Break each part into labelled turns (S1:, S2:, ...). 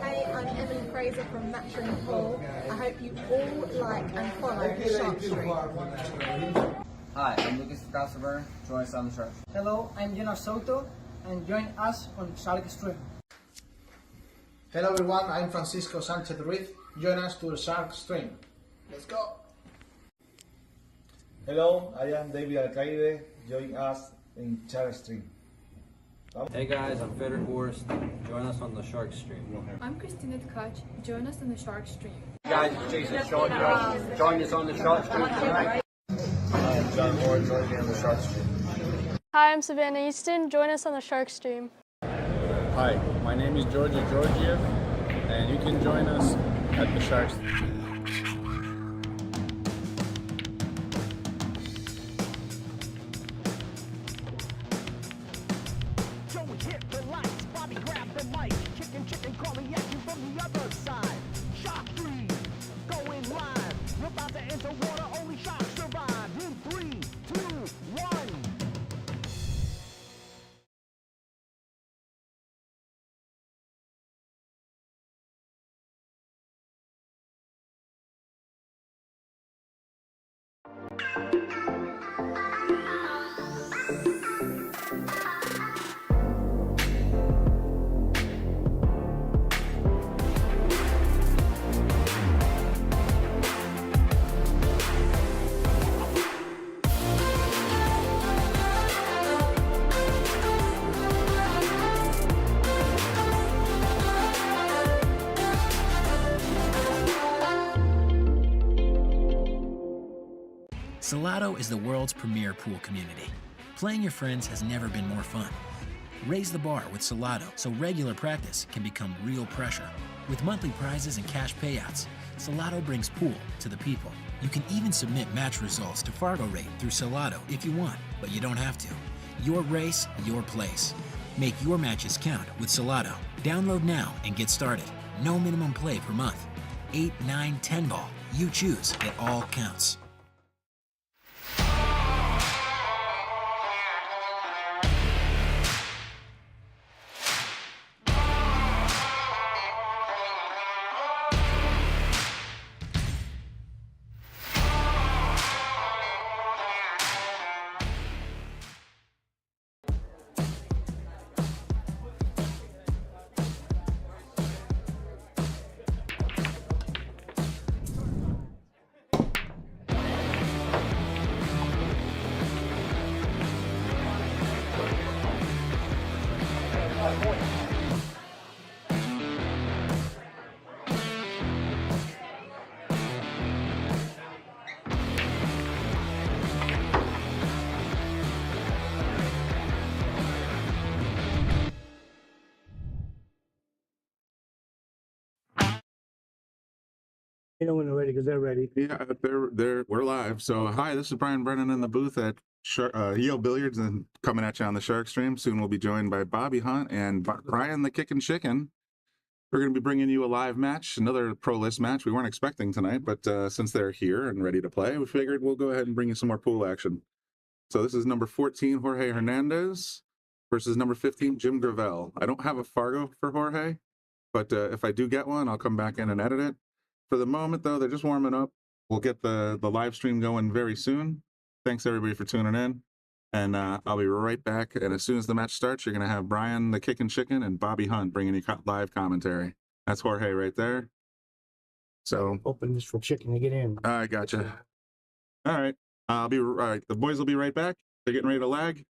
S1: Hey, I'm Emily Fraser from Matchroom Hall. I hope you all like and follow Shark Street.
S2: Hi, I'm Lucas Casaver. Join us on the Shark.
S3: Hello, I'm Jonas Soto, and join us on Shark Stream.
S4: Hello everyone, I'm Francisco Sanchez Ruiz. Join us to the Shark Stream. Let's go!
S5: Hello, I am David Alcaide. Join us in Shark Stream.
S6: Hey guys, I'm Federic Horst. Join us on the Shark Stream.
S7: I'm Christina Tkach. Join us on the Shark Stream.
S2: Hey guys, it's Jason Shortgrass. Join us on the Shark Stream tonight.
S5: Hi, I'm John Moore. Join me on the Shark Stream.
S8: Hi, I'm Savannah Easton. Join us on the Shark Stream.
S9: Hi, my name is Georgia Georgiev, and you can join us at the Shark Stream.
S10: Salotto is the world's premier pool community. Playing your friends has never been more fun. Raise the bar with Salotto so regular practice can become real pressure. With monthly prizes and cash payouts, Salotto brings pool to the people. You can even submit match results to Fargo Rate through Salotto if you want, but you don't have to. Your race, your place. Make your matches count with Salotto. Download now and get started. No minimum play per month. 8, 9, 10 ball. You choose. It all counts.
S11: You know when they're ready, because they're ready.
S12: Yeah, we're live. So hi, this is Brian Brennan in the booth at Yale Billiards, and coming at you on the Shark Stream. Soon we'll be joined by Bobby Hunt and Brian the Kickin' Chicken. We're going to be bringing you a live match, another pro list match we weren't expecting tonight, but since they're here and ready to play, we figured we'll go ahead and bring you some more pool action. So this is number 14, Jorge Hernandez, versus number 15, Jim Gravel. I don't have a Fargo for Jorge, but if I do get one, I'll come back in and edit it. For the moment, though, they're just warming up. We'll get the live stream going very soon. Thanks, everybody, for tuning in. And I'll be right back. And as soon as the match starts, you're going to have Brian the Kickin' Chicken and Bobby Hunt bringing you live commentary. That's Jorge right there. So
S11: Open this for Chicken to get in.
S12: I gotcha. All right. All right. The boys will be right back. They're getting ready to lag.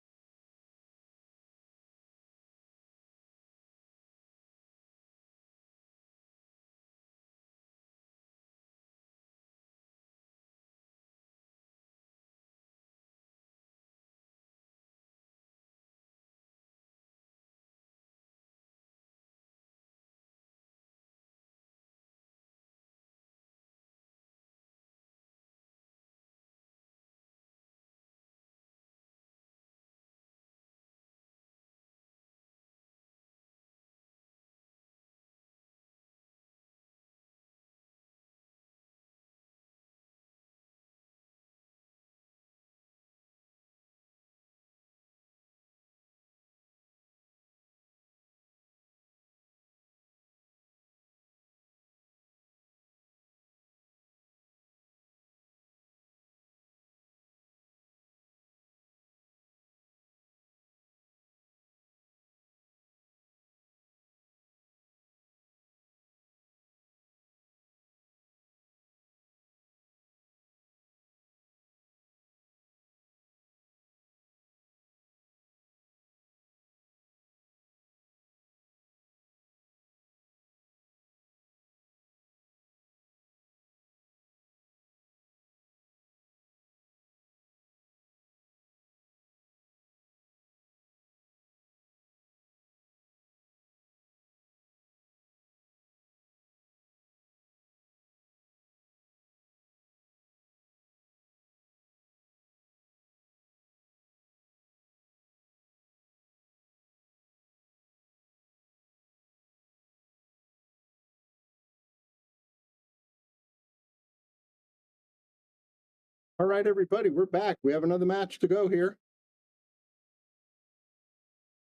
S13: All right, everybody, we're back. We have another match to go here.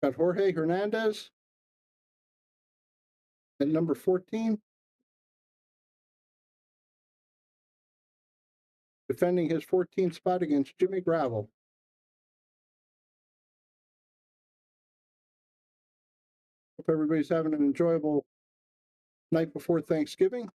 S13: Got Jorge Hernandez at number 14. Defending his 14th spot against Jimmy Gravel. Hope everybody's having an enjoyable night before Thanksgiving.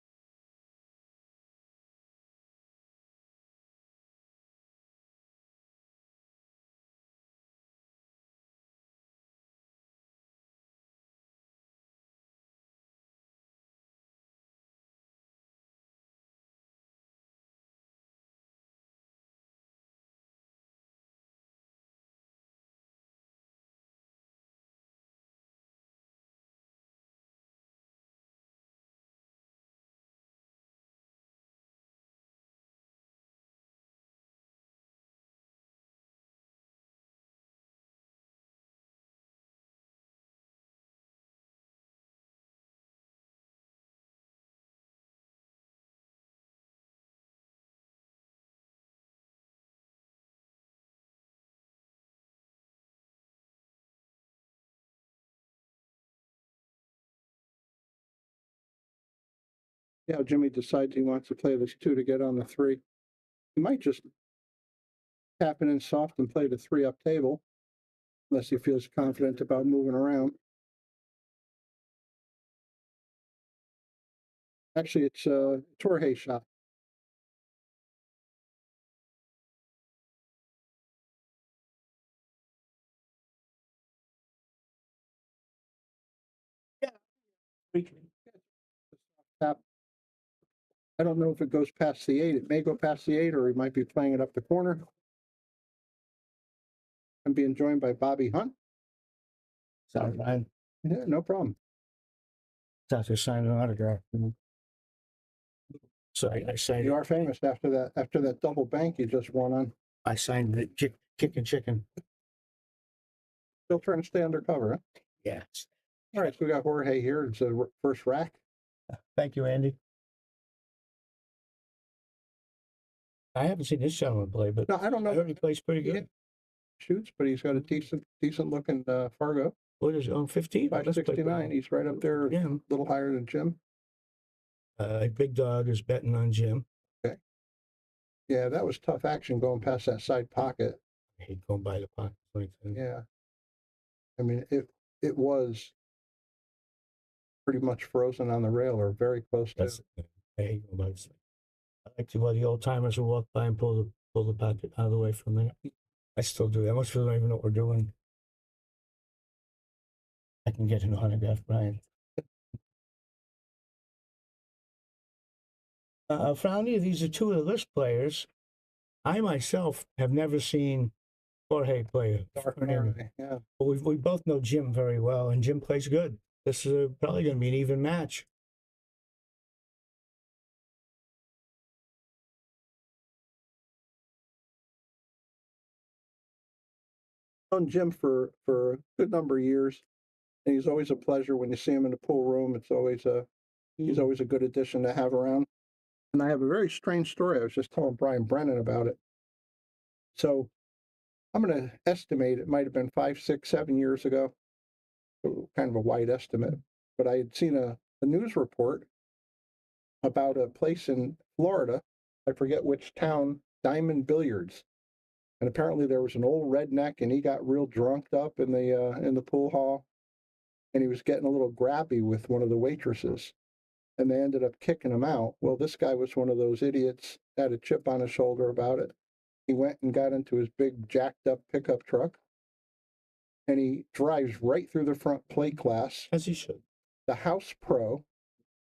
S13: Yeah, Jimmy decides he wants to play this 2 to get on the 3. He might just tap it in soft and play the 3 up table, unless he feels confident about moving around. Actually, it's Jorge's shot. Yeah. Tap. I don't know if it goes past the 8. It may go past the 8, or he might be playing it up the corner. I'm being joined by Bobby Hunt.
S11: Sorry, Ryan.
S13: Yeah, no problem.
S11: After signing an autograph. So I signed.
S13: You are famous after that double bank you just won on.
S11: I signed the kicking chicken.
S13: Still trying to stay undercover, huh?
S11: Yes.
S13: All right, so we got Jorge here. It's the first rack.
S11: Thank you, Andy. I haven't seen this gentleman play, but
S13: No, I don't know.
S11: I heard he plays pretty good.
S13: Shoots, but he's got a decent looking Fargo.
S11: What is it, on 15?
S13: 569. He's right up there,
S11: Yeah.
S13: a little higher than Jim.
S11: Big Dog is betting on Jim.
S13: Okay. Yeah, that was tough action going past that side pocket.
S11: I hate going by the pocket.
S13: Yeah. I mean, it was pretty much frozen on the rail, or very close to.
S11: I hate going by the side. I like to let the old timers who walk by and pull the pocket out of the way for a minute. I still do that. Most people don't even know what we're doing. I can get an autograph, Brian. Frowny, these are 2 of the list players. I myself have never seen Jorge play.
S13: Yeah.
S11: But we both know Jim very well, and Jim plays good. This is probably going to be an even match.
S13: Known Jim for a good number of years, and he's always a pleasure when you see him in the pool room. It's always he's always a good addition to have around. And I have a very strange story. I was just telling Brian Brennan about it. So I'm going to estimate it might have been 5, 6, 7 years ago. Kind of a wide estimate, but I had seen a news report about a place in Florida. I forget which town, Diamond Billiards. And apparently there was an old redneck, and he got real drunked up in the pool hall, and he was getting a little grabby with one of the waitresses, and they ended up kicking him out. Well, this guy was one of those idiots, had a chip on his shoulder about it. He went and got into his big jacked up pickup truck, and he drives right through the front plate glass.
S11: As he should.
S13: The house pro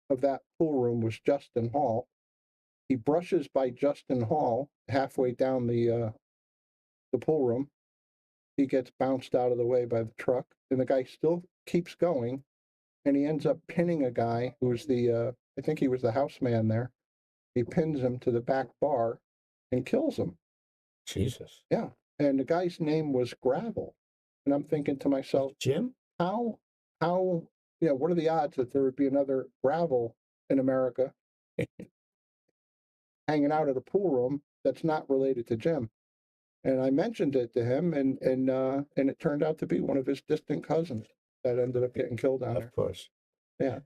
S13: of that pool room was Justin Hall. He brushes by Justin Hall halfway down the pool room. He gets bounced out of the way by the truck, and the guy still keeps going, and he ends up pinning a guy who's I think he was the house man there. He pins him to the back bar and kills him.
S11: Jesus.
S13: Yeah, and the guy's name was Gravel, and I'm thinking to myself,
S11: Jim,
S13: how what are the odds that there would be another Gravel in America hanging out at a pool room that's not related to Jim. And I mentioned it to him, and it turned out to be one of his distant cousins that ended up getting killed down there.
S11: Of course.
S13: Yeah.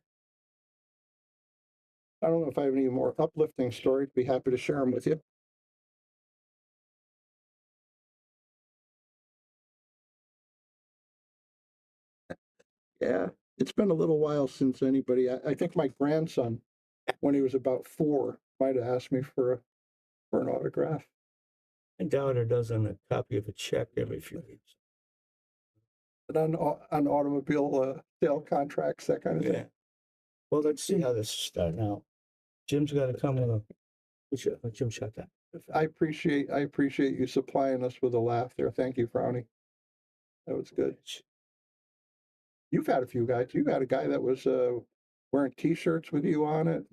S13: I don't know if I have any more uplifting stories. Be happy to share them with you. Yeah, it's been a little while since anybody. I think my grandson, when he was about 4, might have asked me for an autograph.
S11: My daughter does on a copy of a check every few weeks.
S13: But on automobile sale contracts, that kind of thing.
S11: Well, let's see how this is starting out. Jim's got to come with a. Let Jim shut that.
S13: I appreciate you supplying us with a laugh there. Thank you, Frowny. That was good. You've had a few guys. You had a guy that was wearing T-shirts with you on it.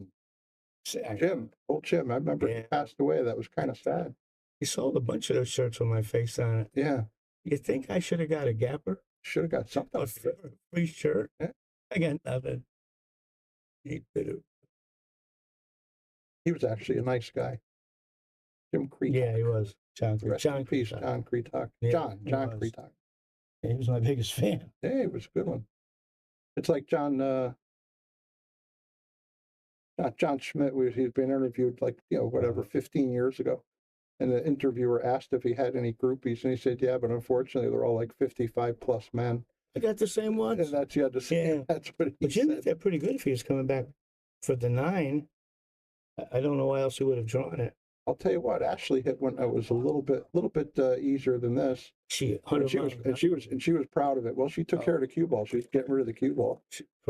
S13: Jim, old Jim. I remember he passed away. That was kind of sad.
S11: He sold a bunch of those shirts with my face on it.
S13: Yeah.
S11: You think I should have got a gapper?
S13: Should have got something.
S11: A free shirt?
S13: Yeah.
S11: Again, nothing. He
S13: was actually a nice guy. Jim Cretok.
S11: Yeah, he was. John
S13: Cretok. John Cretok.
S11: Yeah,
S13: John Cretok.
S11: Yeah, he was my biggest fan.
S13: Yeah, it was a good one. It's like John Schmidt. He'd been interviewed 15 years ago. And the interviewer asked if he had any groupies, and he said, yeah, but unfortunately, they're all like 55-plus men.
S11: I got the same ones.
S13: And that's what he
S11: But Jim
S13: said.
S11: did that pretty good if he was coming back for the 9. I don't know why else he would have drawn it.
S13: I'll tell you what, Ashley hit one that was a little bit easier than this.
S11: She was proud of it. Well, she took care of the cue ball. She was getting rid of the cue ball.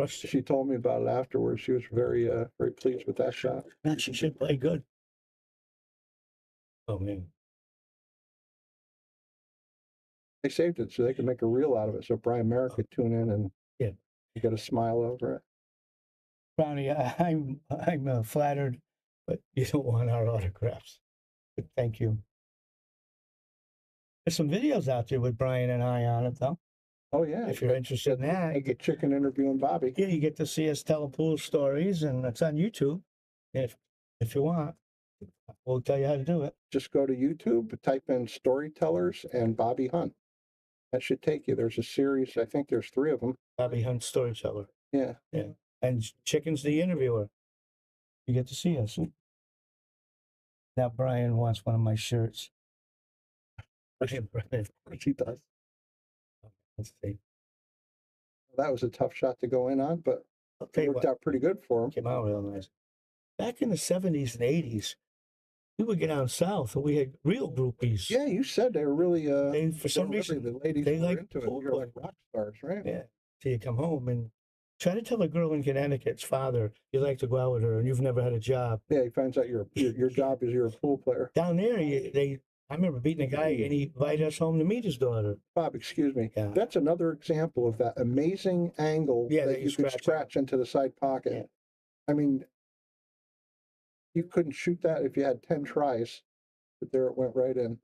S13: She told me about it afterwards. She was very pleased with that shot.
S11: Man, she should play good. Oh man.
S13: They saved it so they could make a reel out of it, so Brian Merrick could tune in and you get a smile over it.
S11: Brownie, I'm flattered, but you don't want our autographs. But thank you. There's some videos out there with Brian and I on it, though.
S13: Oh yeah.
S11: If you're interested in that,
S13: you get chicken interviewing Bobby.
S11: Yeah, you get to see us tell pool stories, and it's on YouTube. If you want, we'll tell you how to do it.
S13: Just go to YouTube, type in Storytellers and Bobby Hunt. That should take you. There's a series. I think there's 3 of them.
S11: Bobby Hunt Storyteller.
S13: Yeah.
S11: Yeah. And Chicken's the interviewer. You get to see us. Now Brian wants one of my shirts. Okay, Brian.
S13: Of course he does.
S11: Let's see.
S13: That was a tough shot to go in on, but it worked out pretty good for him.
S11: Came out real nice. Back in the 70s and 80s, we would get down south and we had real groupies.
S13: Yeah, you said they were really,
S11: for some reason,
S13: the ladies
S11: they
S13: were
S11: like
S13: into it.
S11: pool
S13: You're like rock stars, right?
S11: Yeah. Till you come home and try to tell a girl in Connecticut's father you like to go out with her and you've never had a job.
S13: Yeah, he finds out your job is you're a pool player.
S11: Down there, I remember beating a guy and he invited us home to meet his daughter.
S13: Bob, excuse me.
S11: Yeah.
S13: That's another example of that amazing angle that you can scratch into the side pocket.
S11: Yeah.
S13: I mean, you couldn't shoot that if you had 10 tries, but there it went right in.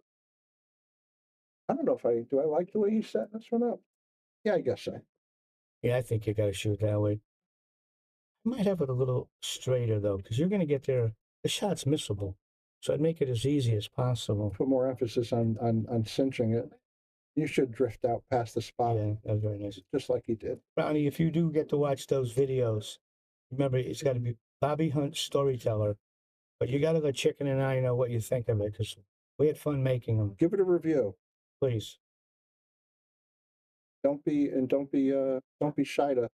S13: I don't know if do I like the way he's setting this one up? Yeah, I guess so.
S11: Yeah, I think you got to shoot that way. I might have it a little straighter though, because you're going to get there. The shot's missable. So I'd make it as easy as possible.
S13: Put more emphasis on cinching it. You should drift out past the spot.
S11: Yeah, that was very nice.
S13: Just like he did.
S11: Brownie, if you do get to watch those videos, remember it's got to be Bobby Hunt Storyteller. But you got to let Chicken and I know what you think of it, because we had fun making them.
S13: Give it a review.
S11: Please.
S13: Don't be shy to.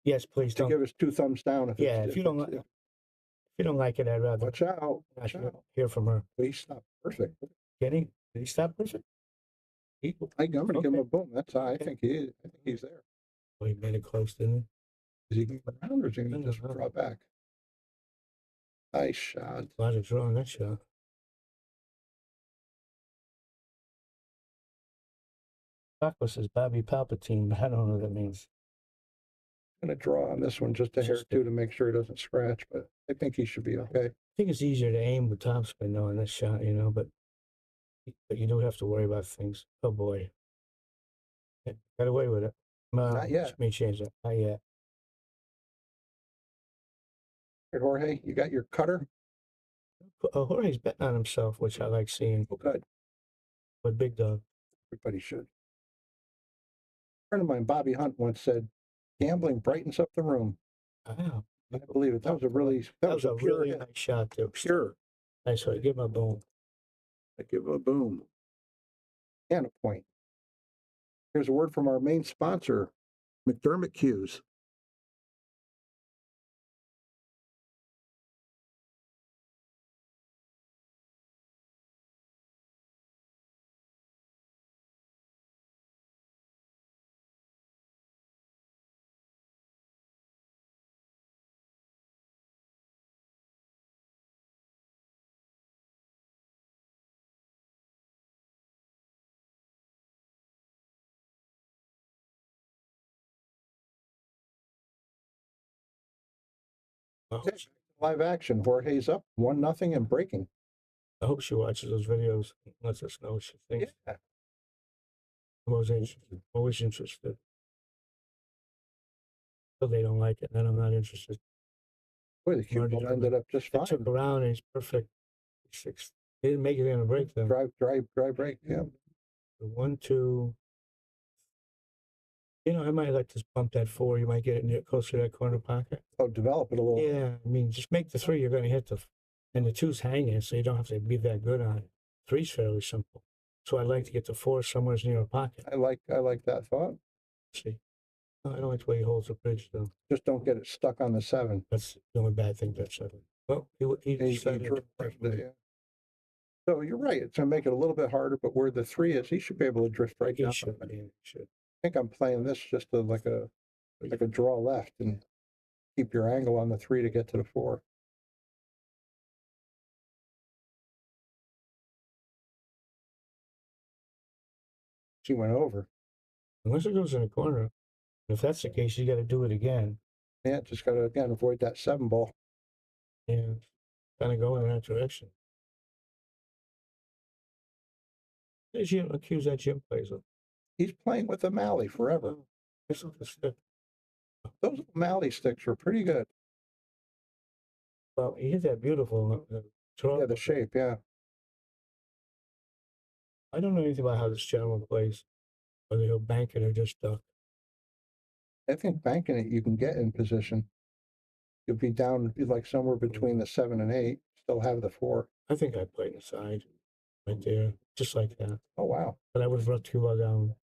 S11: Yes, please.
S13: To give us 2 thumbs down.
S11: If you don't like it, I'd rather
S13: watch out.
S11: Hear from her.
S13: Please stop. Perfect.
S11: Did he stop perfect?
S13: I'm gonna give him a boom. That's how I think he is. I think he's there.
S11: Well, he made it close, didn't
S13: he? Is he going around or is he going to just draw back? Nice shot.
S11: A lot of drawing that shot. Paco says Bobby Palpatine, but I don't know what that means.
S13: I'm going to draw on this one just a hair too to make sure he doesn't scratch, but I think he should be okay.
S11: I think it's easier to aim with topspin though on this shot, but you do have to worry about things. Oh boy. Got away with it.
S13: Not yet.
S11: Let me change that. Not yet.
S13: Here, Jorge, you got your cutter?
S11: Jorge's betting on himself, which I like seeing.
S13: Oh, good.
S11: With Big Dog.
S13: Everybody should. A friend of mine, Bobby Hunt, once said, "Gambling brightens up the room."
S11: Wow.
S13: I believe it. That was a really
S11: a
S13: pure
S11: really
S13: hit.
S11: nice shot, too.
S13: Pure.
S11: Nice one. Give him a boom.
S13: I give him a boom. And a point. Here's a word from our main sponsor, McDermott Cues. Live action. Jorge's up 1-0 and breaking.
S11: I hope she watches those videos. Lets us know what she thinks.
S13: Yeah.
S11: I'm always interested. Always interested. But they don't like it, then I'm not interested.
S13: Boy, the cue ball ended up just fine.
S11: Took around and he's perfect. Six. He didn't make it in a break though.
S13: Dry break. Yeah.
S11: 1, 2. You know, I might like to bump that 4. You might get it near closer to that corner pocket.
S13: Oh, develop it a little.
S11: Yeah, I mean, just make the 3. You're going to hit and the 2's hanging, so you don't have to be that good on it. 3's fairly simple. So I'd like to get the 4 somewhere near a pocket.
S13: I like that thought.
S11: See, no, I don't like the way he holds the bridge though.
S13: Just don't get it stuck on the 7.
S11: That's the only bad thing that's it. Well, he decided to
S13: drift it, yeah. So you're right. It's going to make it a little bit harder, but where the 3 is, he should be able to drift right down.
S11: He should.
S13: I think I'm playing this just to like a draw left and keep your angle on the 3 to get to the 4. She went over.
S11: Unless it goes in the corner. If that's the case, you got to do it again.
S13: Yeah, just got to again avoid that 7 ball.
S11: Yeah, kind of go in that direction. Did you accuse that Jim plays of?
S13: He's playing with a Malley forever.
S11: This is the stick.
S13: Those Malley sticks are pretty good.
S11: Well, he hit that beautiful.
S13: Yeah, the shape, yeah.
S11: I don't know anything about how this gentleman plays. Whether he'll bank it or just duck.
S13: I think banking it, you can get in position. You'll be down like somewhere between the 7 and 8. Still have the 4.
S11: I think I played inside, right there, just like that.
S13: Oh wow!
S11: But I would have brought Cuba down.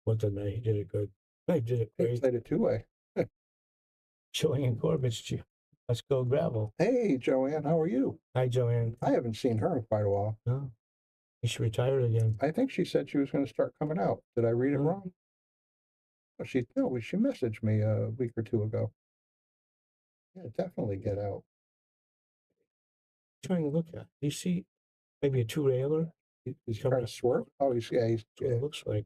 S11: What the night? He did it good. He did it great.
S13: He played it 2-way.
S11: Joanne Corbett, let's go gravel.
S13: Hey, Joanne, how are you?
S11: Hi, Joanne.
S13: I haven't seen her in quite a while.
S11: No, she retired again.
S13: I think she said she was going to start coming out. Did I read it wrong? Oh, she messaged me a week or 2 ago. Yeah, definitely get out.
S11: Trying to look at. Do you see maybe a 2-railer?
S13: He's trying to swerve. Oh, he's yeah.
S11: It looks like.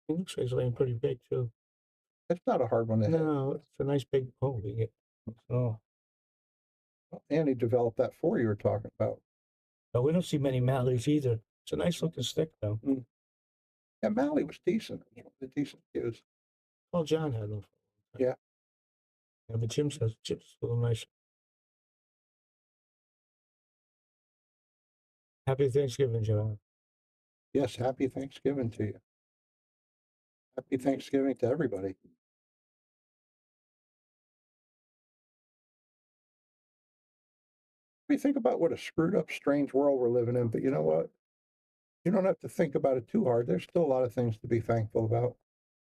S11: He looks like he's laying pretty big too.
S13: It's not a hard one to hit.
S11: No, it's a nice big hole. Oh.
S13: And he developed that 4 you were talking about.
S11: No, we don't see many Malleys either. It's a nice looking stick though.
S13: Mm. Yeah, Malley was decent. The decent cues.
S11: Well, John had them.
S13: Yeah.
S11: Yeah, but Jim says Jim's a little nicer. Happy Thanksgiving, John.
S13: Yes, happy Thanksgiving to you. Happy Thanksgiving to everybody. We think about what a screwed up, strange world we're living in, but you know what? You don't have to think about it too hard. There's still a lot of things to be thankful about.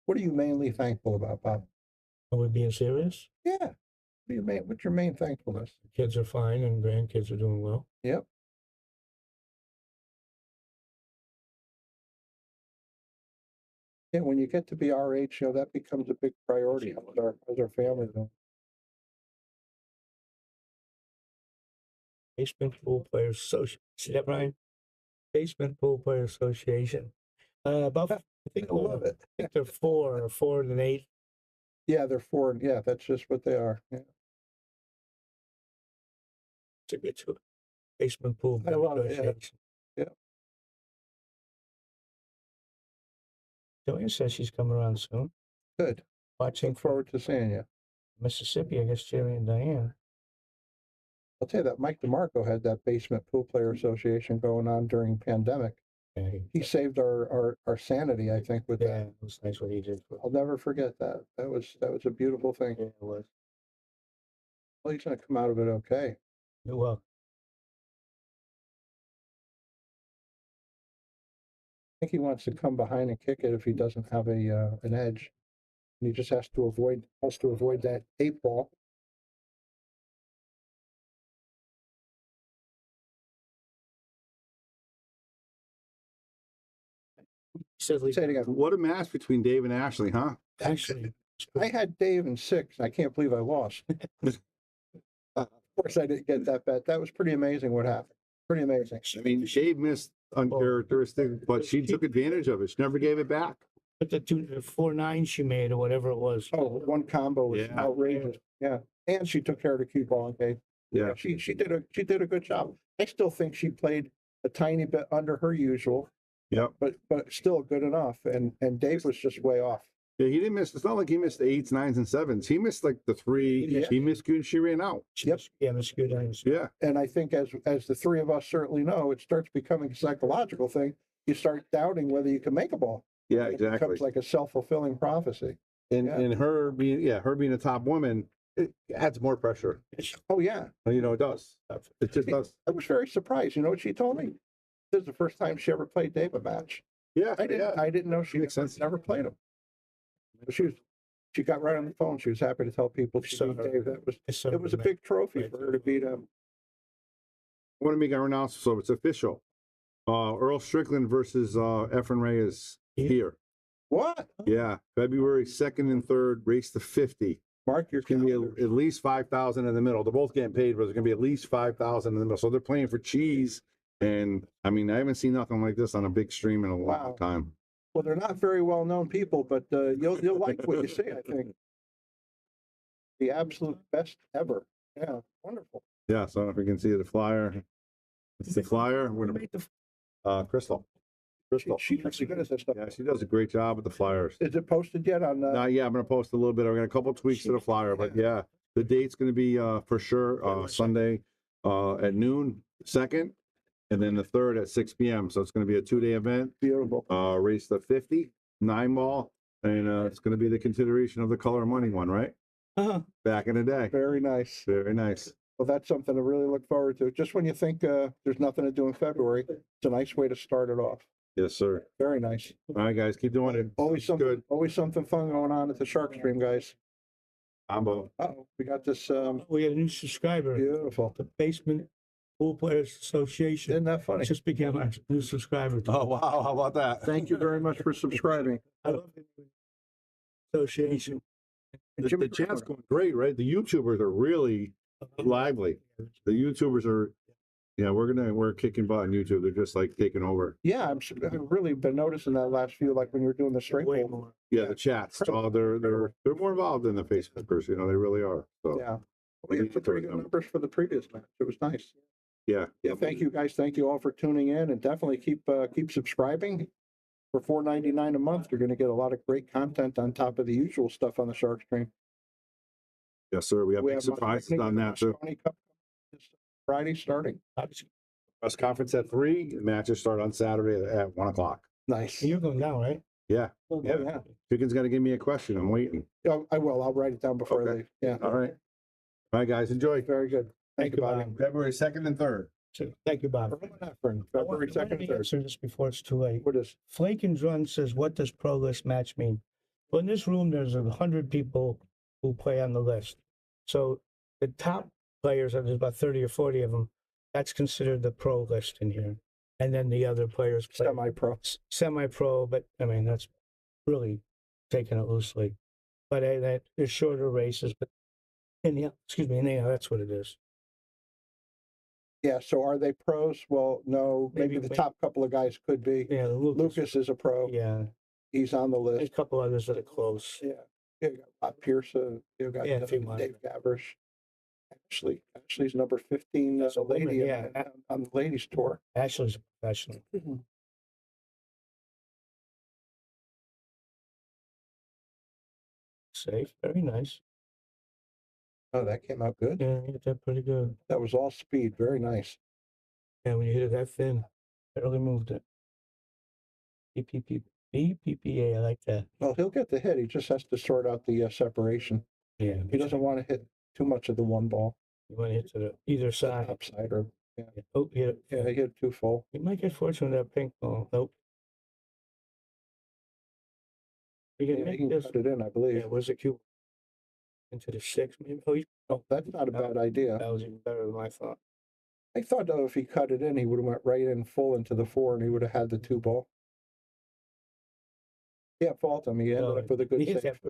S13: What are you mainly thankful about, Bob?
S11: Are we being serious?
S13: Yeah. What's your main thankfulness?
S11: Kids are fine and grandkids are doing well.
S13: Yep. Yeah, when you get to be our age, that becomes a big priority as our family doing.
S11: Basement Pool Players Association. See that, Brian? Basement Pool Players Association. About I think they're 4 and 8.
S13: Yeah, they're 4. Yeah, that's just what they are. Yeah.
S11: It's a good tour. Basement Pool
S13: I
S11: Players
S13: love it.
S11: Association.
S13: Yeah.
S11: Joanne says she's coming around soon.
S13: Good.
S11: Watching
S13: Look forward to seeing you.
S11: Mississippi, I guess Jerry and Diane.
S13: I'll tell you that Mike DeMarco had that basement pool player association going on during pandemic.
S11: Yeah,
S13: He saved our sanity, I think, with that.
S11: it was nice what he did.
S13: I'll never forget that. That was a beautiful thing.
S11: Yeah, it was.
S13: Well, he's gonna come out of it okay.
S11: Well,
S13: I think he wants to come behind and kick it if he doesn't have an edge. And he just has to avoid that 8-ball. Say it again.
S5: What a match between Dave and Ashley, huh?
S13: Actually, I had Dave in 6. I can't believe I lost. Of course, I didn't get that bet. That was pretty amazing what happened. Pretty amazing.
S5: I mean, Dave missed uncharacteristic, but she took advantage of it. She never gave it back.
S11: but the 4-9 she made or whatever it was.
S13: Oh, one combo was outrageous. Yeah, and she took care of the cue ball. Okay.
S5: Yeah,
S13: she did a good job. I still think she played a tiny bit under her usual.
S5: Yep.
S13: But still good enough. And Dave was just way off.
S5: Yeah, he didn't miss. It's not like he missed the 8s, 9s, and 7s. He missed like the 3.
S13: Yeah.
S5: He missed good and she ran out.
S13: Yep.
S11: Yeah, Miss Good.
S5: Yeah.
S13: And I think as the three of us certainly know, it starts becoming a psychological thing. You start doubting whether you can make a ball.
S5: Yeah,
S13: It
S5: exactly.
S13: becomes like a self-fulfilling prophecy.
S5: And her being a top woman, it adds more pressure.
S13: Oh yeah.
S5: You know, it does. It just does.
S13: I was very surprised. You know what she told me? This is the first time she ever played Dave a match.
S5: Yeah.
S13: I didn't know she never played him. She got right on the phone. She was happy to tell people she beat Dave. It was a big trophy for her to beat him.
S5: I want to make our announcement so it's official. Earl Strickland versus Efren Reyes here.
S13: What?
S5: Yeah, February 2nd and 3rd, race to 50.
S13: Mark your
S5: It's going to be at least 5,000 in the middle. They're both getting paid, but there's going to be at least 5,000 in the middle. So they're playing for cheese. And I mean, I haven't seen nothing like this on a big stream in a long time.
S13: Well, they're not very well known people, but you'll like what you see, I think. The absolute best ever. Yeah, wonderful.
S5: Yeah, so if you can see the flyer. It's the flyer. We're gonna, Crystal.
S13: She's really good at this stuff.
S5: Yeah, she does a great job with the flyers.
S13: Is it posted yet on?
S5: Not yet. I'm going to post a little bit. I've got a couple tweaks to the flyer, but yeah, the date's going to be for sure Sunday at noon, 2nd, and then the 3rd at 6 p.m. So it's going to be a 2-day event.
S13: Beautiful.
S5: Race to 50, 9-ball, and it's going to be the continuation of the color money one, right? Back in the day.
S13: Very nice.
S5: Very nice.
S13: Well, that's something to really look forward to. Just when you think there's nothing to do in February, it's a nice way to start it off.
S5: Yes, sir.
S13: Very nice.
S5: All right, guys, keep doing it.
S13: Always something fun going on at the Shark Stream, guys.
S5: Combo.
S13: Uh-oh, we got this.
S11: We got a new subscriber.
S13: Beautiful.
S11: The Basement Pool Players Association.
S13: Isn't that funny?
S11: Just became a new subscriber.
S5: Oh, wow. How about that?
S13: Thank you very much for subscribing.
S11: I love the association.
S5: The chat's going great, right? The YouTubers are really lively. The YouTubers are, we're kicking butt on YouTube. They're just like taking over.
S13: Yeah, I've really been noticing that last few, like when you were doing the straight
S11: Way
S13: bowl.
S11: more.
S5: Yeah, the chats. Oh, they're more involved than the Facebookers. You know, they really are. So
S13: Yeah. We had some pretty good numbers for the previous match. It was nice.
S5: yeah.
S13: Yeah, thank you guys. Thank you all for tuning in, and definitely keep subscribing. For $4.99 a month, you're going to get a lot of great content on top of the usual stuff on the Shark Stream.
S5: Yes, sir. We have big surprises on that too.
S13: Friday starting.
S5: Press conference at 3. The matches start on Saturday at 1 o'clock.
S13: Nice.
S11: You're going down, right?
S5: Yeah.
S13: Yeah. Yeah.
S5: Chicken's got to give me a question. I'm waiting.
S13: Oh, I will. I'll write it down before I leave. Yeah.
S5: All right. All right, guys. Enjoy.
S13: Very good. Thank you, Bobby.
S5: February 2nd and 3rd.
S11: So, thank you, Bob.
S13: February 2nd and 3rd.
S11: Answer this before it's too late.
S13: What is?
S11: Flake and Drun says, what does pro list match mean? Well, in this room, there's 100 people who play on the list. So the top players, there's about 30 or 40 of them, that's considered the pro list in here. And then the other players play
S13: Semi-pro.
S11: Semi-pro, but I mean, that's really taking it loosely. But there's shorter races, but anyhow, that's what it is.
S13: Yeah, so are they pros? Well, no. Maybe the top couple of guys could be.
S11: Yeah,
S13: Lucas is a pro.
S11: Yeah.
S13: He's on the list.
S11: There's a couple others that are close.
S13: Yeah. You got Bob Pierce. You got
S11: a few more.
S13: Dave Gabrish. Ashley's number 15
S11: That's a woman,
S13: lady
S11: yeah.
S13: on the ladies tour.
S11: Ashley's a professional. Safe, very nice.
S13: Oh, that came out good.
S11: Yeah, he hit that pretty good.
S13: That was all speed. Very nice.
S11: Yeah, when you hit it that thin, barely moved it. BPPA, I like that.
S13: Well, he'll get the hit. He just has to sort out the separation.
S11: Yeah.
S13: He doesn't want to hit too much of the one ball.
S11: You want to hit to the either side.
S13: Upside or yeah.
S11: Oh, yeah.
S13: Yeah, he hit too full.
S11: You might get fortunate with that pink ball. Nope. You can
S13: Yeah,
S11: make
S13: he can
S11: this.
S13: cut it in, I believe.
S11: Yeah, where's the cube? Into the 6, maybe.
S13: Oh, that's not a bad idea.
S11: That was even better than I thought.
S13: I thought though if he cut it in, he would have went right in full into the 4, and he would have had the 2 ball. Can't fault him. He ended up with a good save.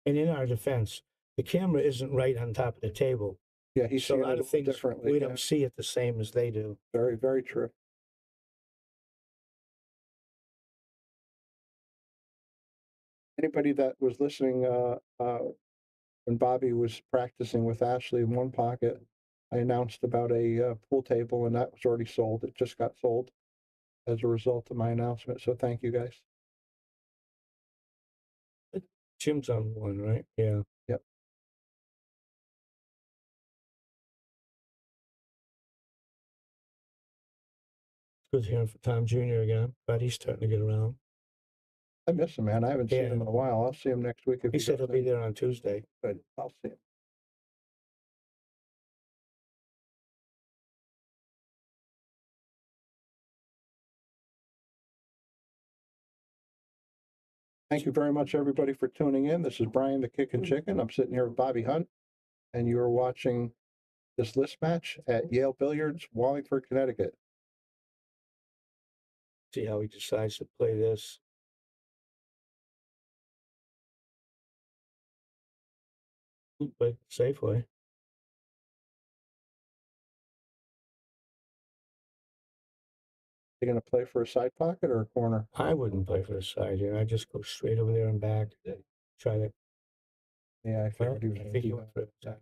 S11: And in our defense, the camera isn't right on top of the table.
S13: Yeah, he's
S11: so a
S13: seeing
S11: lot
S13: it
S11: of things
S13: differently.
S11: we don't see it the same as they do.
S13: Very, very true. Anybody that was listening when Bobby was practicing with Ashley in one pocket, I announced about a pool table, and that was already sold. It just got sold as a result of my announcement. So thank you guys.
S11: Jim's on one, right? Yeah.
S13: Yep.
S11: Good hearing from Tom Jr. again, but he's starting to get around.
S13: I miss him, man. I haven't seen him in a while. I'll see him next week if
S11: He said he'll
S13: does
S11: be there on Tuesday.
S13: Good. I'll see him. Thank you very much, everybody, for tuning in. This is Brian the Kickin' Chicken. I'm sitting here with Bobby Hunt, and you are watching this list match at Yale Billiards, Wallingford, Connecticut.
S11: See how he decides to play this. But safely.
S13: You going to play for a side pocket or a corner?
S11: I wouldn't play for the side here. I just go straight over there and back. Try to.
S13: Yeah, I figured he was.
S11: I think he went for the side.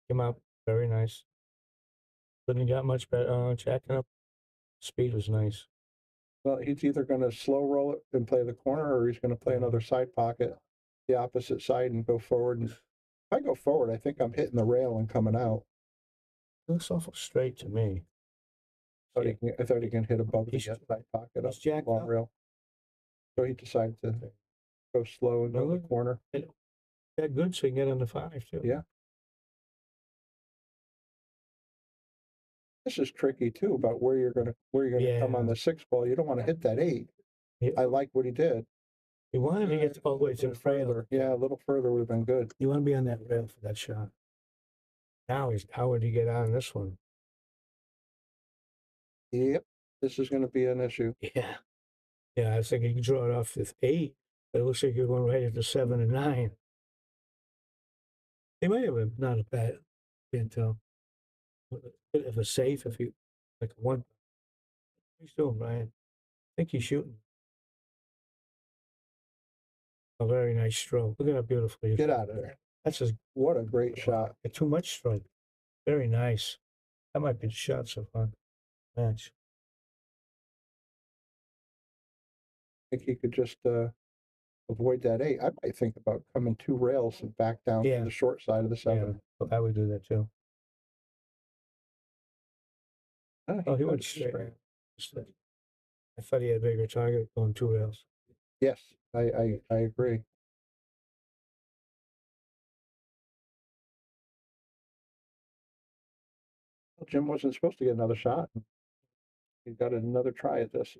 S11: Came out very nice. Couldn't have got much better. Jacking up. Speed was nice.
S13: Well, he's either going to slow roll it and play the corner, or he's going to play another side pocket, the opposite side, and go forward. And if I go forward, I think I'm hitting the rail and coming out.
S11: It looks awful straight to me.
S13: I thought he can hit above the side pocket up the long rail. So he decided to go slow and go to the corner.
S11: Yeah, good, so you can get on the 5 too.
S13: Yeah. This is tricky too about where you're gonna come on the 6 ball. You don't want to hit that 8. I like what he did.
S11: You wanted to get all the way to the
S13: further. Yeah, a little further would have been good.
S11: You want to be on that rail for that shot. Now how would he get on this one?
S13: Yep, this is going to be an issue.
S11: Yeah. Yeah, I was thinking you can draw it off with 8, but it looks like you're going right into 7 and 9. They might have not a bad, can't tell. A bit of a safe if you, like a 1. What he's doing, Brian? I think he's shooting. A very nice stroke. Look at how beautiful he is.
S13: Get out of there.
S11: That's just
S13: what a great shot.
S11: Too much stroke. Very nice. That might be the shot so far. Match.
S13: I think he could just avoid that 8. I might think about coming 2 rails and back down to the short side of the 7.
S11: Yeah, I would do that too.
S13: Oh,
S11: he went straight. I thought he had a bigger target going 2 rails.
S13: Yes, I agree. Well, Jim wasn't supposed to get another shot. He got another try at this.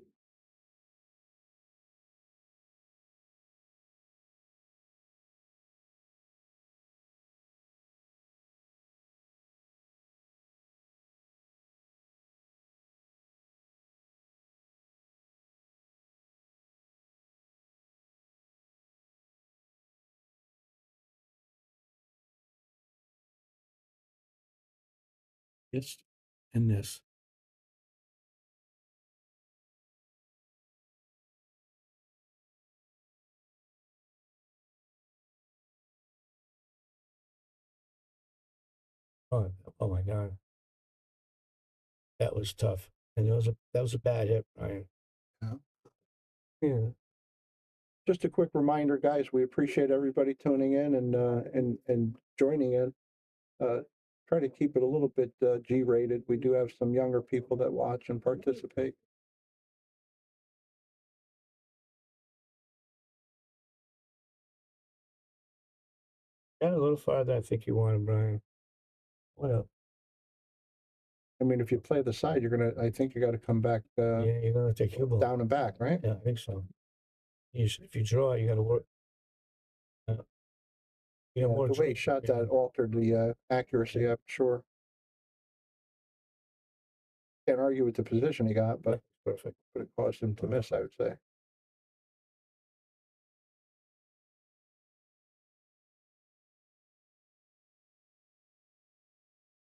S11: Yes, and this. Oh my God. That was tough. And that was a bad hit, Brian.
S13: Yeah.
S11: Yeah.
S13: Just a quick reminder, guys, we appreciate everybody tuning in and joining in. Try to keep it a little bit G-rated. We do have some younger people that watch and participate.
S11: Yeah, a little farther, I think you wanted, Brian. What else?
S13: I mean, if you play the side, I think you got to come back
S11: Yeah, you're gonna take your ball
S13: down and back, right?
S11: Yeah, I think so. If you draw, you got to work.
S13: Yeah, the way he shot that altered the accuracy, I'm sure. Can't argue with the position he got, but
S11: perfect.
S13: But it caused him to miss, I would say.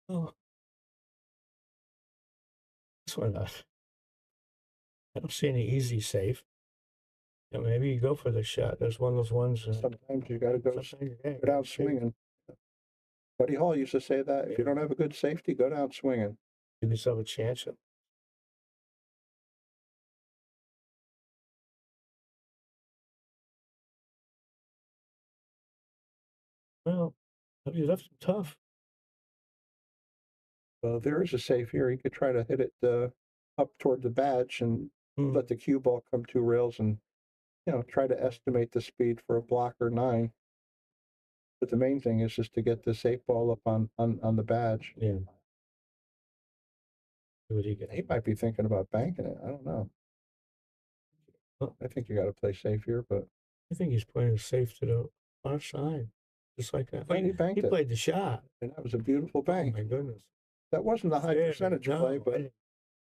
S11: Oh, this one, I don't see any easy safe. Yeah, maybe you go for the shot. There's one of those ones.
S13: Sometimes you got to go down swinging. Buddy Hall used to say that if you don't have a good safety, go down swinging.
S11: Give yourself a chance. Well, you left him tough.
S13: Well, there is a safe here. He could try to hit it up toward the badge and let the cue ball come 2 rails and, try to estimate the speed for a blocker 9. But the main thing is just to get this 8 ball up on the badge.
S11: Yeah. What do you get?
S13: He might be thinking about banking it. I don't know. I think you got to play safe here, but
S11: I think he's playing it safe to the far side, just like that.
S13: he banked it.
S11: Played the shot,
S13: and that was a beautiful bank.
S11: Oh my goodness,
S13: that wasn't a high percentage play, but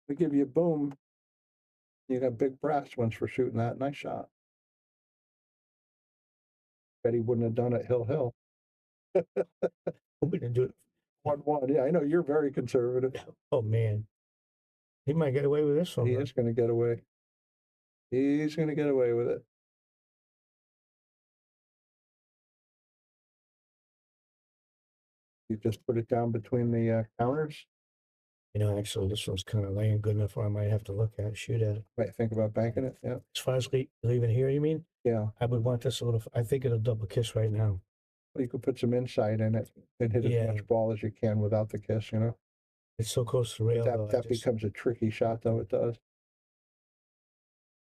S13: to give you a boom, you got big brass ones for shooting that. Nice shot. Bet he wouldn't have done it hill.
S11: We didn't do it
S13: 1-1. Yeah, I know you're very conservative.
S11: Oh man, he might get away with this one.
S13: He is going to get away. He's going to get away with it. You just put it down between the counters.
S11: Actually, this one's kind of laying good enough where I might have to look at it, shoot at it.
S13: Might think about banking it, yeah.
S11: As far as leaving here, you mean?
S13: Yeah.
S11: I would want this a little, I think it'll double kiss right now.
S13: Well, you could put some inside in it and hit as much ball as you can without the kiss,
S11: It's so close to the rail.
S13: That becomes a tricky shot, though, it does.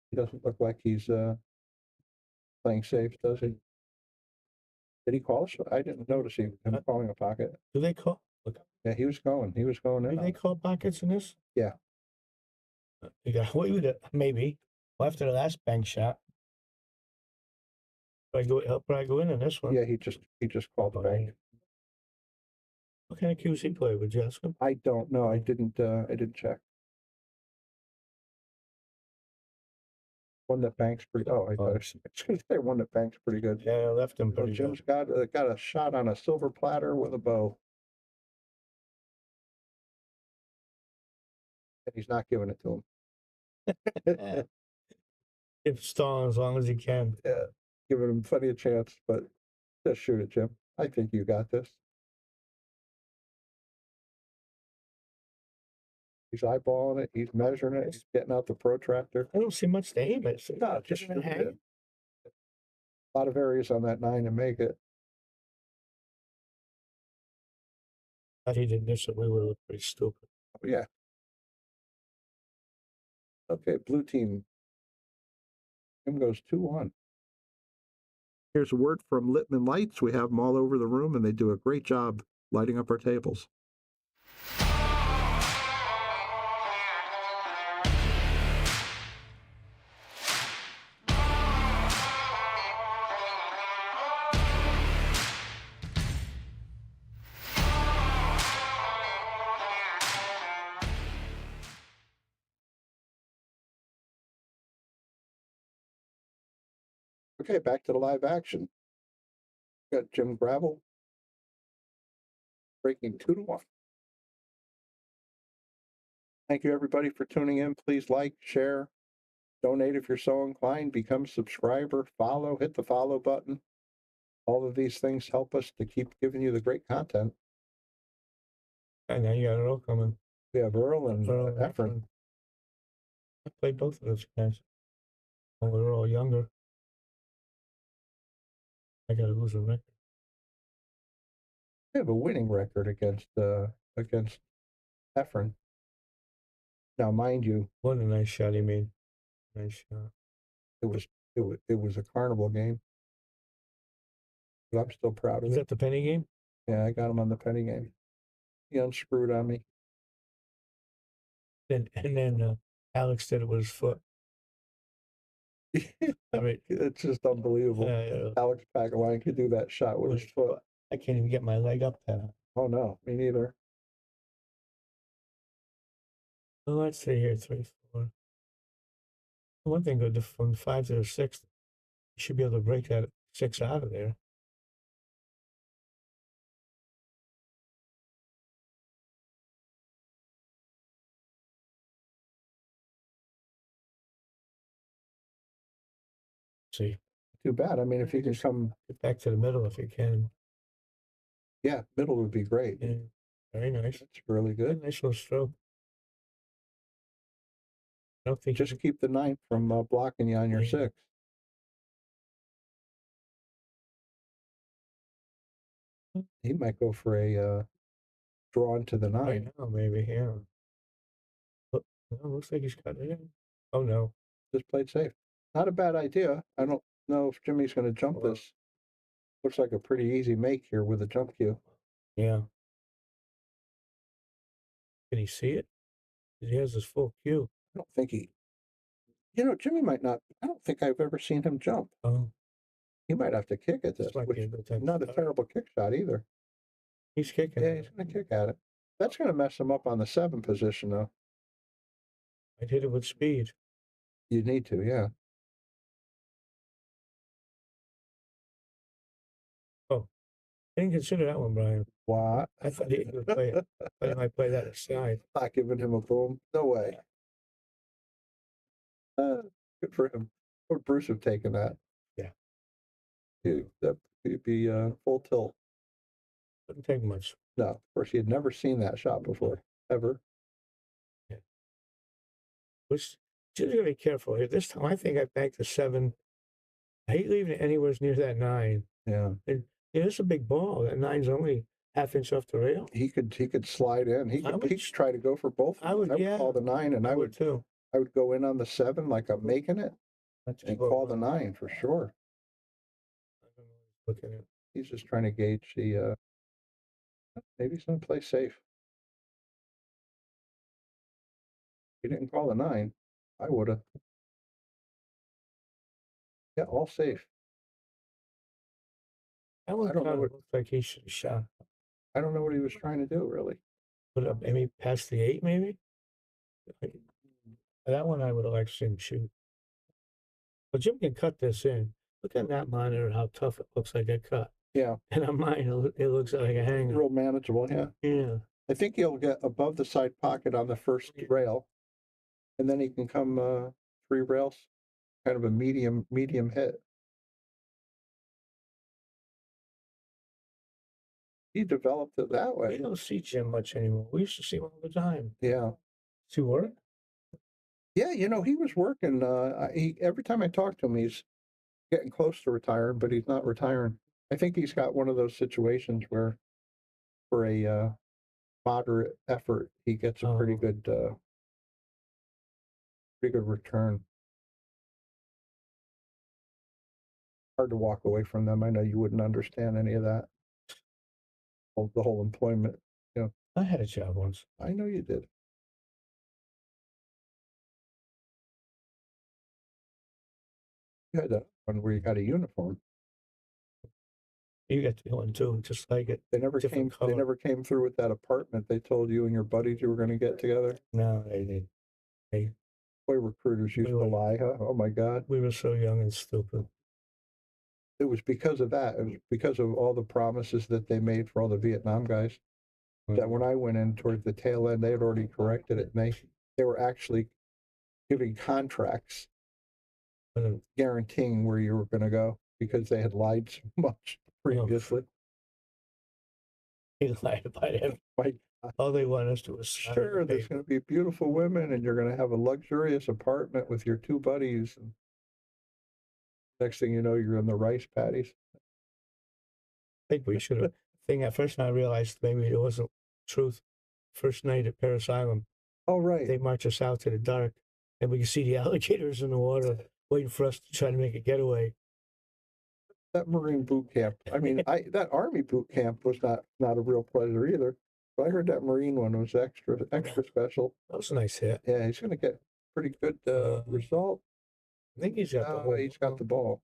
S13: He doesn't look like he's playing safe, does he? Did he call us? I didn't notice him calling a pocket.
S11: Do they call? Look.
S13: Yeah, he was going in.
S11: Do they call pockets in this?
S13: Yeah.
S11: You got away with it, maybe. Well, after the last bank shot. He'll probably go in this one.
S13: Yeah, he just called the bank.
S11: What kind of cues he play with, Jessica?
S13: I don't know. I didn't check. One that banks pretty. Oh, I thought I was going to say one that banks pretty good.
S11: Yeah, I left him pretty good.
S13: Jim's got a shot on a silver platter with a bow. And he's not giving it to him.
S11: Keep stalling as long as he can.
S13: Yeah, giving him plenty of chance, but just shoot it, Jim. I think you got this. He's eyeballing it. He's measuring it. He's getting out the protractor.
S11: I don't see much to aim at.
S13: No, just hang. A lot of areas on that 9 to make it.
S11: If he didn't miss it, we would look pretty stupid.
S13: Yeah. Okay, blue team. Jim goes 2-1. Here's a word from Littman Lights. We have them all over the room, and they do a great job lighting up our tables. Okay, back to the live action. Got Jim Gravel breaking 2-1. Thank you, everybody, for tuning in. Please like, share, donate if you're so inclined, become a subscriber, follow, hit the follow button. All of these things help us to keep giving you the great content.
S11: And now you got Earl coming.
S13: We have Earl and Efren.
S11: I played both of those guys when we were all younger. I gotta lose a record.
S13: They have a winning record against Efren. Now, mind you,
S11: What a nice shot he made. Nice shot.
S13: it was a carnival game, but I'm still proud of
S11: Is
S13: it.
S11: that the penny game?
S13: Yeah, I got him on the penny game. He unscrewed on me.
S11: And then Alex did it with his foot. I mean,
S13: It's just unbelievable. Alex Pagaline could do that shot with his foot.
S11: I can't even get my leg up there.
S13: Oh no, me neither.
S11: Well, let's see here, 3, 4. One thing good, from 5 to the 6, you should be able to break that 6 out of there. See.
S13: Too bad. I mean, if you can come
S11: get back to the middle if you can.
S13: Yeah, middle would be great.
S11: Yeah, very nice.
S13: That's really good.
S11: Nice little stroke. I don't think
S13: just keep the 9 from blocking you on your 6. He might go for a drawn to the 9.
S11: Right now, maybe, yeah. Look, no, looks like he's got it in. Oh no.
S13: Just played safe. Not a bad idea. I don't know if Jimmy's going to jump this. Looks like a pretty easy make here with a jump cue.
S11: Yeah. Can he see it? He has his full cue.
S13: I don't think he. Jimmy might not. I don't think I've ever seen him jump.
S11: Oh.
S13: He might have to kick at this, which not a terrible kick shot either.
S11: He's kicking.
S13: Yeah, he's going to kick at it. That's going to mess him up on the 7 position, though.
S11: I'd hit it with speed.
S13: You need to, yeah.
S11: Oh, I didn't consider that one, Brian.
S13: What?
S11: I thought he would play it. I thought he might play that aside.
S13: Not giving him a boom. No way. Good for him. Would Bruce have taken that?
S11: Yeah.
S13: He'd be full tilt.
S11: Wouldn't take much.
S13: No, of course, he had never seen that shot before, ever.
S11: Yeah. Which, just gotta be careful here. This time, I think I banked the 7. I hate leaving it anywhere near that 9.
S13: Yeah.
S11: And it's a big ball. That 9's only half-inch off the rail.
S13: He could slide in. He could try to go for both.
S11: I would
S13: call the 9, and I would
S11: too.
S13: I would go in on the 7 like I'm making it, and call the 9 for sure.
S11: I don't know what he's looking at.
S13: He's just trying to gauge the. Maybe he's going to play safe. He didn't call the 9. I would have. Yeah, all safe.
S11: That one kind of looks like he should have shot.
S13: I don't know what he was trying to do, really.
S11: Put up maybe past the 8, maybe? That one I would have liked to see him shoot. But Jim can cut this in. Look at that monitor, how tough it looks like a cut.
S13: Yeah.
S11: And on mine, it looks like a hanger.
S13: Real manageable, yeah.
S11: Yeah.
S13: I think he'll get above the side pocket on the first rail, and then he can come 3 rails, kind of a medium hit. He developed it that way.
S11: We don't see Jim much anymore. We used to see him all the time.
S13: Yeah.
S11: Does he work?
S13: Yeah, he was working. Every time I talk to him, he's getting close to retiring, but he's not retiring. I think he's got one of those situations where, for a moderate effort, he gets a pretty good return. Hard to walk away from them. I know you wouldn't understand any of that. The whole employment,
S11: I had a job once.
S13: I know you did. You had that one where you got a uniform.
S11: You got the one too, just like it.
S13: They never came through with that apartment they told you and your buddies you were going to get together.
S11: No, they did.
S13: Boy, recruiters used to lie, huh? Oh my God.
S11: We were so young and stupid.
S13: It was because of that. It was because of all the promises that they made for all the Vietnam guys. That when I went in towards the tail end, they had already corrected it, and they were actually giving contracts guaranteeing where you were going to go because they had lied so much previously.
S11: He lied about everybody. All they want us to was
S13: sure, there's going to be beautiful women, and you're going to have a luxurious apartment with your 2 buddies. And next thing you know, you're in the rice paddies.
S11: think we should have. At first I realized maybe it wasn't truth. First night at Paris Island,
S13: Oh, right.
S11: they march us out to the dark, and we can see the alligators in the water waiting for us to try to make a getaway.
S13: That Marine boot camp. I mean, that Army boot camp was not a real pleasure either. But I heard that Marine one was extra special.
S11: That was a nice hit.
S13: Yeah, he's going to get pretty good result.
S11: I think he's got the whole.
S13: He's got the ball.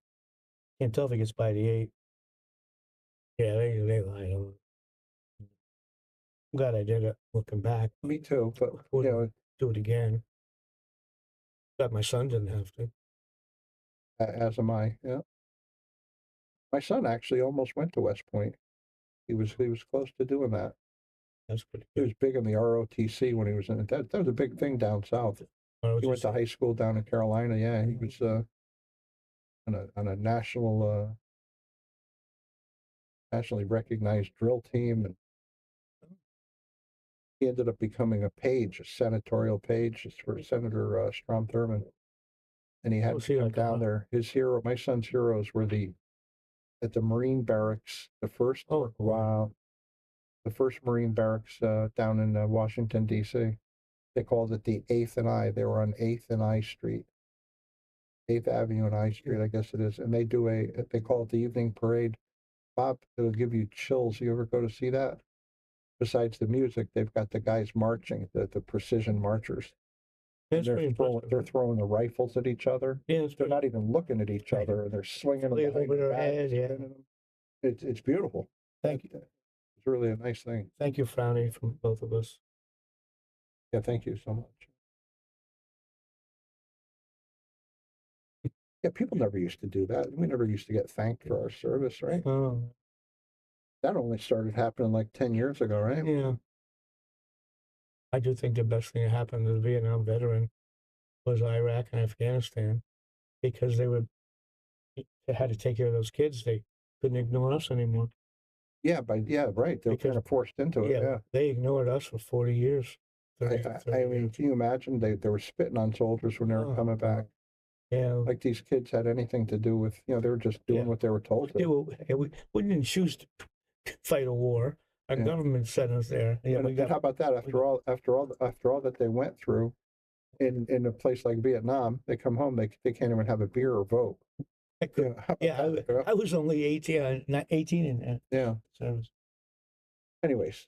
S11: Can't tell if he gets by the 8. Yeah, they lied on it. I'm glad I did it. Looking back,
S13: Me too, but you know,
S11: do it again. Glad my son didn't have to.
S13: as am I. Yeah. My son actually almost went to West Point. He was close to doing that.
S11: That's pretty
S13: He
S11: good.
S13: was big in the ROTC when he was in it. That was a big thing down south. He went to high school down in Carolina. Yeah, he was on a nationally recognized drill team, and he ended up becoming a page, a senatorial page for Senator Strom Thurmond. And he had to come down there. My son's heroes were at the Marine barracks, the first Marine barracks down in Washington, D.C. They called it the 8th and I. They were on 8th and I Street, 8th Avenue and I Street, I guess it is. And they call it the evening parade. Bob, it'll give you chills. You ever go to see that? Besides the music, they've got the guys marching, the precision marchers.
S11: That's
S13: They're throwing the rifles at each other.
S11: Yeah,
S13: they're not even looking at each other, and they're swinging them behind
S11: over their
S13: back,
S11: head. Yeah.
S13: spinning them. It's beautiful.
S11: Thank you.
S13: It's really a nice thing.
S11: Thank you, Frowny, from both of us.
S13: Yeah, thank you so much. Yeah, people never used to do that. We never used to get thanked for our service, right?
S11: Oh,
S13: That only started happening like 10 years ago, right?
S11: yeah. I do think the best thing that happened to the Vietnam veteran was Iraq and Afghanistan, because they had to take care of those kids. They couldn't ignore us anymore.
S13: Yeah, right. They were kind of forced into it. Yeah.
S11: They ignored us for 40 years. 30
S13: I mean, can you imagine? They were spitting on soldiers when they were coming back.
S11: Yeah.
S13: Like these kids had anything to do with, they were just doing what they were told to.
S11: We didn't choose to fight a war. Our government sent us there. Yeah,
S13: and how about that? After all that they went through, in a place like Vietnam, they come home, they can't even have a beer or vote.
S11: I was only 18, not 18 in that.
S13: Yeah.
S11: Service.
S13: Anyways,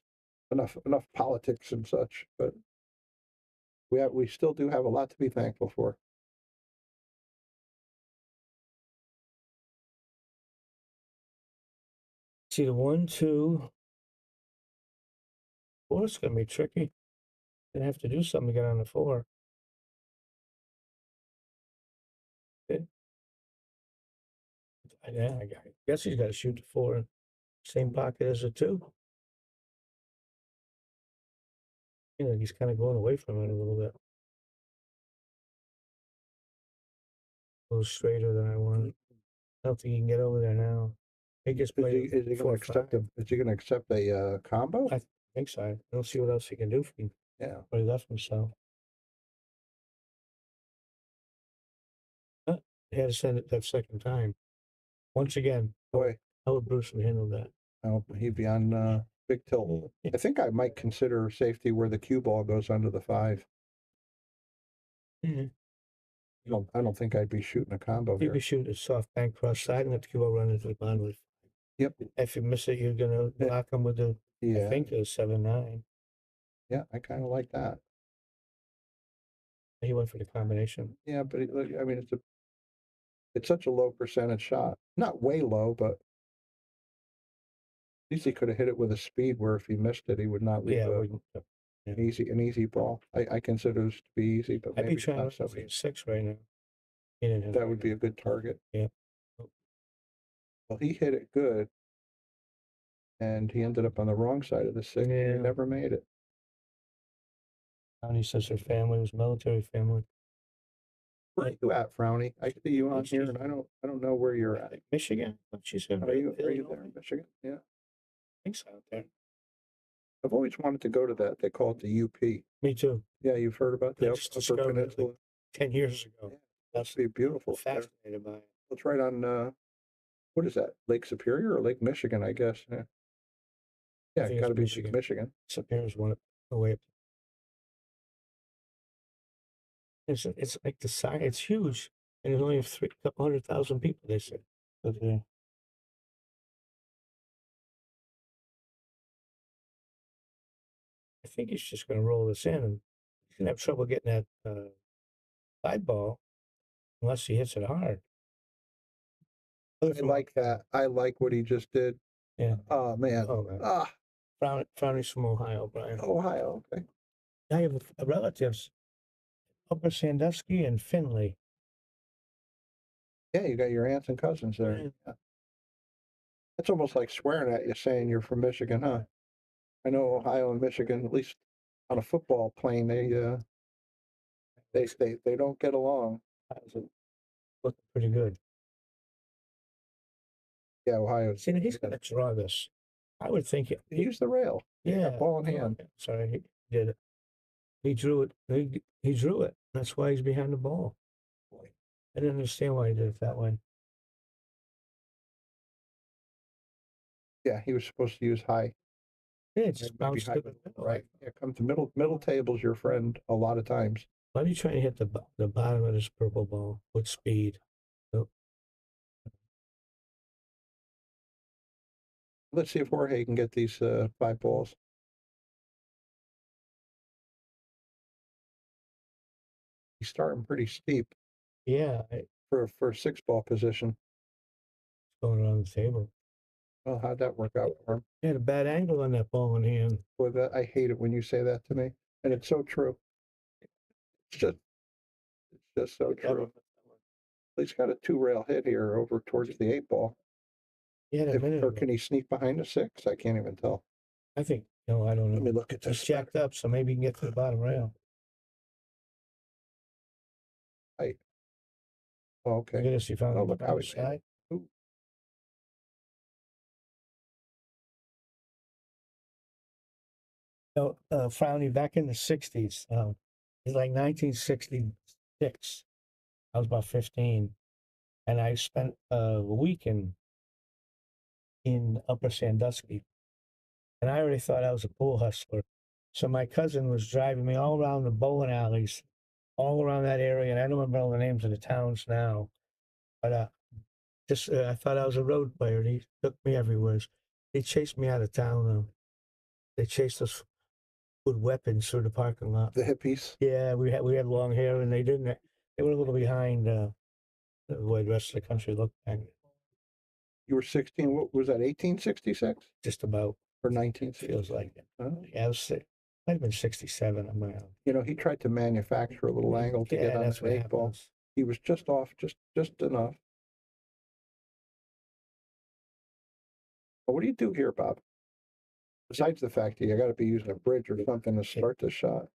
S13: enough politics and such, but we still do have a lot to be thankful for.
S11: See the 1, 2, 4 is going to be tricky. Gonna have to do something to get on the 4. Okay. I guess he's got to shoot the 4 in same pocket as the 2. He's kind of going away from it a little bit. A little straighter than I wanted. I don't think he can get over there now. He gets played.
S13: Is he going to accept a combo?
S11: I think so. I don't see what else he can do for him.
S13: Yeah.
S11: But he left himself. He had to send it that second time. Once again,
S13: boy,
S11: how would Bruce have handled that?
S13: Oh, he'd be on big tilt. I think I might consider safety where the cue ball goes under the 5.
S11: Mm-hmm.
S13: I don't think I'd be shooting a combo
S11: You'd
S13: here.
S11: be shooting a soft bank cross side and let the cue ball run into the bottom of the 5.
S13: Yep.
S11: If you miss it, you're going to block him with I think, a 7-9.
S13: Yeah, I kind of like that.
S11: He went for the combination.
S13: Yeah, but I mean, it's such a low percentage shot. Not way low, but at least he could have hit it with a speed where if he missed it, he would not leave an easy ball. I consider this to be easy, but
S11: I'd
S13: maybe
S11: be trying
S13: not
S11: to
S13: so.
S11: 6 right now.
S13: That would be a good target.
S11: Yeah.
S13: Well, he hit it good, and he ended up on the wrong side of the 6.
S11: Yeah.
S13: He never made it.
S11: Frowny says her family was military family.
S13: Where are you at, Frowny? I see you on here, and I don't know where you're at.
S11: Michigan? She said.
S13: Are you there in Michigan? Yeah.
S11: I think so out there.
S13: I've always wanted to go to that. They call it the UP.
S11: Me too.
S13: Yeah, you've heard about
S11: I
S13: the
S11: just
S13: Upper
S11: discovered it
S13: Peninsula.
S11: like 10 years ago.
S13: Yeah, that's be beautiful.
S11: Fascinated by it.
S13: It's right on. what is that? Lake Superior or Lake Michigan, I guess. Yeah,
S11: I
S13: yeah,
S11: think
S13: got to
S11: it's
S13: be
S11: Michigan.
S13: Michigan.
S11: Superior's one away up. It's like the size. It's huge, and there's only a couple 100,000 people. They said. Okay. I think he's just going to roll this in, and he's going to have trouble getting that side ball unless he hits it hard.
S13: I like that. I like what he just did.
S11: Yeah.
S13: Oh man.
S11: Oh man.
S13: Ah,
S11: Brownie's from Ohio, Brian.
S13: Ohio. Okay.
S11: I have relatives, Upper Sandusky and Findlay.
S13: Yeah, you got your aunts and cousins there. Yeah. It's almost like swearing at you saying you're from Michigan, huh? I know Ohio and Michigan, at least on a football plane, they don't get along.
S11: Looking pretty good.
S13: Yeah, Ohio.
S11: See, he's going to draw this. I would think it.
S13: Use the rail.
S11: Yeah.
S13: Ball in hand.
S11: Sorry, he did it. He drew it. He drew it. That's why he's behind the ball. I didn't understand why he did it that way.
S13: Yeah, he was supposed to use high.
S11: Yeah, it's just bounced to the middle.
S13: Right. Yeah, come to middle table's your friend a lot of times.
S11: Why are you trying to hit the bottom of this purple ball with speed? Nope.
S13: Let's see if Jorge can get these 5 balls. He's starting pretty steep.
S11: Yeah.
S13: For a 6-ball position.
S11: Going around the table.
S13: Well, how'd that work out for him?
S11: He had a bad angle on that ball in hand.
S13: Boy, I hate it when you say that to me. And it's so true. It's just so true. He's got a 2-rail hit here over towards the 8-ball.
S11: Yeah,
S13: or can he sneak behind the 6? I can't even tell.
S11: I think, no, I don't know.
S13: Let me look at this.
S11: He's jacked up, so maybe he can get to the bottom rail.
S13: Oh, okay.
S11: Look at this. He found the
S13: look how
S11: bottom
S13: he
S11: side. So, Frowny, back in the 60s, it's like 1966. I was about 15, and I spent a week in Upper Sandusky, and I already thought I was a pool hustler. So my cousin was driving me all around the bowling alleys, all around that area, and I don't remember all the names of the towns now, but I thought I was a road player, and he took me everywhere. He chased me out of town. They chased us with weapons through the parking lot.
S13: The hippies?
S11: Yeah, we had long hair, and they didn't. They were a little behind the way the rest of the country looked back.
S13: You were 16. What was that? 1866?
S11: Just about.
S13: Or 19?
S11: Feels like it.
S13: Oh.
S11: Yeah, I was might have been 67 on my own.
S13: You know, he tried to manufacture a little angle to get on
S11: that's
S13: the 8-ball. He was just off, just enough. But what do you do here, Bob? Besides the fact that you got to be using a bridge or something to start the shot.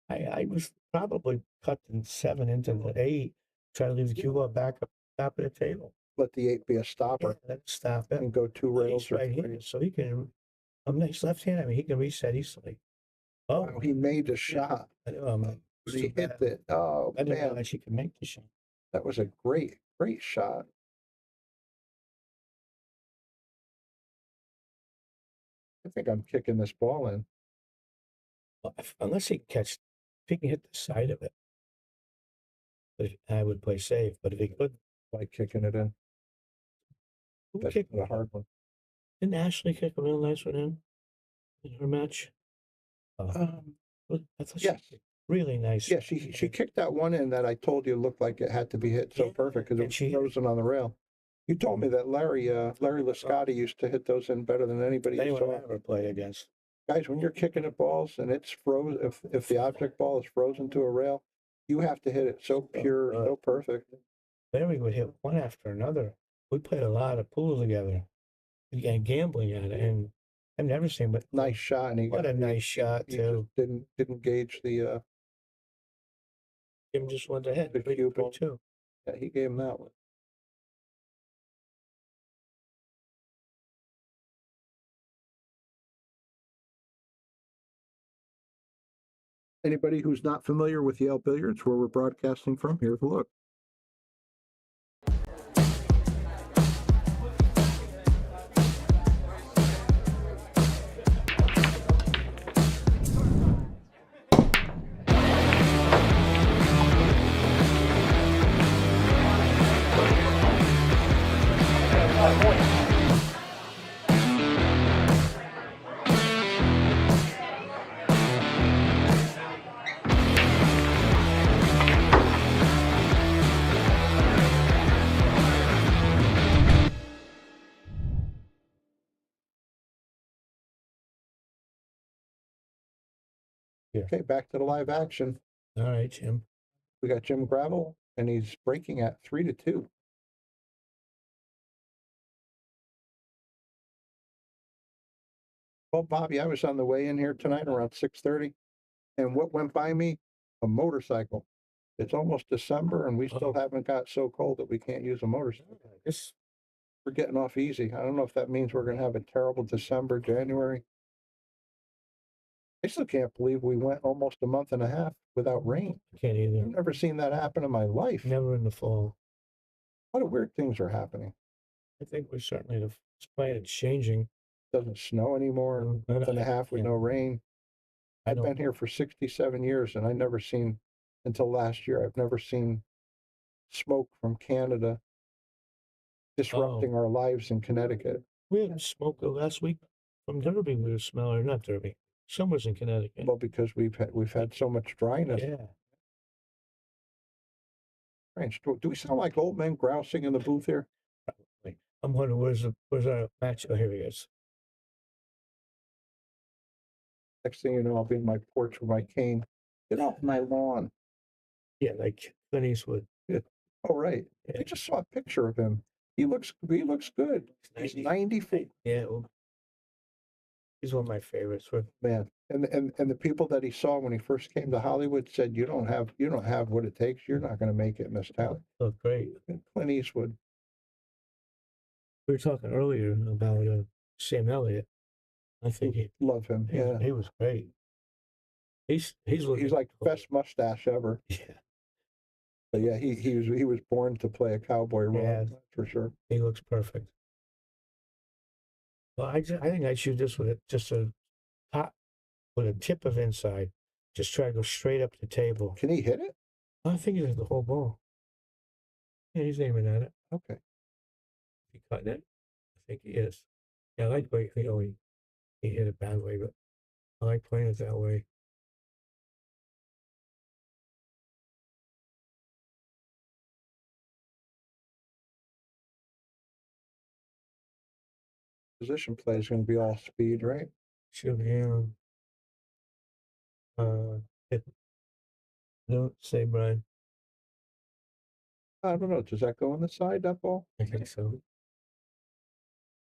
S11: I was probably cutting 7 into the 8, trying to leave the cue ball back up top of the table.
S13: Let the 8 be a stopper.
S11: Yeah, let's stop it.
S13: And go 2 rails.
S11: He's right here, so he can. He's left-handed. I mean, he can reset easily. Oh,
S13: wow, he made the shot.
S11: I know,
S13: he hit it. Oh,
S11: I didn't
S13: man.
S11: realize he could make the shot.
S13: That was a great shot. I think I'm kicking this ball in.
S11: Well, unless he can catch, if he can hit the side of it, I would play safe. But if he could,
S13: like kicking it in.
S11: Who kicked
S13: a hard one?
S11: Didn't Ashley kick a real nice one in her match? I thought
S13: yes.
S11: Really nice.
S13: Yeah, she kicked that one in that I told you looked like it had to be hit so perfect because it was frozen on the rail. You told me that Larry Lascotti used to hit those in better than anybody
S11: Anyone I ever played against.
S13: Guys, when you're kicking at balls and it's frozen, if the object ball is frozen to a rail, you have to hit it so pure, so perfect.
S11: Larry would hit one after another. We played a lot of pool together and gambling at it, and I've never seen but
S13: nice shot. And
S11: what a nice shot too.
S13: Didn't gauge the
S11: Give him just one to hit.
S13: Too. Yeah, he gave him that one. Anybody who's not familiar with Yale Billiards, where we're broadcasting from, here's a look. Okay, back to the live action.
S11: All right, Jim.
S13: We got Jim Gravel, and he's breaking at 3-2. Well, Bobby, I was on the way in here tonight around 6:30, and what went by me? A motorcycle. It's almost December, and we still haven't got so cold that we can't use a motorcycle. We're getting off easy. I don't know if that means we're going to have a terrible December, January. I still can't believe we went almost a month and a half without rain.
S11: Can't either.
S13: I've never seen that happen in my life.
S11: Never in the fall.
S13: A lot of weird things are happening.
S11: I think we're certainly the planet's changing.
S13: Doesn't snow anymore. Month and a half with no rain. I've been here for 67 years, and I never seen, until last year, I've never seen smoke from Canada disrupting our lives in Connecticut.
S11: We had smoke last week from Derby. We were smelling, not Derby. Somewhere's in Connecticut.
S13: Well, because we've had so much dryness.
S11: Yeah.
S13: Strange. Do we sound like old men grousing in the booth here?
S11: I'm wondering where's our match? Oh, here he is.
S13: Next thing you know, I'll be in my porch with my cane. Get off my lawn.
S11: Yeah, like Clint Eastwood.
S13: Yeah. Oh, right. I just saw a picture of him. He looks good. He's 94.
S11: Yeah. Well, he's one of my favorites.
S13: Man. And the people that he saw when he first came to Hollywood said, you don't have what it takes. You're not going to make it in this town.
S11: Oh, great.
S13: And Clint Eastwood.
S11: We were talking earlier about Sam Elliott. I think
S13: love him. Yeah,
S11: he was great. He's
S13: like the best mustache ever.
S11: Yeah.
S13: But yeah, he was born to play a cowboy role.
S11: Yeah,
S13: that's for sure.
S11: He looks perfect. Well, I think I shoot this with just a top with a tip of inside. Just try to go straight up the table.
S13: Can he hit it?
S11: I think he hit the whole ball. Yeah, he's aiming at it.
S13: Okay.
S11: He cutting it? I think he is. Yeah, I like the way he hit it bad way, but I like playing it that way.
S13: Position play is going to be all speed, right?
S11: Should be don't say, Brian.
S13: I don't know. Does that go on the side, that ball?
S11: I think so.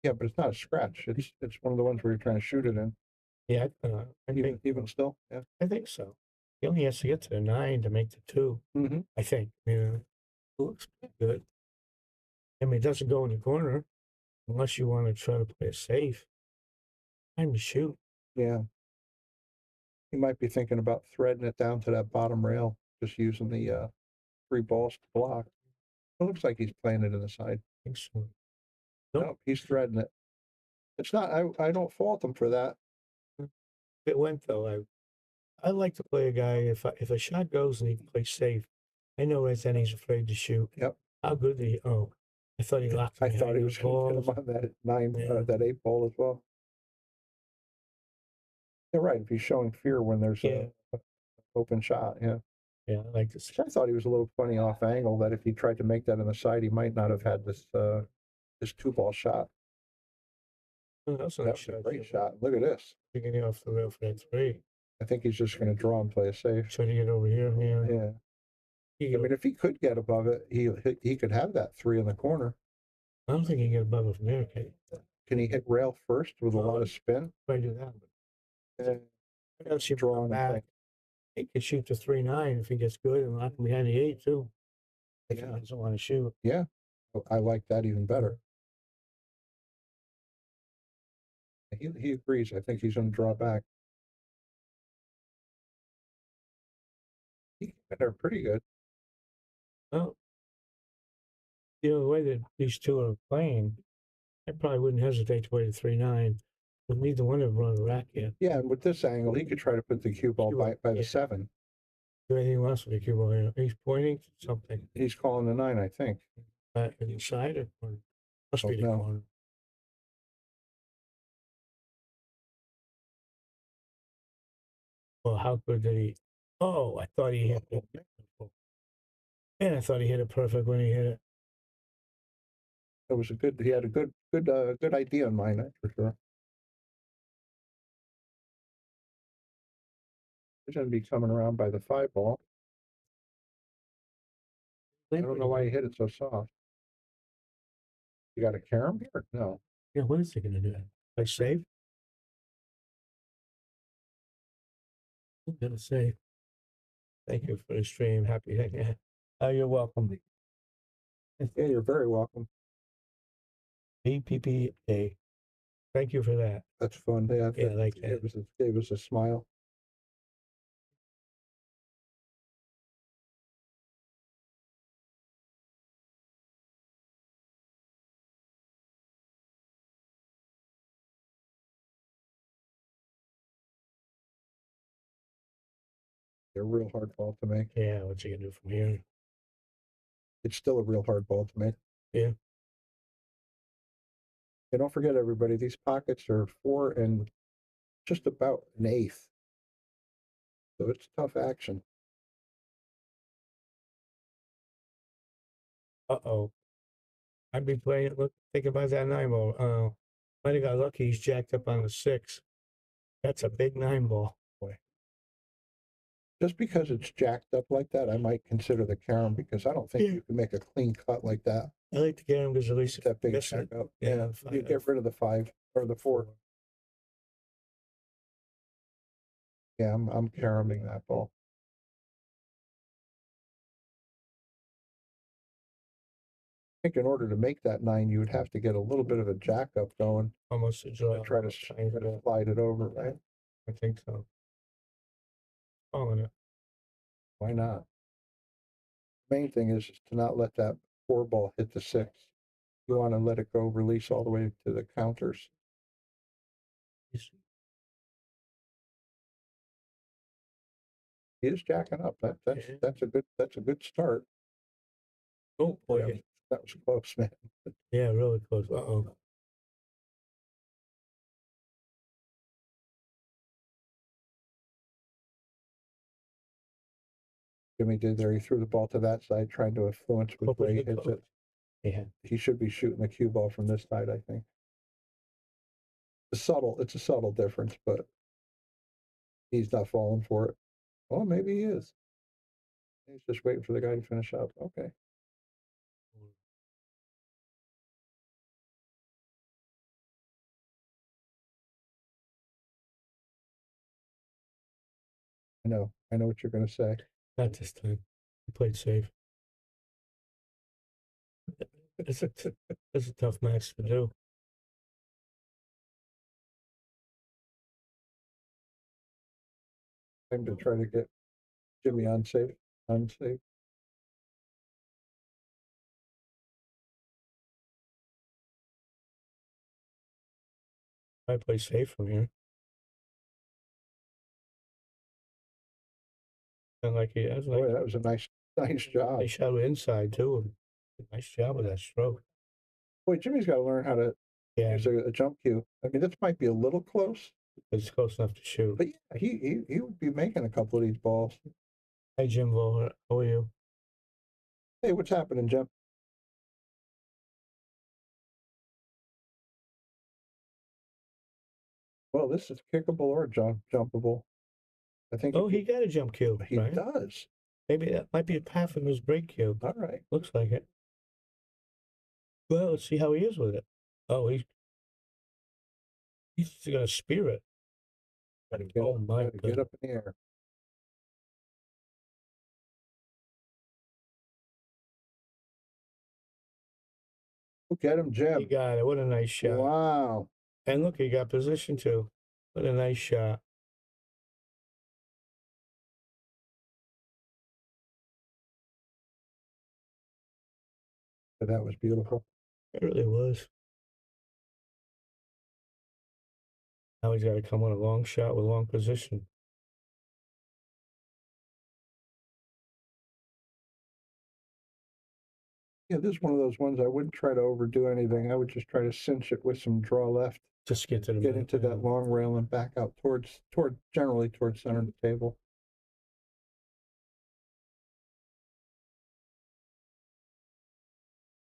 S13: Yeah, but it's not a scratch. It's one of the ones where you're trying to shoot it in.
S11: Yeah, I think
S13: even still. Yeah,
S11: I think so. He only has to get to the 9 to make the 2.
S13: Mm-hmm.
S11: I think. It looks good. I mean, it doesn't go in the corner unless you want to try to play it safe. Time to shoot.
S13: Yeah. He might be thinking about threading it down to that bottom rail, just using the 3 balls to block. It looks like he's playing it in the side.
S11: I think so.
S13: Nope, he's threading it. It's not. I don't fault him for that.
S11: If it went though, I like to play a guy if a shot goes and he plays safe. I know right then he's afraid to shoot.
S13: Yep.
S11: How good did he? Oh, I thought he locked.
S13: I thought he was going to hit him on that 9, that 8 ball as well. You're right. If he's showing fear when there's a open shot, yeah.
S11: Yeah, I like this.
S13: I thought he was a little funny off angle. That if he tried to make that on the side, he might not have had this 2-ball shot.
S11: Oh, that's
S13: a great shot. Look at this.
S11: Getting off the rail for that 3.
S13: I think he's just going to draw and play it safe.
S11: Try to get over here.
S13: Yeah. I mean, if he could get above it, he could have that 3 in the corner.
S11: I don't think he can get above it from there.
S13: Can he hit rail first with a lot of spin?
S11: Try to do that. I don't see
S13: drawing
S11: back. He could shoot the 3-9 if he gets good and lock him behind the 8 too. If he doesn't want to shoot.
S13: Yeah, I like that even better. He agrees. I think he's going to draw back. They're pretty good.
S11: Well, the way that these two are playing, I probably wouldn't hesitate to play the 3-9. But neither one of them run a rack yet.
S13: Yeah, and with this angle, he could try to put the cue ball by the 7.
S11: Do anything else with the cue ball? He's pointing to something.
S13: He's calling the 9, I think.
S11: Inside or Must
S13: Oh,
S11: be the
S13: no.
S11: corner. Well, how good did he? Oh, I thought he hit it. And I thought he hit it perfect when he hit it.
S13: It was a good. He had a good idea in mind, that's for sure. He's going to be coming around by the 5 ball. I don't know why he hit it so soft. You got a carom here? No.
S11: Yeah, what is he going to do? Play safe? I'm going to say, thank you for the stream. Happy. You're welcome.
S13: Yeah, you're very welcome.
S11: APPA. Thank you for that.
S13: That's fun. Yeah,
S11: I like that.
S13: Gave us a smile. A real hard ball to make.
S11: Yeah, what's he going to do from here?
S13: It's still a real hard ball to make.
S11: Yeah.
S13: And don't forget, everybody, these pockets are 4 and just about an eighth. So it's tough action.
S11: Uh-oh. I'd be playing, look, think about that 9 ball. Might have got lucky. He's jacked up on the 6. That's a big 9 ball. Boy.
S13: Just because it's jacked up like that, I might consider the carom because I don't think you can make a clean cut like that.
S11: I like the carom because at least
S13: that big
S11: miss
S13: jack
S11: it.
S13: up.
S11: Yeah,
S13: You get rid of the 5 or the 4. Yeah, I'm caroming that ball. I think in order to make that 9, you would have to get a little bit of a jack up going.
S11: Almost a draw.
S13: Try to slide it over, right?
S11: I think so. Calling it.
S13: Why not? Main thing is to not let that 4 ball hit the 6. You want to let it go, release all the way to the counters. He is jacking up. That's a good start.
S11: Oh boy,
S13: yeah, that was close, man.
S11: Yeah, really close. Uh-oh.
S13: Jimmy did there. He threw the ball to that side, trying to influence with where he hits it.
S11: Yeah.
S13: He should be shooting the cue ball from this side, I think. It's a subtle difference, but he's not falling for it. Well, maybe he is. He's just waiting for the guy to finish up. Okay. I know what you're going to say.
S11: Not this time. He played safe. It's a tough match to do.
S13: Time to try to get Jimmy unsafe.
S11: I play safe from here. And like he has,
S13: Boy, that was a nice job.
S11: They shot it inside too. Nice job with that stroke.
S13: Boy, Jimmy's got to learn how to use a jump cue. I mean, this might be a little close.
S11: It's close enough to shoot.
S13: But yeah, he would be making a couple of these balls.
S11: Hey, Jimbo, how are you?
S13: Hey, what's happening, Jim? Well, this is kickable or jumpable. I think.
S11: Oh, he got a jump cue.
S13: He does.
S11: Maybe that might be half of his break cue.
S13: All right.
S11: Looks like it. Well, let's see how he is with it. Oh, he's gonna spear it.
S13: Gotta get up in the air. Look at him, Jim.
S11: He got it. What a nice shot.
S13: Wow.
S11: And look, he got position too. What a nice shot.
S13: That was beautiful.
S11: It really was. Now he's got to come on a long shot with long position.
S13: Yeah, this is one of those ones I wouldn't try to overdo anything. I would just try to cinch it with some draw left.
S11: Just get to the
S13: Get into that long rail and back out generally towards center of the table.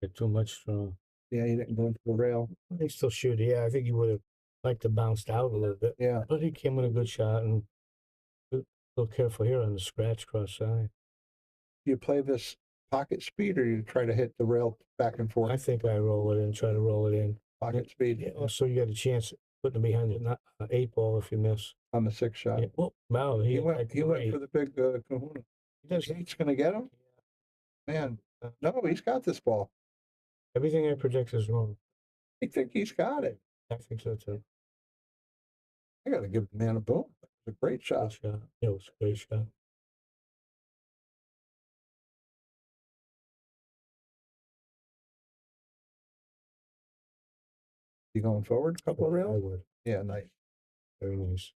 S11: Get too much strong.
S13: Yeah, you didn't go into the rail.
S11: He still shoot. Yeah, I think he would have liked to bounce out a little bit.
S13: Yeah.
S11: But he came with a good shot and a little careful here on the scratch cross side.
S13: Do you play this pocket speed or you try to hit the rail back and forth?
S11: I think I roll it in, try to roll it in.
S13: Pocket speed.
S11: Yeah, so you got a chance of putting it behind it, not an 8-ball if you miss.
S13: On the 6 shot.
S11: Yeah. Oh, wow.
S13: He went for the big kahuna. He's going to get him? Man, no, he's got this ball.
S11: Everything I predict is wrong.
S13: I think he's got it.
S11: I think so too.
S13: I got to give the man a boom. It's a great shot.
S11: Yeah, it was a great shot.
S13: You going forward a couple of rails?
S11: I would.
S13: Yeah, nice.
S11: Very nice.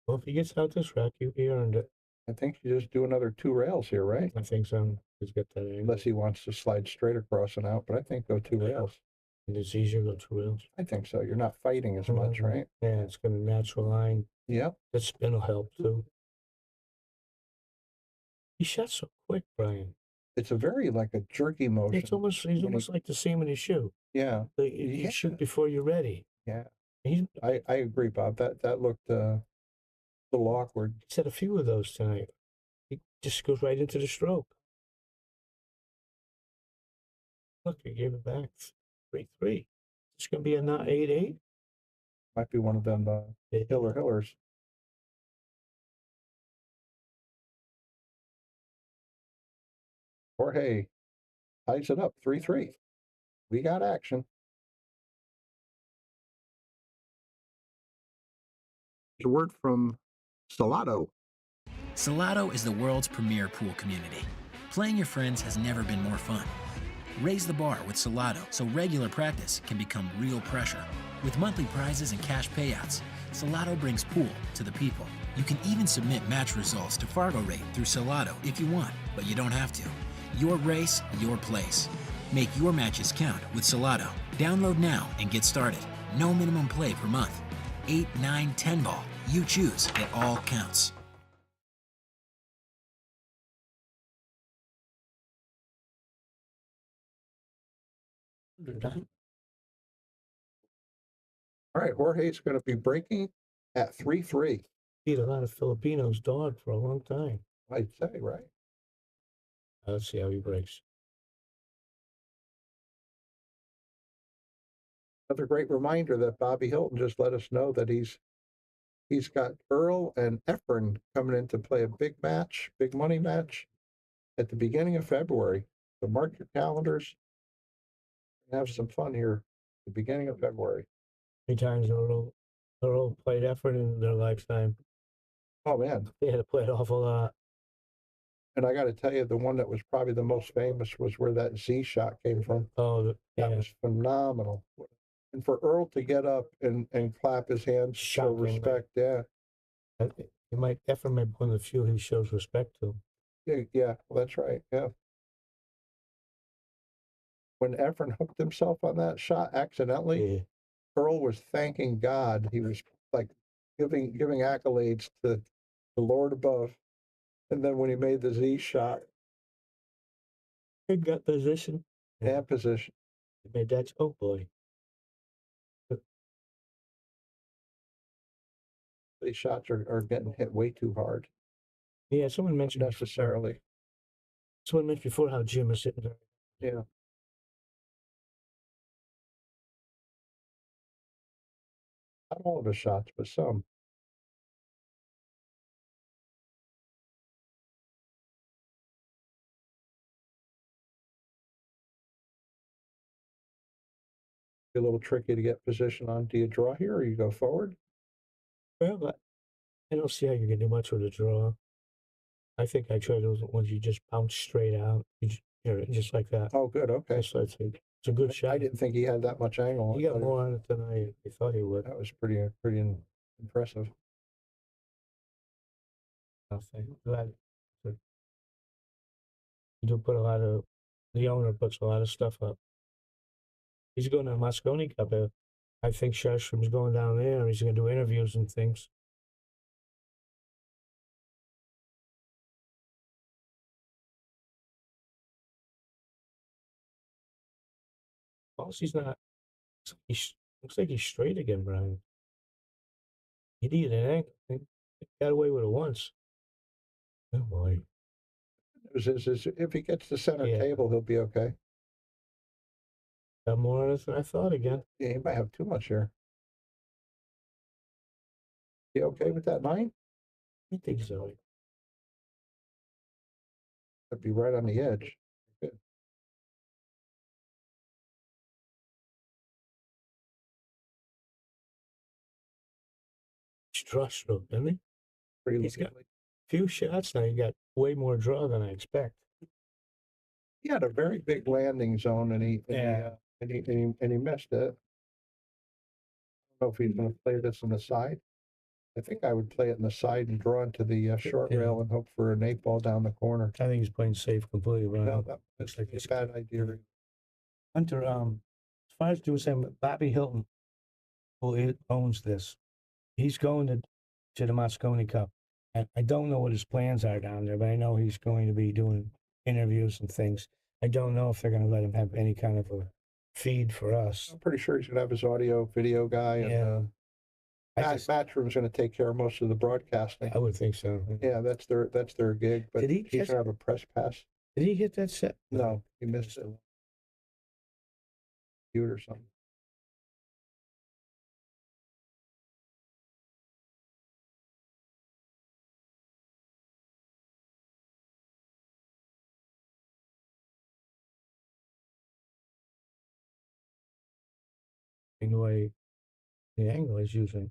S11: Well, if he gets out this rack, he earned it.
S13: I think you just do another 2 rails here, right?
S11: I think so. He's got that angle.
S13: Unless he wants to slide straight across and out, but I think go 2 rails.
S11: And it's easier to go 2 rails.
S13: I think so. You're not fighting as much, right?
S11: Yeah, it's going to natural line.
S13: Yep.
S11: The spin will help too. He shot so quick, Brian.
S13: It's a very like a jerky motion.
S11: He's almost like the seam in his shoe.
S13: Yeah.
S11: You shoot before you're ready.
S13: Yeah.
S11: I
S13: agree, Bob. That looked a little awkward.
S11: He's had a few of those tonight. He just goes right into the stroke. Look, he gave it back. 3-3. It's going to be a not 8-8.
S13: Might be one of them hillers. Jorge ties it up 3-3. We got action. A word from Salotto.
S10: Salotto is the world's premier pool community. Playing your friends has never been more fun. Raise the bar with Salotto so regular practice can become real pressure. With monthly prizes and cash payouts, Salotto brings pool to the people. You can even submit match results to Fargo Rate through Salotto if you want, but you don't have to. Your race, your place. Make your matches count with Salotto. Download now and get started. No minimum play per month. 8, 9, 10 ball. You choose. It all counts.
S13: All right, Jorge's going to be breaking at 3-3.
S11: Beat a lot of Filipinos dog for a long time.
S13: I'd say, right?
S11: Let's see how he breaks.
S13: Another great reminder that Bobby Hilton just let us know that he's got Earl and Efren coming in to play a big match, big money match at the beginning of February. So mark your calendars and have some fun here at the beginning of February.
S11: How many times Earl played Efren in their lifetime?
S13: Oh, man.
S11: They had to play an awful lot.
S13: And I got to tell you, the one that was probably the most famous was where that Z shot came from.
S11: Oh,
S13: that was phenomenal. And for Earl to get up and clap his hands, show respect, yeah.
S11: Efren might be one of the few he shows respect to.
S13: Yeah, well, that's right, yeah. When Efren hooked himself on that shot accidentally, Earl was thanking God. He was like giving accolades to the Lord above. And then when he made the Z shot,
S11: he got position.
S13: And position.
S11: He made that. Oh boy.
S13: These shots are getting hit way too hard.
S11: Yeah, someone mentioned
S13: necessarily.
S11: Someone mentioned before how Jim is sitting there.
S13: Yeah. Not all of his shots, but some. A little tricky to get position on. Do you draw here or you go forward?
S11: Well, I don't see how you can do much with a draw. I think I try those ones you just bounce straight out. Just like that.
S13: Oh, good. Okay.
S11: So it's a good shot.
S13: I didn't think he had that much angle.
S11: He got more on it than I thought he would.
S13: That was pretty impressive.
S11: I'll say. Glad. You do put a lot of The owner puts a lot of stuff up. He's going to the Moscone Cup. I think Sharstrom's going down there, and he's going to do interviews and things. He's not. Looks like he's straight again, Brian. He needed an ankle. He got away with it once. Oh boy!
S13: If he gets the center table, he'll be okay.
S11: Got more on it than I thought again.
S13: Yeah, he might have too much here. You okay with that 9?
S11: I think so.
S13: That'd be right on the edge. Good.
S11: Draw stroke, doesn't he? He's got a few shots now. He got way more draw than I expect.
S13: He had a very big landing zone, and he missed it. I don't know if he's going to play this on the side. I think I would play it on the side and draw into the short rail and hope for an 8-ball down the corner.
S11: I think he's playing safe completely. Right?
S13: No, that's like a bad idea.
S11: Hunter, as far as doing saying, Bobby Hilton, who owns this, he's going to the Moscone Cup. And I don't know what his plans are down there, but I know he's going to be doing interviews and things. I don't know if they're going to let him have any kind of a feed for us.
S13: I'm pretty sure he's going to have his audio video guy. And, Matchroom's going to take care of most of the broadcasting.
S11: I would think so.
S13: Yeah, that's their gig. But he's going to have a press pass.
S11: Did he hit that set?
S13: No, he missed it. Or something.
S11: The way the angle is using.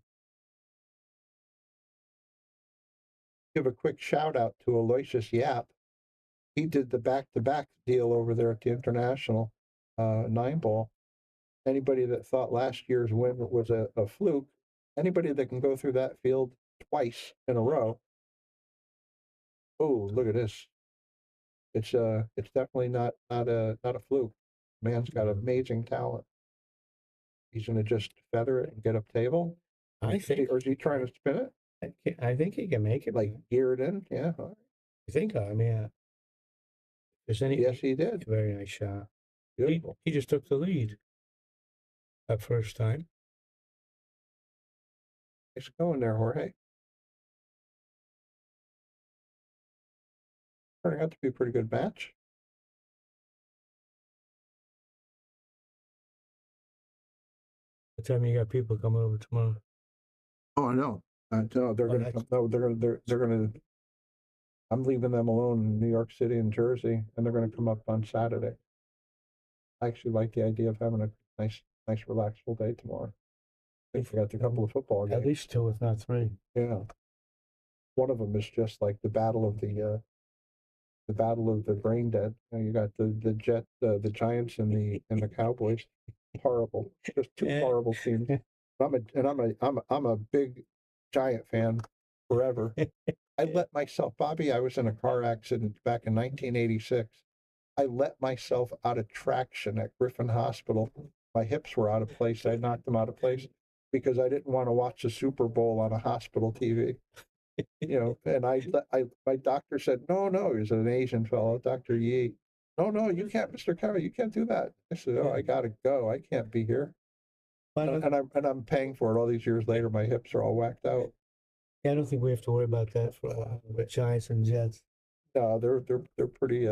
S13: Give a quick shout out to Aloysius Yap. He did the back-to-back deal over there at the International 9-ball. Anybody that thought last year's win was a fluke, anybody that can go through that field twice in a row. Oh, look at this! It's definitely not a fluke. Man's got amazing talent. He's going to just feather it and get up table.
S11: I think.
S13: Or is he trying to spin it?
S11: I think he can make it.
S13: Like gear it in, yeah.
S11: I think. I mean,
S13: yes, he did.
S11: Very nice shot.
S13: Beautiful.
S11: He just took the lead that first time.
S13: Nice going there, Jorge. Turning out to be a pretty good match.
S11: What time you got people coming over tomorrow?
S13: Oh, I know. No, they're going to come. No, they're going to. I'm leaving them alone in New York City and Jersey, and they're going to come up on Saturday. I actually like the idea of having a nice, relaxful day tomorrow. I think we got a couple of football games.
S11: At least 2, if not 3.
S13: Yeah. One of them is just like the battle of the brain dead. You got the Giants and the Cowboys. Horrible, just 2 horrible teams. I'm a big Giant fan forever. I let myself, Bobby. I was in a car accident back in 1986. I let myself out of traction at Griffin Hospital. My hips were out of place. I knocked them out of place because I didn't want to watch the Super Bowl on a hospital TV. And my doctor said, no, he was an Asian fellow, Dr. Yee. No, you can't, Mr. Carey, you can't do that. I said, I gotta go. I can't be here. And I'm paying for it all these years later. My hips are all whacked out.
S11: Yeah, I don't think we have to worry about that for a while with Giants and Jets.
S13: No, they're pretty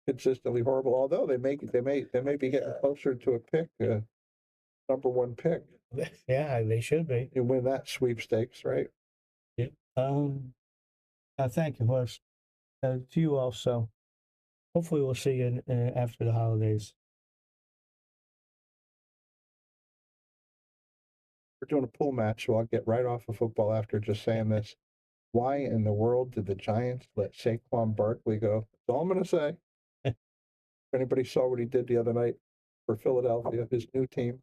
S13: consistently horrible. Although they may be getting closer to a pick, number 1 pick.
S11: Yeah, they should be.
S13: You win that sweepstakes, right?
S11: Yeah. Thank you, Horst. To you also. Hopefully, we'll see you after the holidays.
S13: We're doing a pool match, so I'll get right off of football after just saying this. Why in the world did the Giants let Saquon Barkley go? That's all I'm going to say. If anybody saw what he did the other night for Philadelphia, his new team,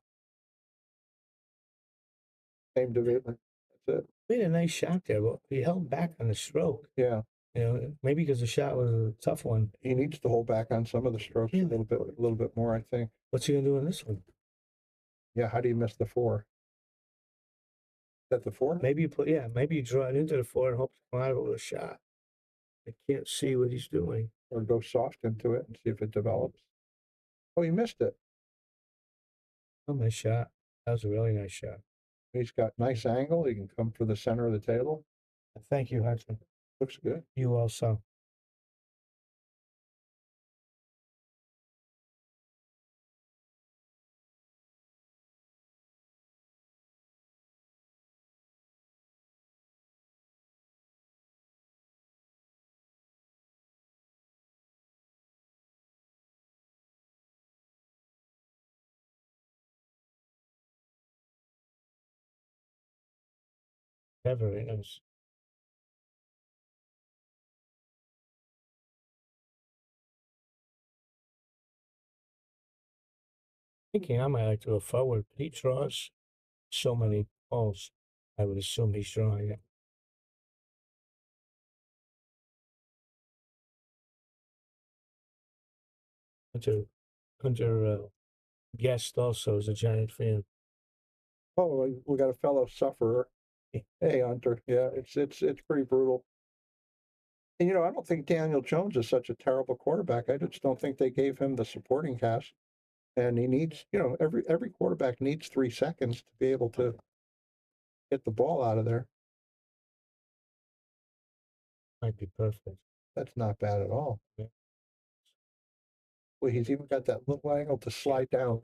S13: same division. That's it.
S11: He had a nice shot there, but he held back on the stroke.
S13: Yeah.
S11: You know, maybe because the shot was a tough one.
S13: He needs to hold back on some of the strokes a little bit more, I think.
S11: What's he gonna do in this one?
S13: Yeah, how do you miss the 4? Is that the 4?
S11: Maybe maybe you draw it into the 4 and hope to come out of it with a shot. I can't see what he's doing.
S13: Or go soft into it and see if it develops. Oh, he missed it.
S11: Oh, nice shot. That was a really nice shot.
S13: He's got nice angle. He can come for the center of the table.
S11: Thank you, Hudson.
S13: Looks good.
S11: You also. Very nice. Thinking I might like to go forward, but he draws so many balls. I would assume he's drawing it. Hunter Guest also is a giant fan.
S13: Oh, we got a fellow sufferer. Hey, Hunter. Yeah, it's pretty brutal. And, you know, I don't think Daniel Jones is such a terrible quarterback. I just don't think they gave him the supporting cast. And he needs, you know, every quarterback needs 3 seconds to be able to get the ball out of there.
S11: Might be perfect.
S13: That's not bad at all. Yeah. Well, he's even got that little angle to slide down.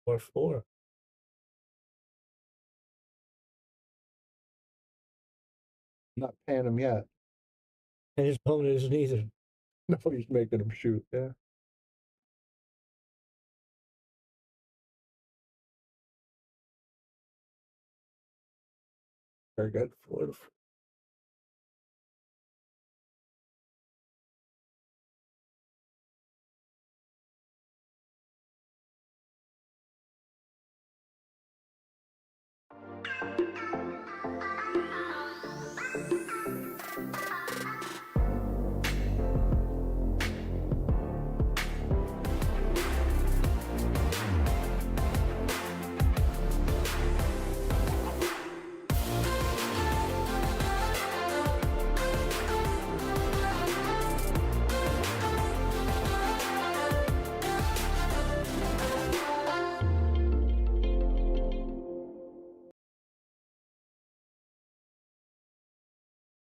S11: Or 4.
S13: Not paying him yet.
S11: And his opponent isn't either.
S13: No, he's making him shoot. Yeah. Very good.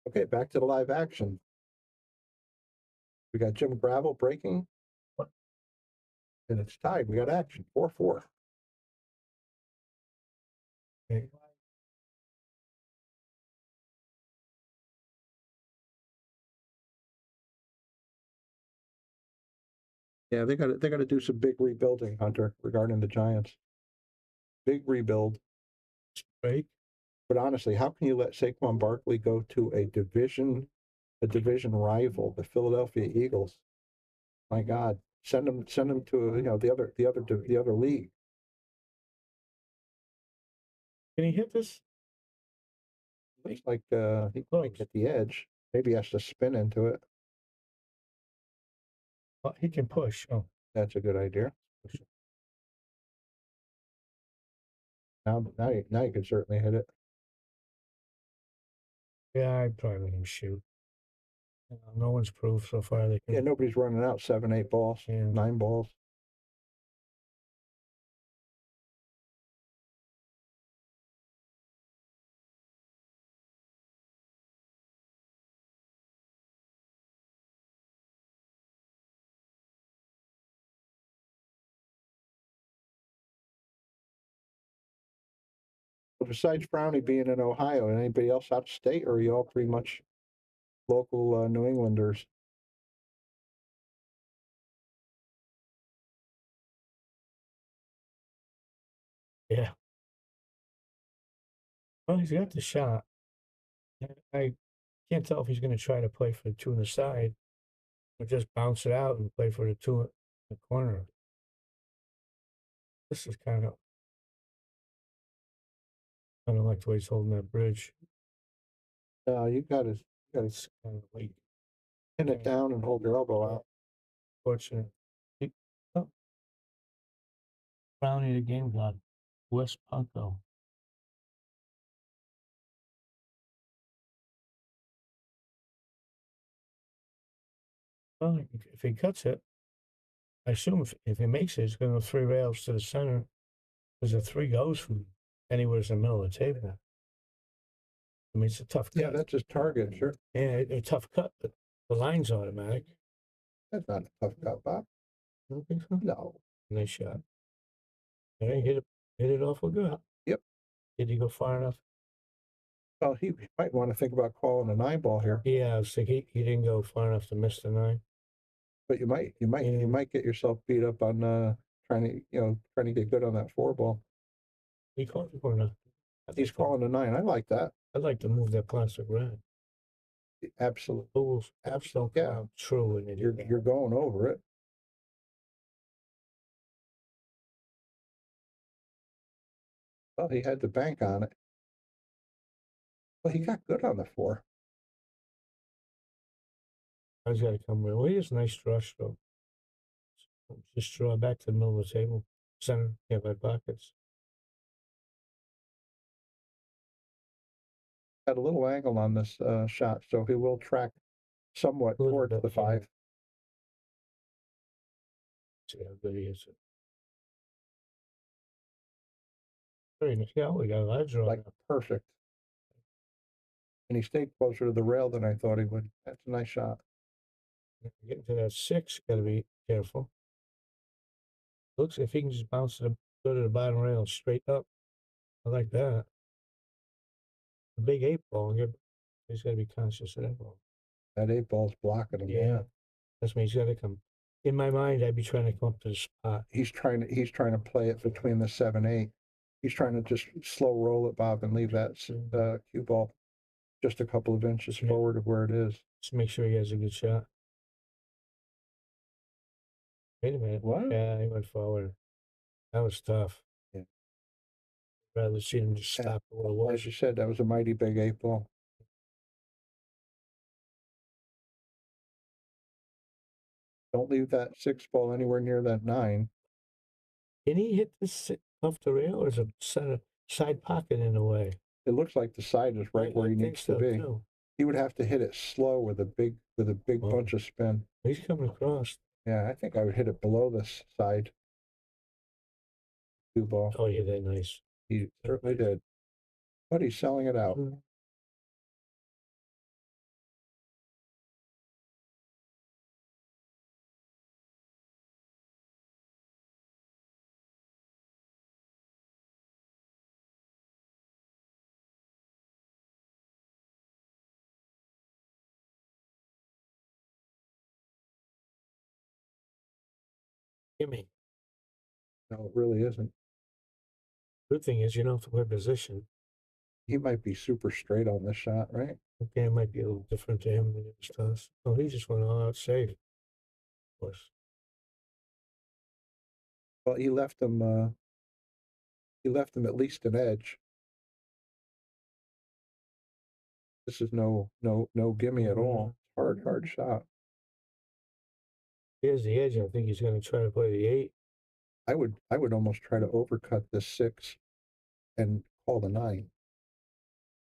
S13: Okay, back to the live action. We got Jim Gravel breaking. And it's tied. We got action. 4-4. Okay. Yeah, they got to do some big rebuilding, Hunter, regarding the Giants. Big rebuild.
S11: Right.
S13: But honestly, how can you let Saquon Barkley go to a division rival, the Philadelphia Eagles? My God, send him to the other league.
S11: Can he hit this?
S13: Looks like he might get the edge. Maybe he has to spin into it.
S11: He can push. Oh,
S13: that's a good idea. Now you can certainly hit it.
S11: Yeah, I'd probably let him shoot. No one's proved so far they can.
S13: Yeah, nobody's running out 7, 8 balls, 9 balls. Besides Brownie being in Ohio, and anybody else out of state, or are you all pretty much local New Englanders?
S11: Yeah. Well, he's got the shot. I can't tell if he's going to try to play for the 2 on the side or just bounce it out and play for the 2 in the corner. This is kind of like the way he's holding that bridge.
S13: You gotta
S11: It's kind of like
S13: pin it down and hold your elbow out.
S11: fortunate. Oh, Brownie the game god, West Punko. Well, if he cuts it, I assume if he makes it, it's going to go 3 rails to the center. Because the 3 goes from anywhere in the middle of the table. I mean, it's a tough cut.
S13: Yeah, that's his target, sure.
S11: Yeah, a tough cut, but the line's automatic.
S13: That's not a tough cut, Bob.
S11: I don't think so.
S13: No.
S11: Nice shot. All right, hit it awful good.
S13: Yep.
S11: Did he go far enough?
S13: Well, he might want to think about calling a 9 ball here.
S11: Yeah, I was thinking he didn't go far enough to miss the 9.
S13: But you might get yourself beat up on trying to get good on that 4 ball.
S11: He called it or not?
S13: He's calling a 9. I like that.
S11: I'd like to move that plastic red.
S13: Absolutely.
S11: Absolutely. Yeah. True. And
S13: You're going over it. Well, he had the bank on it. Well, he got good on the 4.
S11: He's got to come real. Well, he has a nice draw stroke. Just draw back to the middle of the table. Center. Yeah, by pockets.
S13: Got a little angle on this shot, so he will track somewhat towards the 5.
S11: See how good he is. Very nice. Yeah, we got a lot of draw.
S13: Like perfect. And he stayed closer to the rail than I thought he would. That's a nice shot.
S11: Getting to that 6, got to be careful. Looks if he can just bounce it, go to the bottom rail straight up. I like that. The big 8 ball, he's got to be conscious of that ball.
S13: That 8 ball's blocking him. Yeah.
S11: That's me. He's got to come. In my mind, I'd be trying to come up to the spot.
S13: He's trying to play it between the 7-8. He's trying to just slow roll it, Bob, and leave that cue ball just a couple of inches forward of where it is.
S11: Just make sure he has a good shot. Wait a minute.
S13: What?
S11: Yeah, he went forward. That was tough.
S13: Yeah.
S11: I'd rather see him just stop where it was.
S13: As you said, that was a mighty big 8 ball. Don't leave that 6 ball anywhere near that 9.
S11: Can he hit this off the rail, or is it side pocket in a way?
S13: It looks like the side is right where he needs to be.
S11: Too.
S13: He would have to hit it slow with a big bunch of spin.
S11: He's coming across.
S13: Yeah, I think I would hit it below this side. Cue ball.
S11: Oh, yeah, that nice.
S13: He certainly did. But he's selling it out.
S11: Gimme.
S13: No, it really isn't.
S11: Good thing is you don't have to play position.
S13: He might be super straight on this shot, right?
S11: Okay, it might be a little different to him than it was to us. Oh, he just went all out safe. Of course.
S13: Well, he left him at least an edge. This is no gimme at all. Hard shot.
S11: Here's the edge. I think he's going to try to play the 8.
S13: I would almost try to overcut this 6 and call the 9.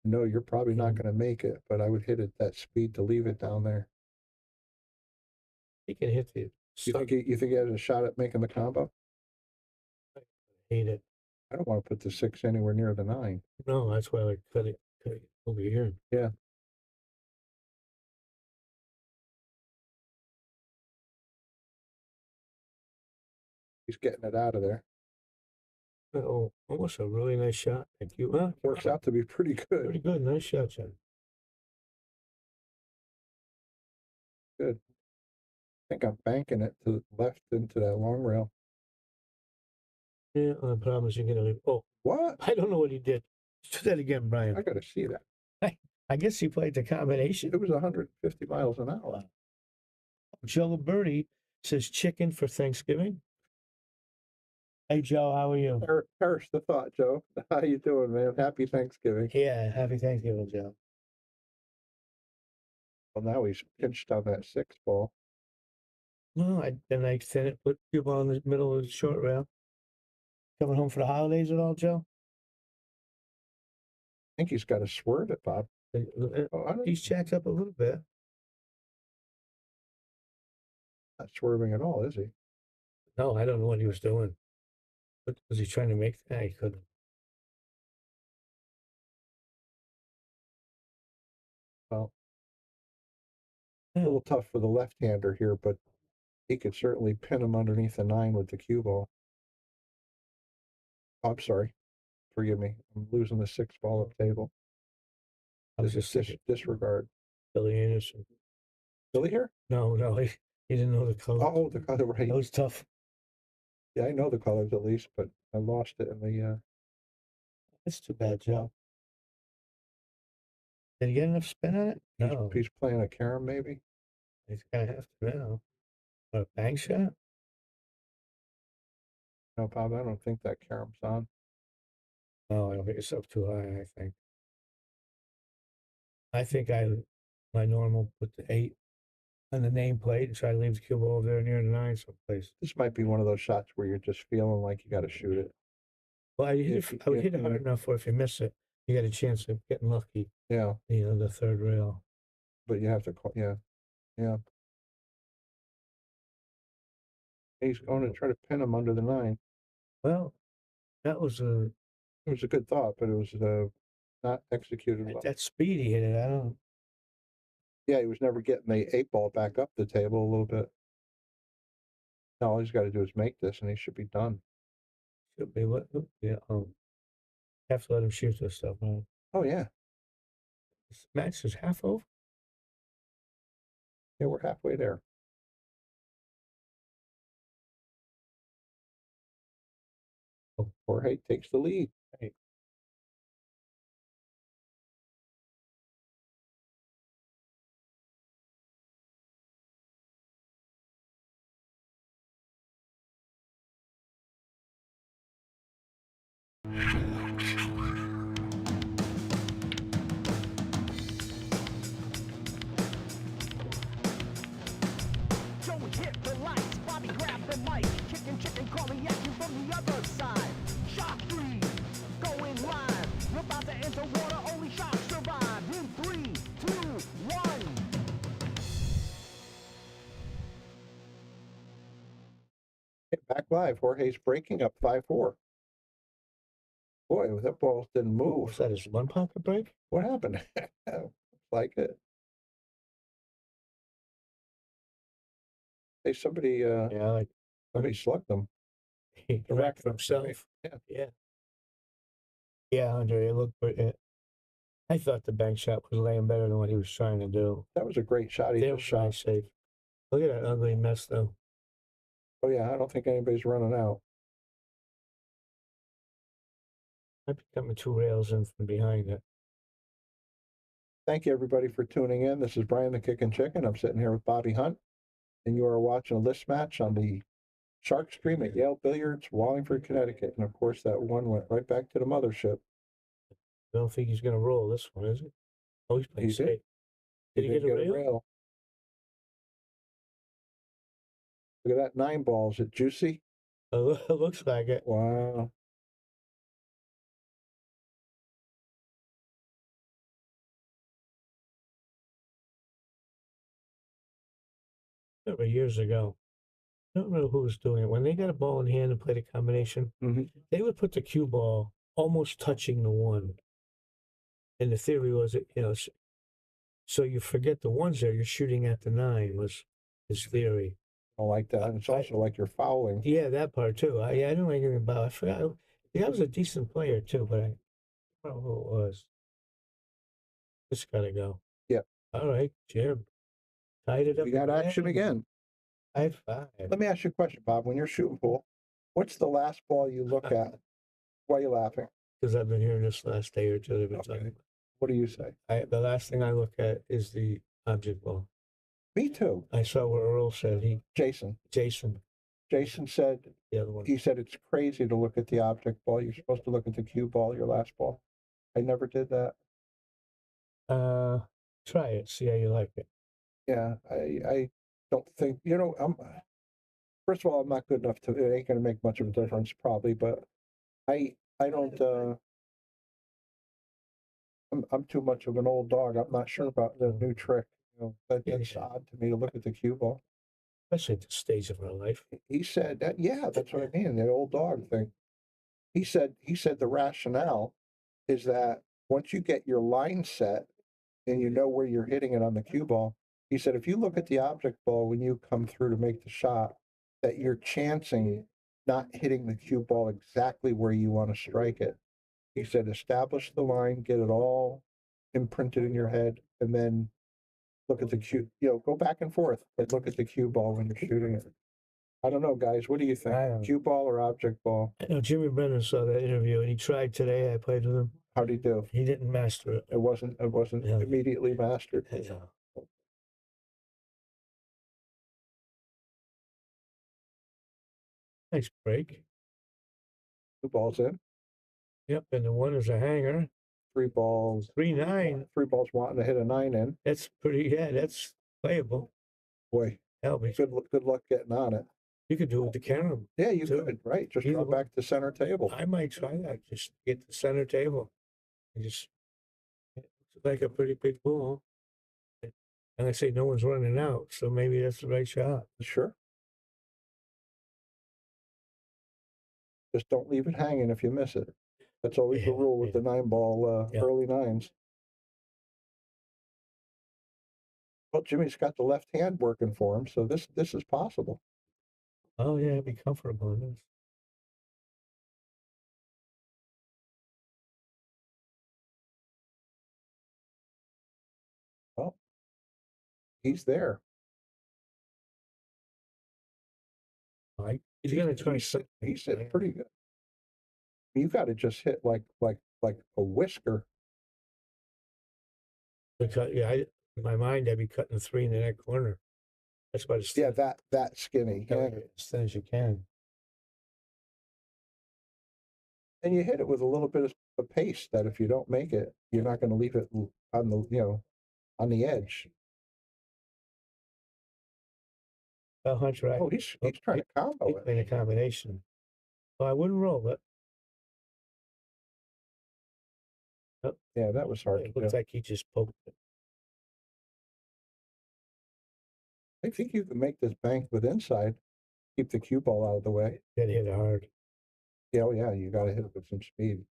S13: No, you're probably not going to make it, but I would hit it that speed to leave it down there.
S11: He can hit the.
S13: You think he has a shot at making the combo?
S11: I hate it.
S13: I don't want to put the 6 anywhere near the 9.
S11: No, that's why I cut it over here.
S13: Yeah. He's getting it out of there.
S11: Oh, almost a really nice shot. Thank you. Huh?
S13: Works out to be pretty good.
S11: Pretty good. Nice shot, John.
S13: Good. I think I'm banking it to the left into that long rail.
S11: Yeah, the problem is you're going to leave. Oh,
S13: what?
S11: I don't know what he did. Do that again, Brian.
S13: I got to see that.
S11: I guess he played the combination.
S13: It was 150 miles an hour.
S11: Joe Birdie says chicken for Thanksgiving. Hey, Joe, how are you?
S13: Perish the thought, Joe. How you doing, man? Happy Thanksgiving.
S11: Yeah, happy Thanksgiving, Joe.
S13: Well, now he's pinched on that 6 ball.
S11: No, I sent it, put cue ball in the middle of the short rail. Coming home for the holidays at all, Joe?
S13: I think he's got to swerve it, Bob.
S11: He's jacked up a little bit.
S13: Not swerving at all, is he?
S11: No, I don't know what he was doing. What was he trying to make? He couldn't.
S13: Well, a little tough for the left-hander here, but he could certainly pin him underneath the 9 with the cue ball. Oh, I'm sorry. Forgive me. I'm losing the 6 ball up table.
S11: I was just
S13: disregard.
S11: Billy Anderson.
S13: Billy here?
S11: No, he didn't know the color.
S13: Oh, the color, right.
S11: That was tough.
S13: Yeah, I know the colors at least, but I lost it in the.
S11: That's too bad, Joe. Did he get enough spin on it? No.
S13: He's playing a carom, maybe?
S11: He's going to have to now. What, a bank shot?
S13: No, Bob, I don't think that carom's on.
S11: No, I don't think it's up too high, I think my normal put the 8 on the nameplate and try to leave the cue ball over there near the 9 someplace.
S13: This might be one of those shots where you're just feeling like you got to shoot it.
S11: Well, I would hit it hard enough where if you miss it, you got a chance of getting lucky.
S13: Yeah.
S11: The third rail.
S13: But you have to call, yeah. He's going to try to pin him under the 9.
S11: Well, that was
S13: it was a good thought, but it was not executed well.
S11: At that speed he hit it, I don't.
S13: Yeah, he was never getting the 8 ball back up the table a little bit. No, all he's got to do is make this, and he should be done.
S11: Should be what? Yeah. Have to let him shoot this stuff, man.
S13: Oh yeah.
S11: This match is half over.
S13: Yeah, we're halfway there. Jorge takes the lead. Hey.
S14: Joe hit the lights, Bobby grabbed the mic, chicken calling at you from the other side. Shark 3, going live. You're about to enter water, only sharks survive. In 3, 2, 1.
S13: Back live. Jorge's breaking up 5-4. Boy, that ball didn't move.
S11: Was that his one pocket break?
S13: What happened? Looks like it. Hey, somebody somebody slugged them.
S11: He directed himself. Yeah, Andre, it looked pretty. I thought the bank shot was laying better than what he was trying to do.
S13: That was a great shot. He just shot
S11: safe. Look at that ugly mess, though.
S13: Oh yeah, I don't think anybody's running out.
S11: Might be coming 2 rails in from behind it.
S13: Thank you everybody for tuning in. This is Brian the Kickin' Chicken. I'm sitting here with Bobby Hunt, and you are watching a list match on the Shark Stream at Yale Billiards, Wallingford, Connecticut. And of course, that one went right back to the mothership.
S11: I don't think he's going to roll this one, is he? Oh, he's playing safe. Did he get a rail?
S13: Look at that 9 balls. Is it juicy?
S11: It looks like it.
S13: Wow.
S11: Remember years ago, I don't know who was doing it. When they got a ball in hand and played a combination, they would put the cue ball almost touching the 1. And the theory was, so you forget the 1's there, you're shooting at the 9 was his theory.
S13: I like that. And it's also like you're fouling.
S11: Yeah, that part too. I didn't like anything about it. I forgot. The guy was a decent player too, but I don't know who it was. Just gotta go.
S13: Yep.
S11: All right, Jim. Tied it up.
S13: We got action again.
S11: 5-5.
S13: Let me ask you a question, Bob. When you're shooting pool, what's the last ball you look at? Why are you laughing?
S11: Because I've been hearing this last day or two. They've been talking.
S13: What do you say?
S11: The last thing I look at is the object ball.
S13: Me too.
S11: I saw what Earl said.
S13: Jason. Jason said,
S11: The other one.
S13: he said it's crazy to look at the object ball. You're supposed to look at the cue ball, your last ball. I never did that.
S11: Try it, see how you like it.
S13: Yeah, I don't think, first of all, I'm not good enough to, it ain't gonna make much of a difference probably, but I don't, I'm too much of an old dog. I'm not sure about the new trick. That's odd to me to look at the cue ball.
S11: Especially at this stage of our life.
S13: He said that, yeah, that's what I mean, the old dog thing. He said the rationale is that once you get your line set and you know where you're hitting it on the cue ball, he said if you look at the object ball when you come through to make the shot, that you're chancing not hitting the cue ball exactly where you want to strike it. He said establish the line, get it all imprinted in your head, and then look at the cue, go back and forth, but look at the cue ball when you're shooting it. I don't know, guys. What do you think? Cue ball or object ball?
S11: I know Jimmy Brennan saw that interview and he tried today. I played with him.
S13: How'd he do?
S11: He didn't master it.
S13: It wasn't immediately mastered.
S11: Yeah. Nice break.
S13: 2 balls in.
S11: Yep, and the one is a hanger.
S13: 3 balls.
S11: 3-9.
S13: 3 balls wanting to hit a 9 in.
S11: That's pretty. Yeah, that's playable.
S13: Boy,
S11: help me.
S13: Good luck getting on it.
S11: You could do it with the carom.
S13: Yeah, you could. Right, just drop back to center table.
S11: I might try that. Just get the center table. And just it's like a pretty big ball. And I say no one's running out, so maybe that's the right shot.
S13: Sure. Just don't leave it hanging if you miss it. That's always the rule with the 9-ball early 9s. Well, Jimmy's got the left hand working for him, so this is possible.
S11: Oh yeah, be comfortable in this.
S13: Well, he's there.
S11: He's gonna try.
S13: He's hit pretty good. You got to just hit like a whisker.
S11: Because in my mind, I'd be cutting 3 in that corner. That's about as thin.
S13: Yeah, that skinny. Yeah.
S11: As thin as you can.
S13: And you hit it with a little bit of pace that if you don't make it, you're not going to leave it on the on the edge.
S11: Well, Hunt's right.
S13: Oh, he's trying to combo it.
S11: Playing a combination. Well, I wouldn't roll it. Oh,
S13: yeah, that was hard.
S11: It looks like he just poked it.
S13: I think you can make this bank with inside. Keep the cue ball out of the way.
S11: Gotta hit it hard.
S13: Yeah, oh yeah, you got to hit it with some speed.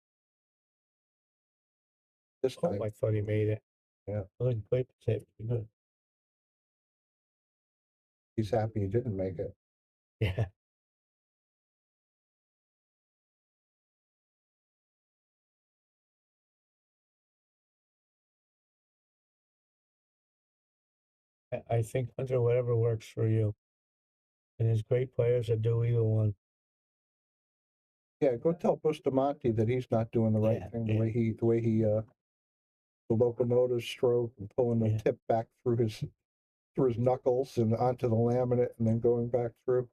S13: This time.
S11: I thought he made it.
S13: Yeah.
S11: I didn't play it. Good.
S13: He's happy he didn't make it.
S11: Yeah. I think Hunter, whatever works for you. And there's great players that do either one.
S13: Yeah, go tell Bustamante that he's not doing the right thing. The way he the locomotive stroke and pulling the tip back through his knuckles and onto the laminate and then going back through.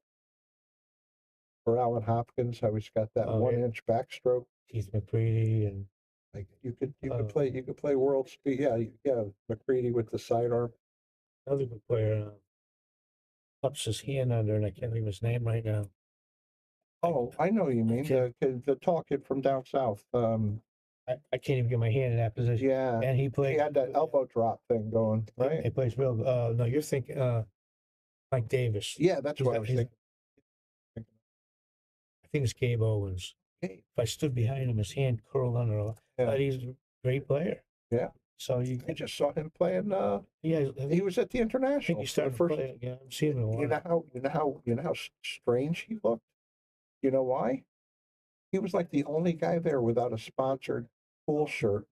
S13: For Alan Hopkins, how he's got that 1-inch backstroke.
S11: Keith McCready and
S13: like you could play world speed. Yeah, McCready with the sidearm.
S11: Another good player ups his hand under, and I can't think of his name right now.
S13: Oh, I know you mean the tall kid from down south.
S11: I can't even get my hand in that position.
S13: Yeah,
S11: and he
S13: had that elbow drop thing going, right?
S11: He plays real. No, you're thinking Mike Davis.
S13: Yeah, that's what I was thinking.
S11: I think it's Gabe Owens. If I stood behind him, his hand curled under. But he's a great player.
S13: Yeah.
S11: So
S13: I just saw him playing. He was at the International. I think
S11: he started first. Yeah, I'm seeing him.
S13: You know how strange he looked. You know why? He was like the only guy there without a sponsored pool shirt.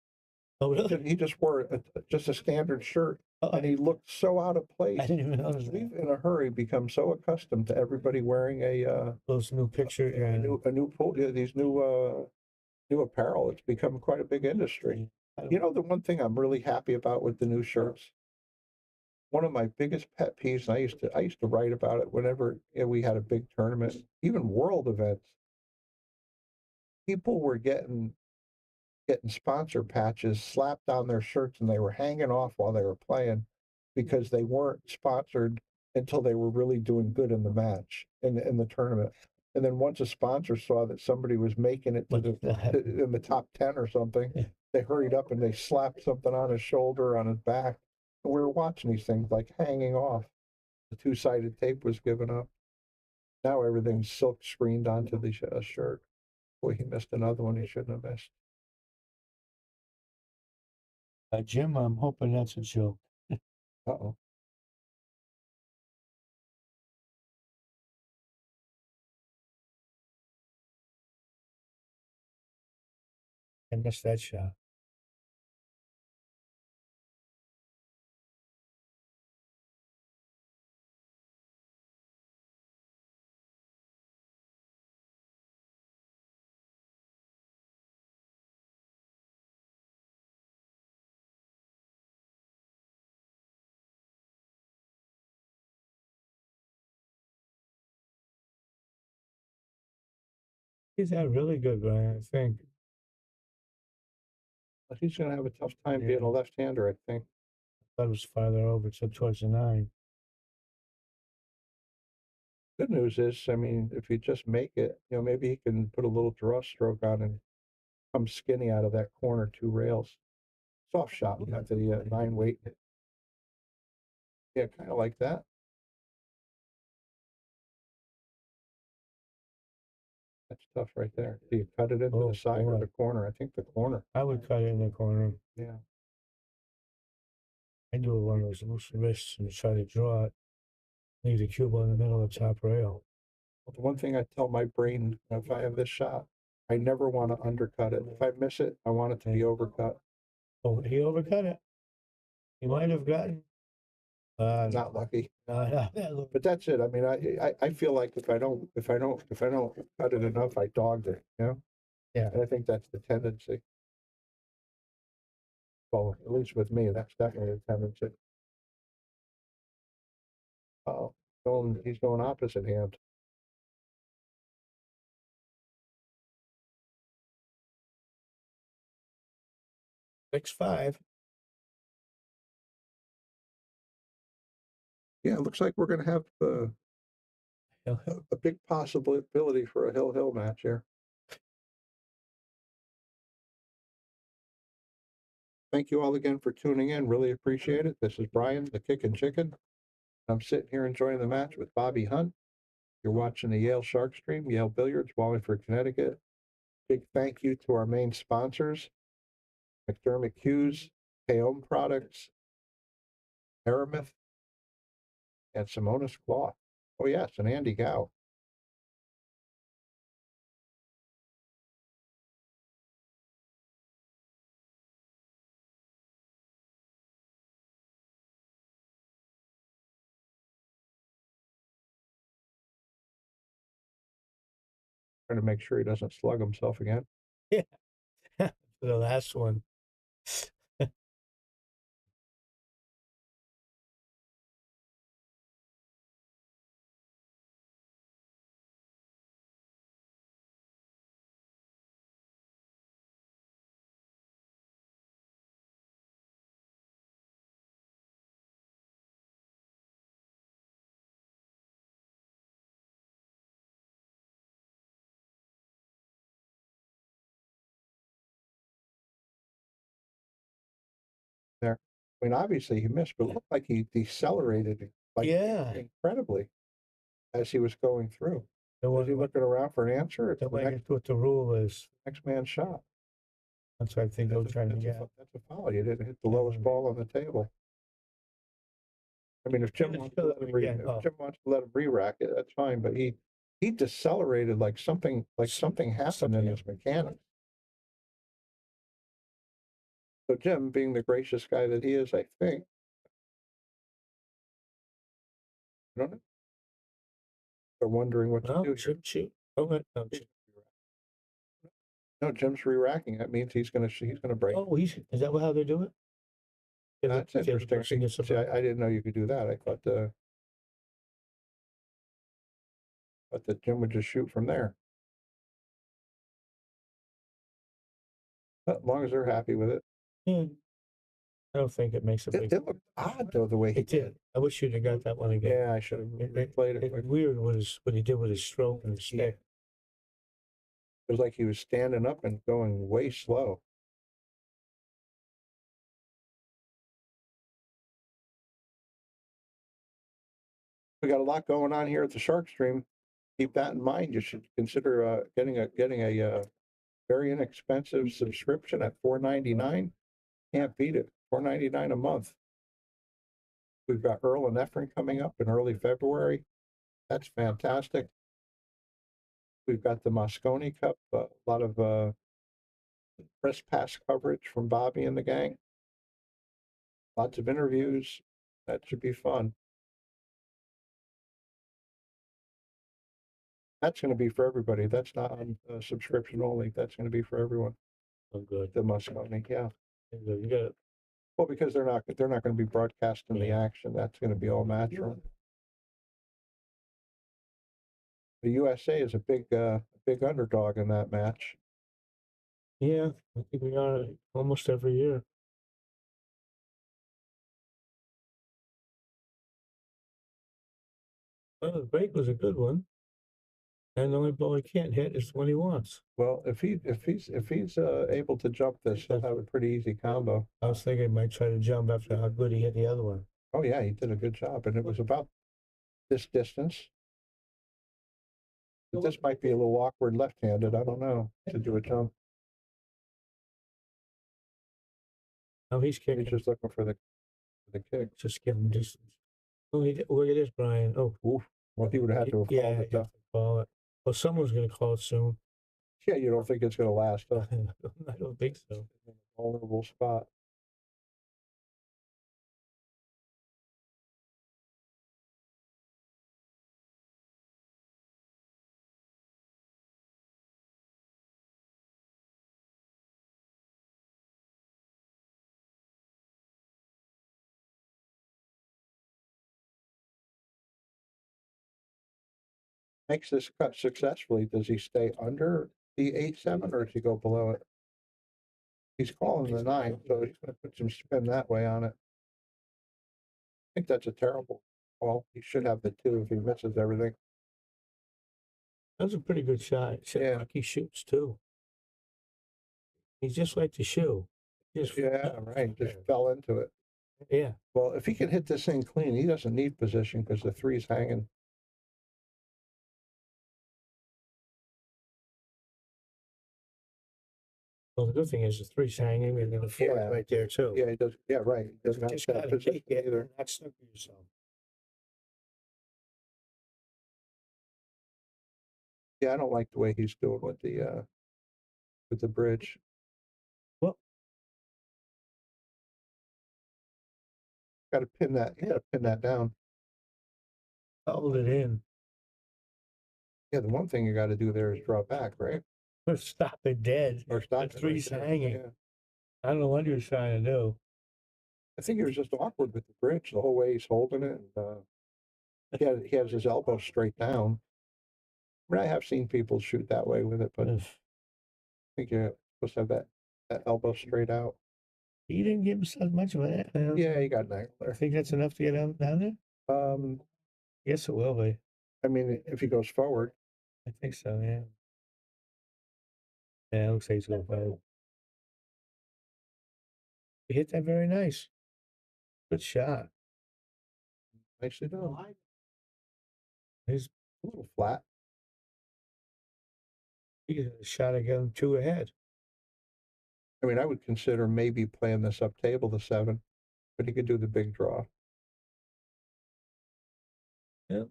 S11: Oh, really?
S13: He just wore just a standard shirt, and he looked so out of place.
S11: I didn't even notice that.
S13: We've, in a hurry, become so accustomed to everybody wearing
S11: those new picture,
S13: a new pool, these new apparel. It's become quite a big industry. You know, the one thing I'm really happy about with the new shirts, one of my biggest pet peeves, and I used to write about it whenever we had a big tournament, even world events. People were getting sponsor patches slapped on their shirts and they were hanging off while they were playing because they weren't sponsored until they were really doing good in the match in the tournament. And then once a sponsor saw that somebody was making it in the top 10 or something, they hurried up and they slapped something on his shoulder, on his back. And we were watching these things like hanging off. The two-sided tape was given up. Now everything's silk screened onto the shirt. Boy, he missed another one he shouldn't have missed.
S11: Jim, I'm hoping that's a joke.
S13: Uh-oh.
S11: I missed that shot. He's had really good, Brian, I think.
S13: He's going to have a tough time being a left-hander, I think.
S11: I thought it was farther over, so towards the 9.
S13: Good news is, I mean, if you just make it, maybe he can put a little draw stroke on and come skinny out of that corner 2 rails. Soft shot at the 9 weight. Yeah, kind of like that. That's tough right there. Do you cut it into the side or the corner? I think the corner.
S11: I would cut it in the corner.
S13: Yeah.
S11: I do one of those loose wrists and try to draw it. Leave the cube in the middle of the top rail.
S13: Well, the one thing I tell my brain, if I have this shot, I never want to undercut it. If I miss it, I want it to be overcut.
S11: Oh, he overcut it. He might have gotten.
S13: Not lucky. But that's it. I mean, I feel like if I don't cut it enough, I dogged it. Yeah. And I think that's the tendency. Well, at least with me, that's definitely the tendency. Oh, he's going opposite hand.
S11: Six 5.
S13: Yeah, it looks like we're going to have a big possibility for a hill match here. Thank you all again for tuning in. Really appreciate it. This is Brian, the Kickin' Chicken. I'm sitting here enjoying the match with Bobby Hunt. You're watching the Yale Shark Stream, Yale Billiards, Wallingford, Connecticut. Big thank you to our main sponsors, McDermott Cues, Taom Products, Aramith, and Simonis Cloth. Oh yes, and Andy Gow. Trying to make sure he doesn't slug himself again.
S11: Yeah. The last one.
S13: There. I mean, obviously he missed, but it looked like he decelerated incredibly as he was going through. Was he looking around for an answer? It's
S11: What the rule is.
S13: Next man's shot.
S11: That's what I think I was trying to get.
S13: That's a foul. You didn't hit the lowest ball on the table. I mean, if Jim wants to let him re-rack it, that's fine. But he decelerated like something happened in his mechanics. So Jim, being the gracious guy that he is, I think. I don't know. They're wondering what to do.
S11: Shoot.
S13: No, Jim's re-racking. That means he's gonna break.
S11: Oh, is that how they do it?
S13: That's interesting. See, I didn't know you could do that. I thought the gym would just shoot from there. But as long as they're happy with it.
S11: Yeah. I don't think it makes a big.
S13: It looked odd though the way he
S11: did. I wish you'd have got that one again.
S13: Yeah, I should have replayed it.
S11: It's weird what he did with his stroke and his stick.
S13: It was like he was standing up and going way slow. We got a lot going on here at the Shark Stream. Keep that in mind. You should consider getting a very inexpensive subscription at $4.99. Can't beat it. $4.99 a month. We've got Earl and Efren coming up in early February. That's fantastic. We've got the Moscone Cup, a lot of press pass coverage from Bobby and the gang. Lots of interviews. That should be fun. That's going to be for everybody. That's not on subscription only. That's going to be for everyone.
S11: Oh, good.
S13: The Moscone, yeah.
S11: You got it.
S13: Well, because they're not going to be broadcasting the action. That's going to be all matchroom. The USA is a big underdog in that match.
S11: Yeah, I think we are almost every year. Well, the break was a good one, and the only ball he can't hit is when he wants.
S13: Well, if he's able to jump this, he'll have a pretty easy combo.
S11: I was thinking he might try to jump after how good he hit the other one.
S13: Oh yeah, he did a good job, and it was about this distance. But this might be a little awkward left-handed. I don't know to do a jump.
S11: Oh, he's kicking.
S13: He's just looking for the kick.
S11: Just give him distance. Oh, look at this, Brian. Oh,
S13: oof. Well, he would have had to have called it.
S11: Call it. Well, someone's going to call it soon.
S13: Yeah, you don't think it's going to last, huh?
S11: I don't think so.
S13: Vulnerable spot. Makes this cut successfully. Does he stay under the 8-7 or does he go below it? He's calling the 9, so he's going to put some spin that way on it. I think that's a terrible call. He should have the 2 if he misses everything.
S11: That's a pretty good shot. Yeah, like he shoots too. He's just like the shoe.
S13: Yeah, right. Just fell into it.
S11: Yeah.
S13: Well, if he can hit this thing clean, he doesn't need position because the 3's hanging.
S11: Well, the good thing is the 3's hanging and then the 4 is right there too.
S13: Yeah, he does. Yeah, right. He doesn't have
S11: Just
S13: that
S11: gotta
S13: position
S11: take it
S13: either.
S11: and not stuck with yourself.
S13: Yeah, I don't like the way he's doing with the bridge.
S11: Well,
S13: got to pin that. You got to pin that down.
S11: Hold it in.
S13: Yeah, the one thing you got to do there is draw back, right?
S11: Or stop it dead.
S13: Or stop
S11: the 3's
S13: right there.
S11: hanging.
S13: Yeah.
S11: I don't know what he was trying to do.
S13: I think he was just awkward with the bridge the whole way he's holding it. And, he has his elbow straight down. I mean, I have seen people shoot that way with it, but I think you're supposed to have that elbow straight out.
S11: He didn't give himself much of that.
S13: Yeah, he got an angle there.
S11: I think that's enough to get him down there. Yes, it will be.
S13: I mean, if he goes forward.
S11: I think so, yeah. Yeah, it looks like he's going forward. He hit that very nice. Good shot.
S13: Nicely done.
S11: He's
S13: a little flat.
S11: He got a shot to get him 2 ahead.
S13: I mean, I would consider maybe playing this up table to 7, but he could do the big draw.
S11: Yeah.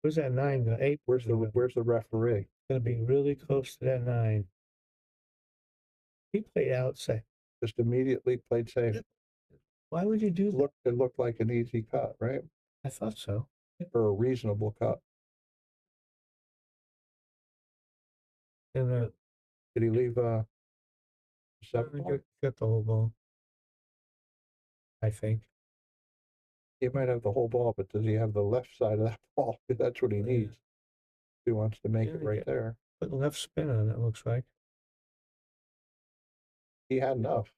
S11: Where's that 9? The 8?
S13: Where's the referee?
S11: Gonna be really close to that 9. He played out safe.
S13: Just immediately played safe.
S11: Why would you do that?
S13: It looked like an easy cut, right?
S11: I thought so.
S13: Or a reasonable cut.
S11: And
S13: did he leave 7?
S11: Got the whole ball. I think.
S13: He might have the whole ball, but does he have the left side of that ball? That's what he needs. He wants to make it right there.
S11: Put left spin on it, looks like.
S13: He had enough.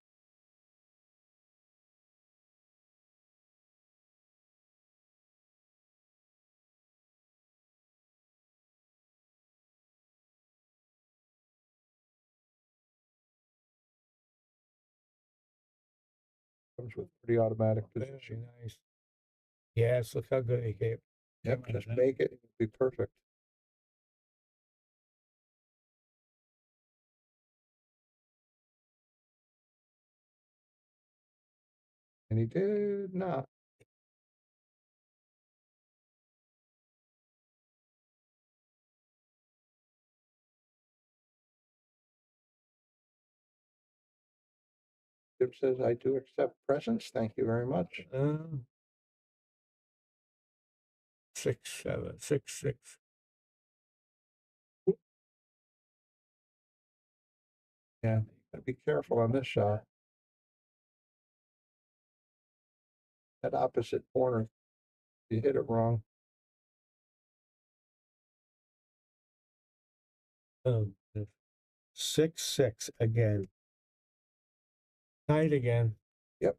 S13: Comes with pretty automatic position.
S11: Very nice. Yes, look how good he gave.
S13: Yep, just make it. It'll be perfect. And he did not. Jim says, I do accept presents. Thank you very much.
S11: 6, 7, 6, 6.
S13: Yeah, gotta be careful on this shot. That opposite corner, you hit it wrong.
S11: Oh, 6, 6 again. Tied again.
S13: Yep.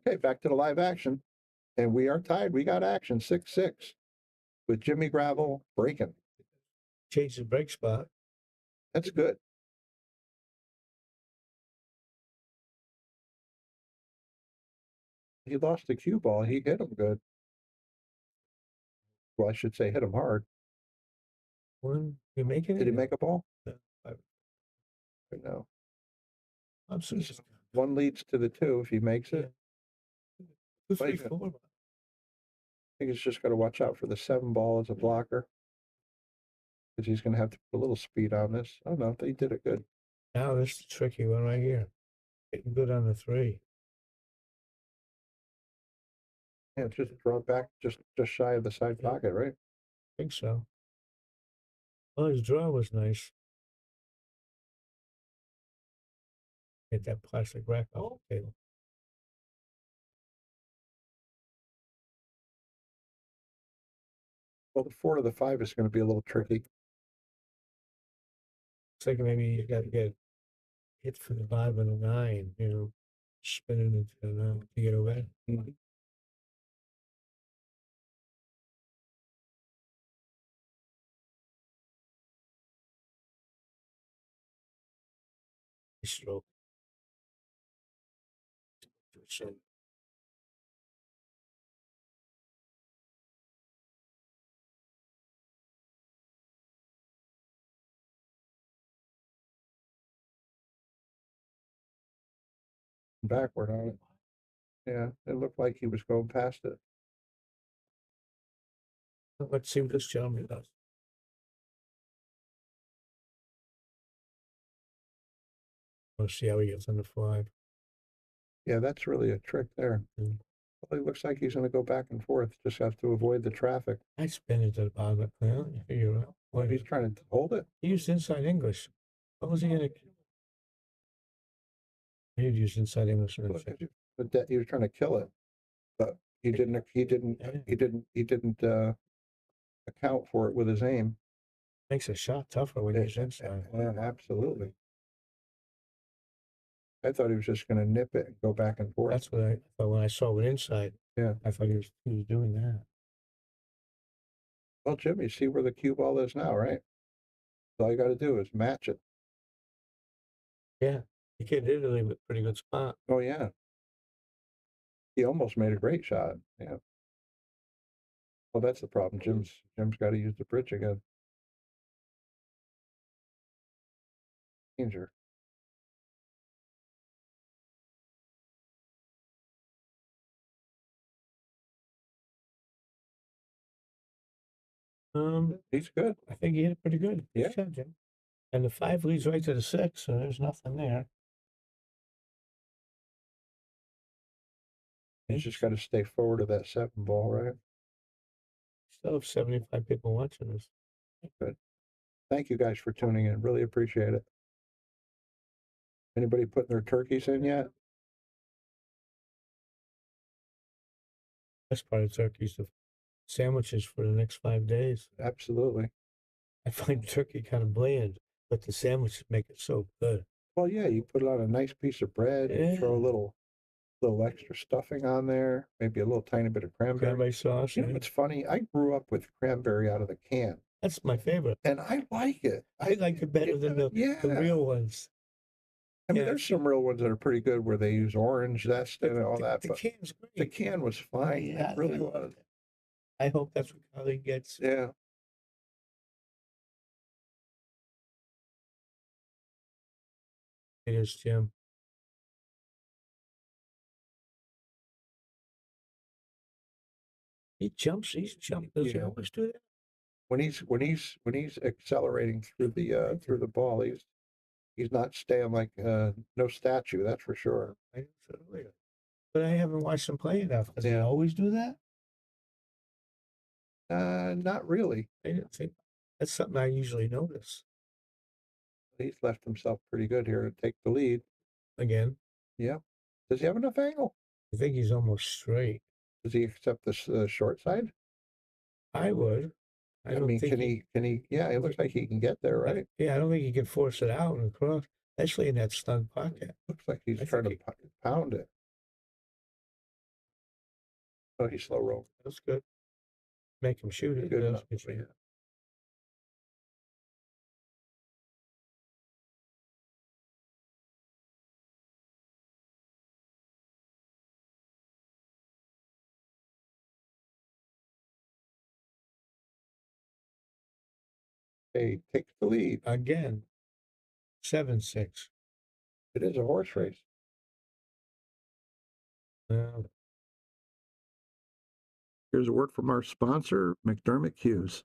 S13: Okay, back to the live action. And we are tied. We got action 6-6 with Jimmy Gravel breaking.
S11: Change the break spot.
S13: That's good. He lost the cue ball. He hit him good. Well, I should say hit him hard.
S11: One, you making it?
S13: Did he make a ball?
S11: Yeah.
S13: No.
S11: I'm sorry.
S13: One leads to the 2 if he makes it.
S11: 2, 3,
S13: Wait,
S11: 4.
S13: I think he's just got to watch out for the 7 ball as a blocker. Because he's going to have to put a little speed on this. Oh, no, they did it good.
S11: Now this is the tricky one right here. Getting good on the 3.
S13: Yeah, just draw back just shy of the side pocket, right?
S11: I think so. Well, his draw was nice. Get that plastic rack off the table.
S13: Well, the 4 to the 5 is going to be a little tricky.
S11: It's like maybe you got to get hit for the 5 and the 9, you know, spinning into the 9 to get away.
S13: Mm-hmm.
S11: Stroke.
S13: Backward on it. Yeah, it looked like he was going past it.
S11: Let's see what this gentleman does. We'll see how he gets on the 5.
S13: Yeah, that's really a trick there.
S11: Mm.
S13: Well, it looks like he's going to go back and forth. Just have to avoid the traffic.
S11: I spin it to the bottom of the plan. You figure out.
S13: Well, he's trying to hold it.
S11: He used inside English. What was he going to? He used inside English.
S13: But he was trying to kill it, but he didn't account for it with his aim.
S11: Makes a shot tougher when he's inside.
S13: Yeah, absolutely. I thought he was just going to nip it and go back and forth.
S11: That's what I thought when I saw it inside.
S13: Yeah,
S11: I thought he was doing that.
S13: Well, Jim, you see where the cue ball is now, right? All you got to do is match it.
S11: Yeah, he hit Italy with a pretty good spot.
S13: Oh yeah, he almost made a great shot. Yeah. Well, that's the problem. Jim's got to use the bridge again. Danger. He's good.
S11: I think he hit it pretty good.
S13: Yeah.
S11: Good job, Jim. And the 5 leads right to the 6, so there's nothing there.
S13: He's just got to stay forward of that 7 ball, right?
S11: Still have 75 people watching this.
S13: Good. Thank you guys for tuning in. Really appreciate it. Anybody putting their turkeys in yet?
S11: Best part of turkey's the sandwiches for the next 5 days.
S13: Absolutely.
S11: I find turkey kind of bland, but the sandwiches make it so good.
S13: Well, yeah, you put it on a nice piece of bread,
S11: Yeah.
S13: throw a little extra stuffing on there, maybe a little tiny bit of cranberry.
S11: Cranberry sauce.
S13: You know what's funny? I grew up with cranberry out of the can.
S11: That's my favorite.
S13: And I like it.
S11: I like it better than the real ones.
S13: I mean, there's some real ones that are pretty good where they use orange zest and all that.
S11: The
S13: But
S11: can's great.
S13: the can was fine.
S11: Yeah,
S13: It really was.
S11: I hope that's what Carly gets.
S13: Yeah.
S11: It is, Jim. He's jumped. Does he always do that?
S13: When he's accelerating through the ball, he's not staying like no statue, that's for sure.
S11: But I haven't watched him play enough. Does he always do that?
S13: Not really.
S11: I didn't think that's something I usually notice.
S13: He's left himself pretty good here to take the lead.
S11: Again.
S13: Yeah. Does he have enough angle?
S11: I think he's almost straight.
S13: Does he accept this short side?
S11: I would.
S13: I mean, can he? Yeah, it looks like he can get there, right?
S11: Yeah, I don't think he can force it out and across, especially in that snug pocket.
S13: Looks like he's trying to pound it. Oh, he's slow roll.
S11: That's good. Make him shoot it.
S13: Good
S11: That's
S13: enough.
S11: good for you.
S13: He takes the lead.
S11: Again. 7-6.
S13: It is a horse race. Here's a word from our sponsor, McDermott Cues.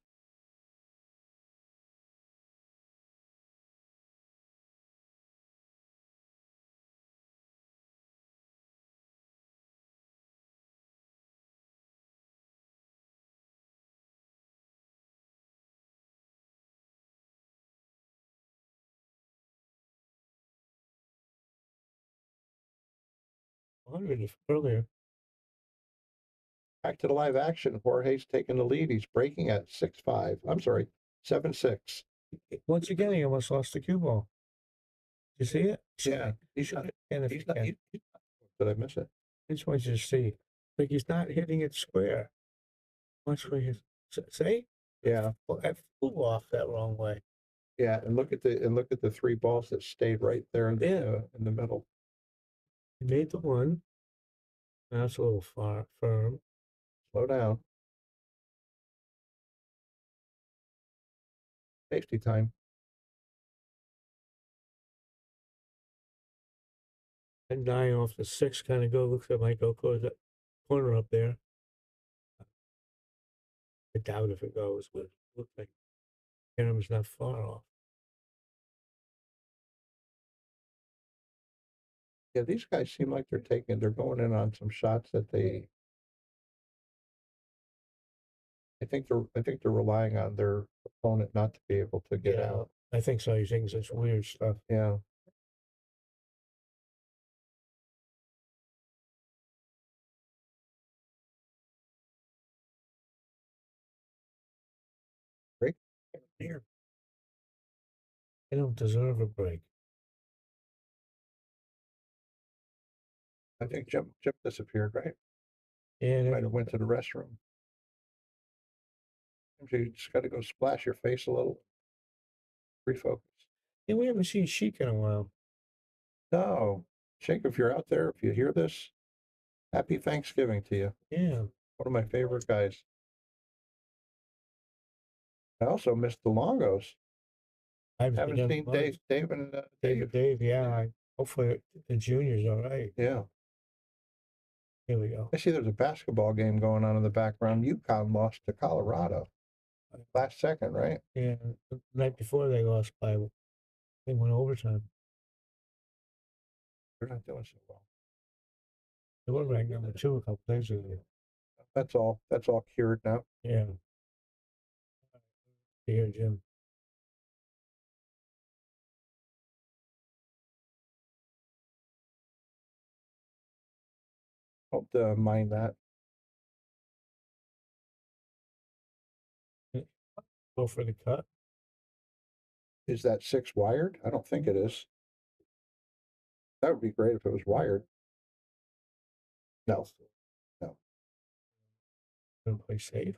S11: Earlier.
S13: Back to the live action. Jorge's taking the lead. He's breaking at 6-5. I'm sorry, 7-6.
S11: Once again, he almost lost the cue ball. You see it?
S13: Yeah.
S11: He shot it. And if
S13: He's
S11: he
S13: not,
S11: can.
S13: did I miss it?
S11: I just want you to see. Like he's not hitting it square. Watch where he's. See?
S13: Yeah.
S11: Well, I flew off that wrong way.
S13: Yeah, and look at the 3 balls that stayed right there in the middle.
S11: He made the one. That's a little firm.
S13: Slow down. Safety time.
S11: And 9 off the 6 kind of looks like it might go close that corner up there. I doubt if it goes, but it looks like Aramith's not far off.
S13: Yeah, these guys seem like they're going in on some shots that I think they're relying on their opponent not to be able to get out.
S11: I think so. He's taking such weird stuff.
S13: Yeah. Break.
S11: Here. They don't deserve a break.
S13: I think Jim disappeared, right?
S11: Yeah.
S13: Might have went to the restroom. You just got to go splash your face a little. Refocus.
S11: Yeah, we haven't seen Sheik in a while.
S13: No. Sheik, if you're out there, if you hear this, happy Thanksgiving to you.
S11: Yeah.
S13: One of my favorite guys. I also missed the Longos.
S11: I
S13: Haven't seen Dave and
S11: Dave, yeah. Hopefully the junior's all right.
S13: Yeah.
S11: Here we go.
S13: I see there's a basketball game going on in the background. UConn lost to Colorado last second, right?
S11: Yeah, the night before they lost they went overtime.
S13: They're not doing so well.
S11: They were ranked number 2 a couple days ago.
S13: That's all cured now.
S11: Yeah. Here, Jim.
S13: Don't mind that.
S11: Go for the cut.
S13: Is that 6 wired? I don't think it is. That would be great if it was wired. No.
S11: Gonna play safe.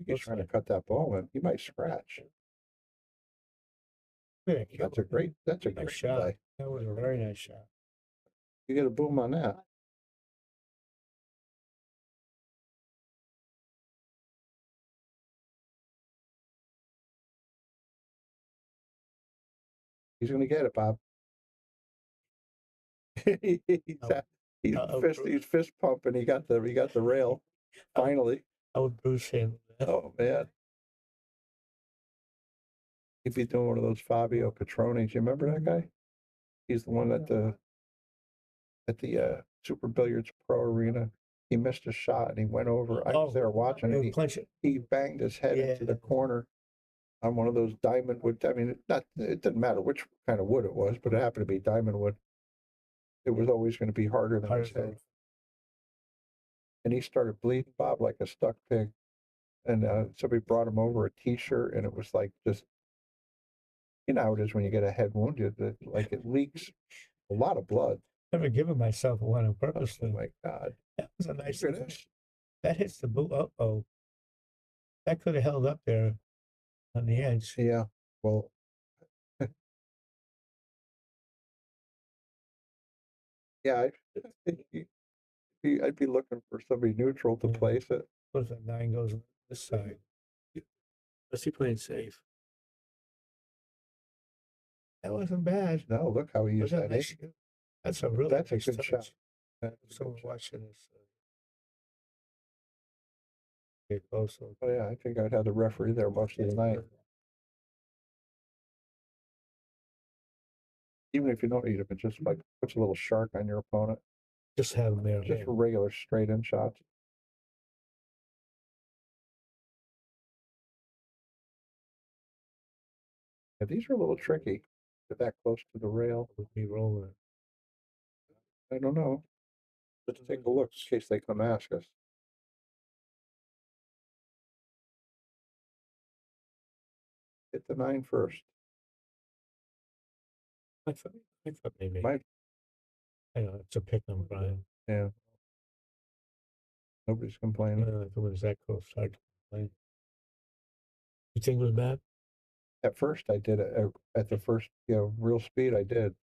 S13: He's trying to cut that ball in. He might scratch.
S11: Yeah,
S13: That's a great
S11: shot.
S13: play.
S11: That was a very nice shot.
S13: You get a boom on that. He's going to get it, Bob. He's fist pumping. He got the rail. Finally.
S11: How would Bruce handle that?
S13: Oh man. He'd be doing one of those Fabio Catronis. You remember that guy? He's the one at the Super Billiards Pro Arena. He missed a shot and he went over. I was there watching it. He banged his head into the corner on one of those diamond wood. I mean, it didn't matter which kind of wood it was, but it happened to be diamond wood. It was always going to be harder than his head. And he started bleeding, Bob, like a stuck pig. And somebody brought him over a T-shirt, and it was like just, you know how it is when you get a head wound, like it leaks a lot of blood.
S11: Never given myself one on purpose.
S13: Oh my God.
S11: That was a nice finish. That hits the boot. Uh-oh. That could have held up there on the edge.
S13: Yeah. Well, yeah, I'd be looking for somebody neutral to place it.
S11: What if that 9 goes on this side? What's he playing safe? That wasn't bad.
S13: No, look how he used that.
S11: Nice? That's a really
S13: That's
S11: nice
S13: a good
S11: touch.
S13: shot. That's a
S11: Someone
S13: good shot.
S11: watching this. Get close.
S13: Oh yeah, I think I'd have the referee there most of the night. Even if you don't eat them, it just like puts a little shark on your opponent.
S11: Just have them there.
S13: Just for regular straight-in shots. Yeah, these are a little tricky. They're that close to the rail.
S11: Would be rolling.
S13: I don't know. Let's take a look in case they come ask us. Hit the 9 first.
S11: I thought maybe.
S13: Might.
S11: I know, it's a pick on Brian.
S13: Yeah. Nobody's complaining.
S11: If it was that close, hard to complain. You think it was bad?
S13: At first, I did it. At the first, real speed, I did.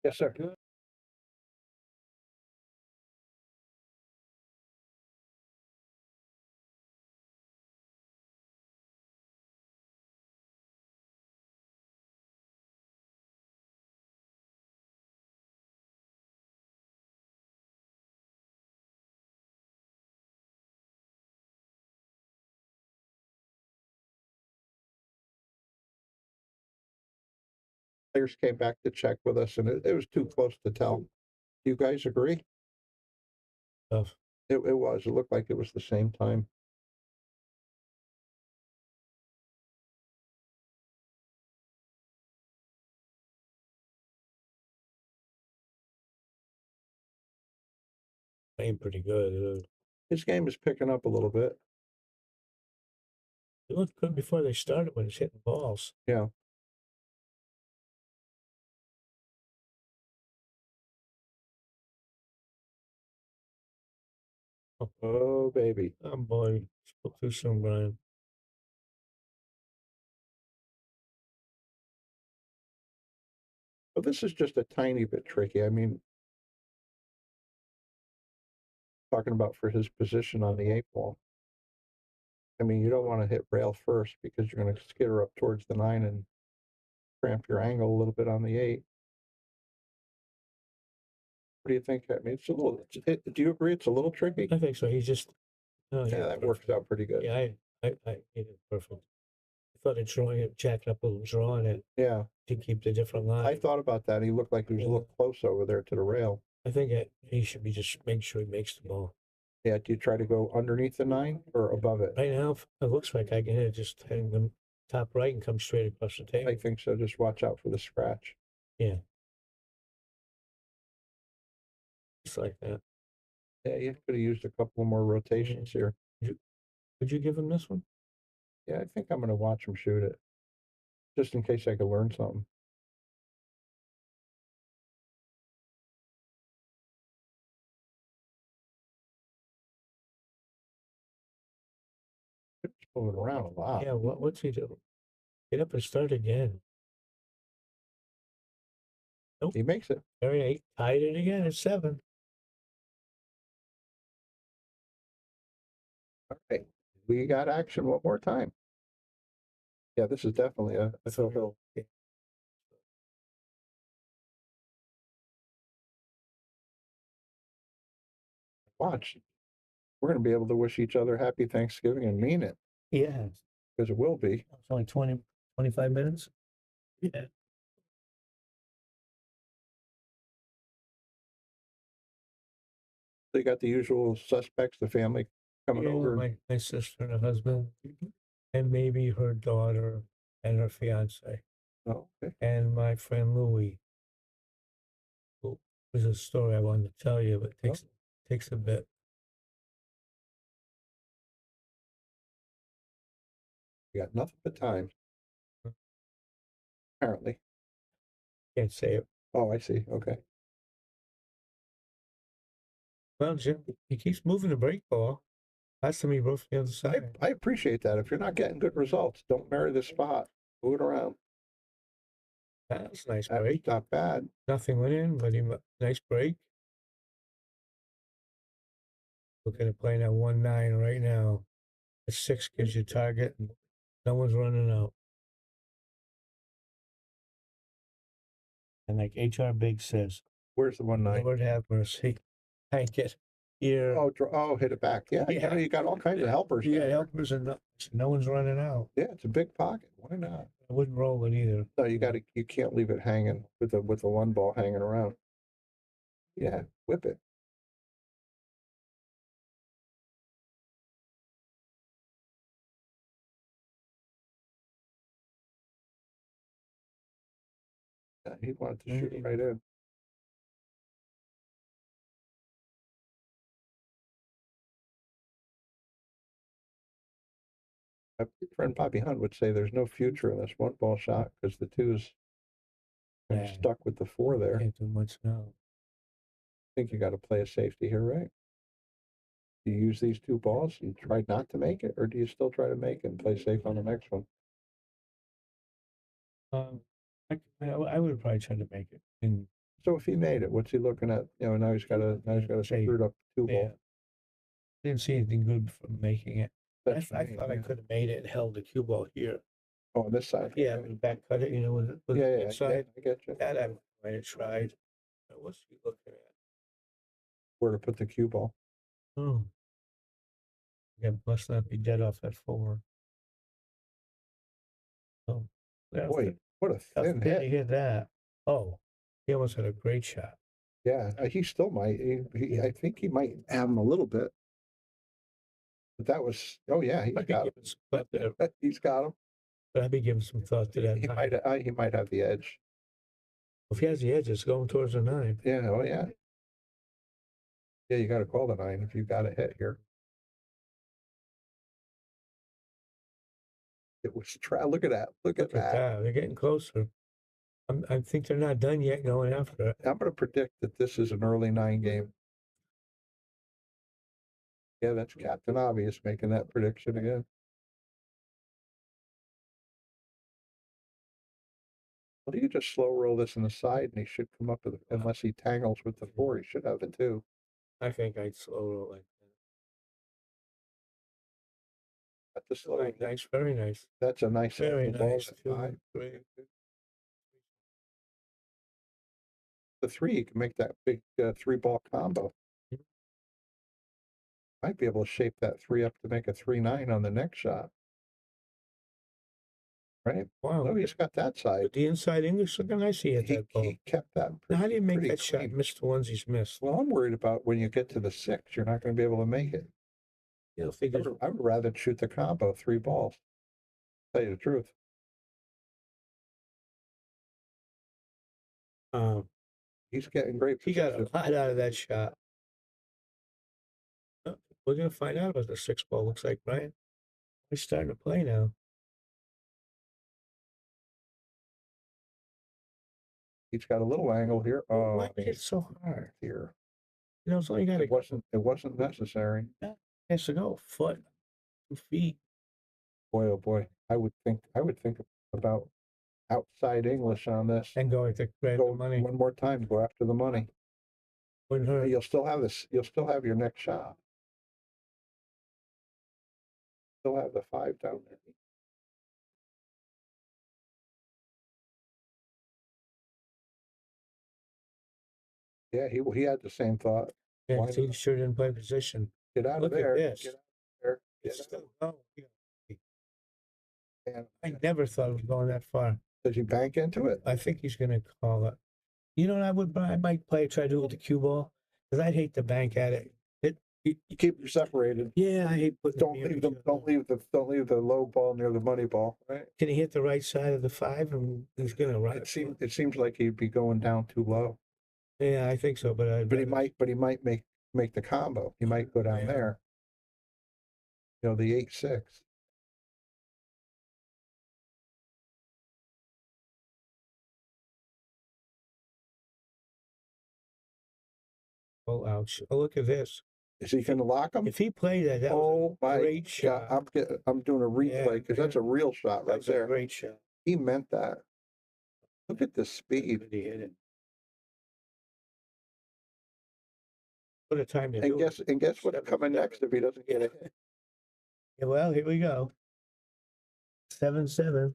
S13: Yes, sir. Players came back to check with us, and it was too close to tell. Do you guys agree?
S11: Tough.
S13: It was. It looked like it was the same time.
S11: Playing pretty good.
S13: His game is picking up a little bit.
S11: It looked good before they started when it's hitting balls.
S13: Yeah. Oh, baby.
S11: Oh, boy. Spoke too soon, Brian.
S13: Well, this is just a tiny bit tricky. I mean, Talking about for his position on the 8 ball. I mean, you don't want to hit rail first because you're going to skitter up towards the 9 and cramp your angle a little bit on the 8. What do you think? I mean, it's a little. Do you agree it's a little tricky?
S11: I think so. He's just. No,
S13: Yeah, that works out pretty good.
S11: Yeah, I hit it perfect. I thought it's drawing it, jacking up a little, drawing it
S13: Yeah,
S11: to keep the different line.
S13: I thought about that. He looked like he was a little close over there to the rail.
S11: I think he should be just making sure he makes the ball.
S13: Yeah, do you try to go underneath the 9 or above it?
S11: Right now, it looks like I can hit it just hitting the top right and come straight across the table.
S13: I think so. Just watch out for the scratch.
S11: Yeah. Just like that.
S13: Yeah, you could have used a couple more rotations here.
S11: Could you give him this one?
S13: Yeah, I think I'm going to watch him shoot it, just in case I could learn something. It's moving around a lot.
S11: Yeah, what's he do? Get up and start again. Nope.
S13: He makes it.
S11: Very 8. Tied it again at 7.
S13: All right. We got action one more time. Yeah, this is definitely a Phil Hill. Watch. We're going to be able to wish each other happy Thanksgiving and mean it.
S11: Yeah.
S13: Because it will be.
S11: It's only 20, 25 minutes. Yeah.
S13: They got the usual suspects, the family coming over.
S11: My sister and her husband, and maybe her daughter and her fiance.
S13: Oh, okay.
S11: And my friend Louie. Who was a story I wanted to tell you, but it takes a bit.
S13: We got nothing but time. Apparently.
S11: Can't say it.
S13: Oh, I see. Okay.
S11: Well, Jim, he keeps moving the break ball. Last time he wrote from the other side.
S13: I appreciate that. If you're not getting good results, don't marry the spot. Move it around.
S11: That's a nice break.
S13: Not bad.
S11: Nothing went in, but nice break. Looking at playing at 1-9 right now. A 6 gives you target, and no one's running out. And like HR Big says,
S13: where's the 1-9?
S11: Lord have mercy. Tank it here.
S13: Oh, hit it back. Yeah,
S11: Yeah.
S13: You got all kinds of helpers.
S11: Yeah, helpers, and no one's running out.
S13: Yeah, it's a big pocket. Why not?
S11: I wouldn't roll it either.
S13: No, you can't leave it hanging with the 1 ball hanging around. Yeah, whip it. Yeah, he wanted to shoot it right in. My friend Bobby Hunt would say there's no future in this 1 ball shot because the 2's stuck with the 4 there.
S11: Can't do much now.
S13: I think you got to play a safety here, right? Do you use these 2 balls and try not to make it, or do you still try to make it and play safe on the next one?
S11: I would probably try to make it. And
S13: so if he made it, what's he looking at? Now he's got a screwed up 2 ball.
S11: Didn't see anything good from making it. I
S13: That's
S11: thought I could have made it and held the cue ball here.
S13: Oh, on this side.
S11: Yeah, back cut it, with the inside.
S13: I get you.
S11: That I might have tried. What's he looking at?
S13: Where to put the cue ball?
S11: Oh. Yeah, must not be dead off that 4. Oh.
S13: Boy, what a thin
S11: He
S13: hit.
S11: hit that. Oh, he almost had a great shot.
S13: Yeah, he still might. I think he might have him a little bit. But that was, oh yeah, he's got him. He's got him.
S11: But I'd be giving some thought to that.
S13: He might have the edge.
S11: If he has the edge, it's going towards the 9.
S13: Yeah, oh yeah. Yeah, you got to call the 9 if you got a hit here. It was look at that. Look at that.
S11: They're getting closer. I think they're not done yet going after it.
S13: I'm going to predict that this is an early 9 game. Yeah, that's Captain Obvious making that prediction again. Well, you could just slow roll this in the side and he should come up with, unless he tangles with the 4, he should have the 2.
S11: I think I'd slow roll like
S13: That's a slow.
S11: that. Nice, very nice.
S13: That's a nice.
S11: Very
S13: ball
S11: nice.
S13: at
S11: 2,
S13: 5.
S11: 3.
S13: The 3, you can make that big 3-ball combo. Might be able to shape that 3 up to make a 3-9 on the next shot. Right?
S11: Wow.
S13: Oh, he's got that side.
S11: But the inside English looking nice. He hit that ball.
S13: He kept that.
S11: Now, how do you make
S13: pretty
S11: that shot?
S13: clean.
S11: Miss the ones he's missed.
S13: Well, I'm worried about when you get to the 6, you're not going to be able to make it.
S11: You know, figures.
S13: I would rather shoot the combo 3 balls. Tell you the truth. He's getting great.
S11: He got a lot out of that shot. We're gonna find out about the 6 ball. Looks like Brian. He's starting to play now.
S13: He's got a little angle here. Oh,
S11: why did it so hard
S13: here?
S11: You know, it's only got.
S13: It wasn't necessary.
S11: It has to go a foot, 2 feet.
S13: Boy, oh boy! I would think about outside English on this.
S11: And going to grab the money
S13: one more time. Go after the money.
S11: Wouldn't hurt.
S13: You'll still have this. You'll still have your next shot. Still have the 5 down there. Yeah, he had the same thought.
S11: Yeah,
S13: Why
S11: he
S13: not?
S11: sure didn't play position.
S13: Get out
S11: Look
S13: of there.
S11: at this.
S13: Get out of there.
S11: It's still going.
S13: And
S11: I never thought it was going that far.
S13: does he bank into it?
S11: I think he's gonna call it. You know what I might try to do with the cue ball, because I'd hate to bank at it.
S13: You keep them separated.
S11: Yeah, I hate putting.
S13: Don't leave the low ball near the money ball. Right?
S11: Can he hit the right side of the 5? And he's gonna run
S13: It seems like he'd be going down too low.
S11: Yeah, I think so. But
S13: he might make the combo. He might go down there. You know, the 8-6.
S11: Oh, ouch! Oh, look at this.
S13: Is he going to lock him?
S11: If he played that, was a great shot.
S13: I'm doing a replay because that's a real shot right there.
S11: A great shot.
S13: He meant that. Look at the speed.
S11: He hit it. What a time to
S13: And
S11: do
S13: guess
S11: it.
S13: and guess what's coming next if he doesn't get it?
S11: Yeah, well, here we go. 7-7.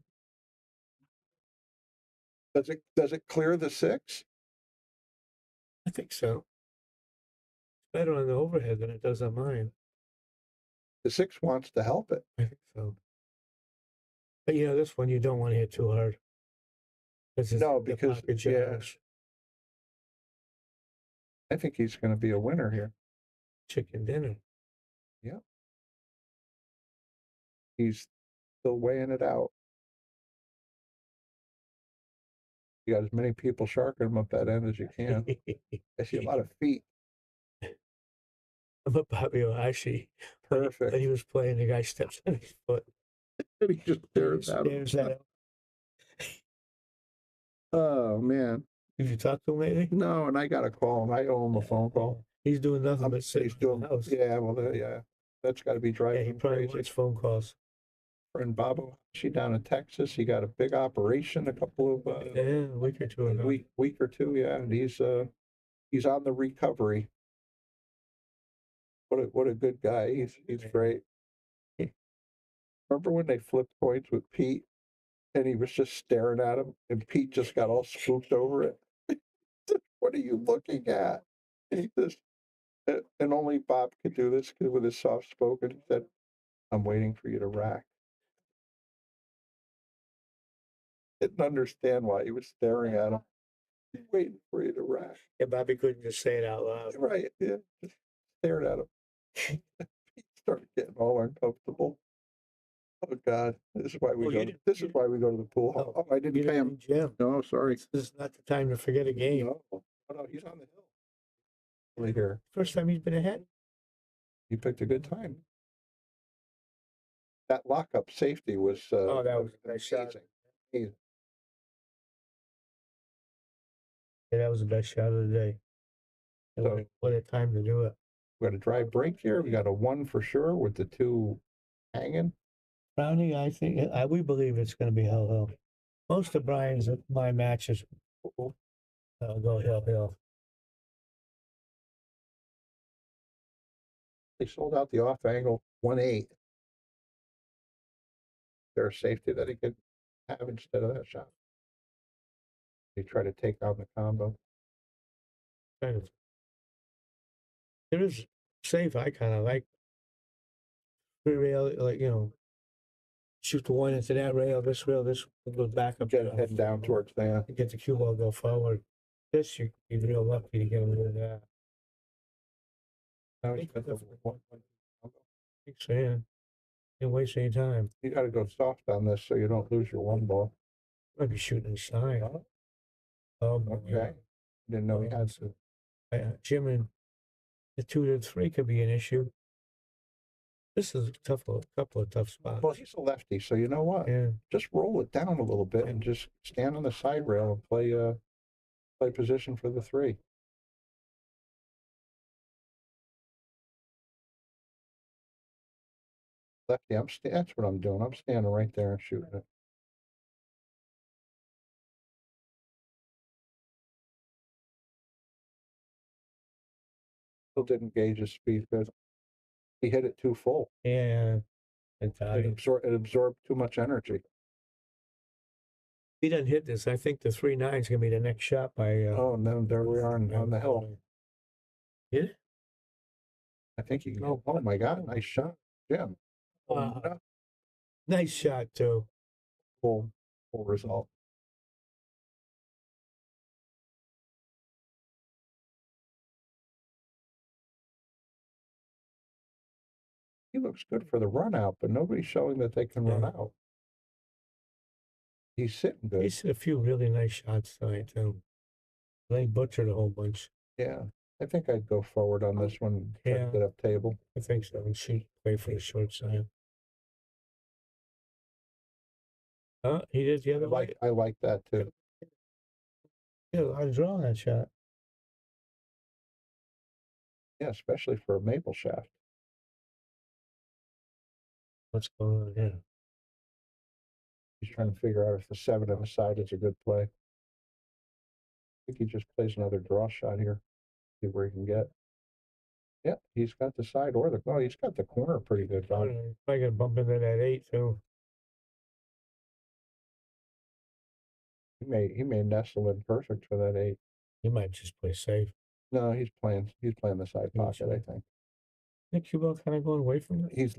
S13: Does it clear the 6?
S11: I think so. It's better on the overhead than it does on mine.
S13: The 6 wants to help it.
S11: I think so. But you know, this one you don't want to hit too hard.
S13: No, because I think he's going to be a winner here.
S11: Chicken dinner.
S13: Yeah. He's still weighing it out. You got as many people sharking him up that end as you can. I see a lot of feet.
S11: But Bobby Ohashi,
S13: perfect.
S11: When he was playing, the guy steps on his foot.
S13: And he just stares at him. Oh, man.
S11: Did you talk to him lately?
S13: No, and I got a call, and I owe him a phone call.
S11: He's doing nothing but sitting in the house.
S13: Yeah, well, yeah. That's got to be driving
S11: he probably
S13: crazy.
S11: wants phone calls.
S13: And Bob Ohashi down in Texas, he got a big operation a couple of
S11: a week or two ago.
S13: Week or two, yeah. And he's on the recovery. What a good guy. He's great. Remember when they flipped coins with Pete and he was just staring at him and Pete just got all spooked over it? What are you looking at? And he just, and only Bob could do this with his soft spoken. He said, I'm waiting for you to rack. Didn't understand why he was staring at him. Waiting for you to rack.
S11: Yeah, Bobby couldn't just say it out loud.
S13: Right, yeah. Just stared at him. He started getting all uncomfortable. Oh God, this is why we go. This is why we go to the pool hall. Oh, I didn't pay him.
S11: Jim.
S13: No, sorry.
S11: This is not the time to forget a game.
S13: No, he's on the hill. Here.
S11: First time he's been ahead.
S13: He picked a good time. That lockup safety was.
S11: That was a nice shot.
S13: Amazing.
S11: Yeah, that was the best shot of the day. So, what a time to do it.
S13: We got a dry break here. We got a 1 for sure with the 2 hanging.
S11: Brownie, I think we believe it's going to be hill. Most of my matches go hill.
S13: They sold out the off angle 1-8. There's safety that he could have instead of that shot. He tried to take down the combo.
S11: Kind of. There is safe. I kind of like free rail, like, you know, shoot the one into that rail, this goes back up.
S13: Get it heading down towards there.
S11: Get the cue ball go forward. This, you'd be real lucky to get a little of that.
S13: Now he's got the one.
S11: So, yeah. Don't waste any time.
S13: You got to go soft on this so you don't lose your one ball.
S11: Might be shooting inside. Oh,
S13: okay. Didn't know he had to.
S11: Jim and the 2 to 3 could be an issue. This is a couple of tough spots.
S13: Well, he's a lefty, so you know what?
S11: Yeah.
S13: Just roll it down a little bit and just stand on the side rail and play position for the 3. Lefty, that's what I'm doing. I'm standing right there and shooting it. Still didn't gauge his speed because he hit it too full.
S11: Yeah.
S13: It absorbed too much energy.
S11: He doesn't hit this. I think the 3-9 is going to be the next shot by.
S13: Oh, no, there we are on the hill.
S11: Hit it?
S13: I think he. Oh my God! Nice shot, Jim.
S11: Nice shot too.
S13: Full result. He looks good for the run out, but nobody's showing that they can run out. He's sitting good.
S11: He's hit a few really nice shots tonight too. They butchered a whole bunch.
S13: Yeah, I think I'd go forward on this one. Try to get up table.
S11: I think so. And shoot, play for the short side. He did the other way.
S13: I like that too.
S11: Yeah, I draw that shot.
S13: Yeah, especially for a maple shaft.
S11: What's going on here?
S13: He's trying to figure out if the 7 on the side is a good play. I think he just plays another draw shot here. See where he can get. Yeah, he's got the side or the. Oh, he's got the corner pretty good.
S11: Probably got to bump into that 8 too.
S13: He may nestle in perfect for that 8.
S11: He might just play safe.
S13: No, he's playing the side pocket, I think.
S11: Nick Cuba kind of going away from it.
S13: He's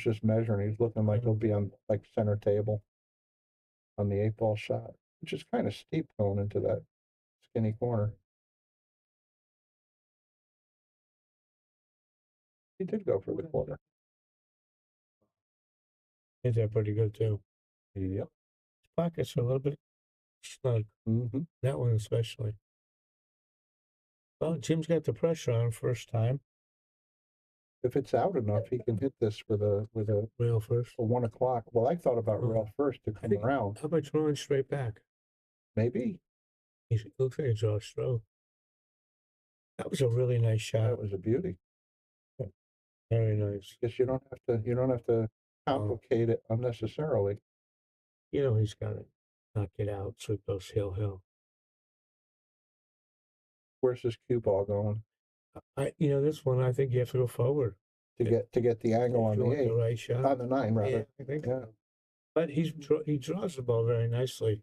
S13: just measuring. He's looking like he'll be on like center table on the 8-ball shot, which is kind of steep going into that skinny corner. He did go for the corner.
S11: Hit that pretty good too.
S13: Yep.
S11: His pockets are a little bit snug.
S13: Mm-hmm.
S11: That one especially. Well, Jim's got the pressure on first time.
S13: If it's out enough, he can hit this with a
S11: rail first.
S13: For 1 o'clock. Well, I thought about rail first to come around.
S11: How about drawing straight back?
S13: Maybe.
S11: He looks like he draws stroke. That was a really nice shot.
S13: That was a beauty.
S11: Very nice.
S13: Because you don't have to complicate it unnecessarily.
S11: You know he's got to knock it out so it goes hill.
S13: Where's this cue ball going?
S11: This one I think you have to go forward
S13: to get the angle on the 8,
S11: the right shot.
S13: On the 9 rather.
S11: Yeah, I think. Yeah. But he draws the ball very nicely.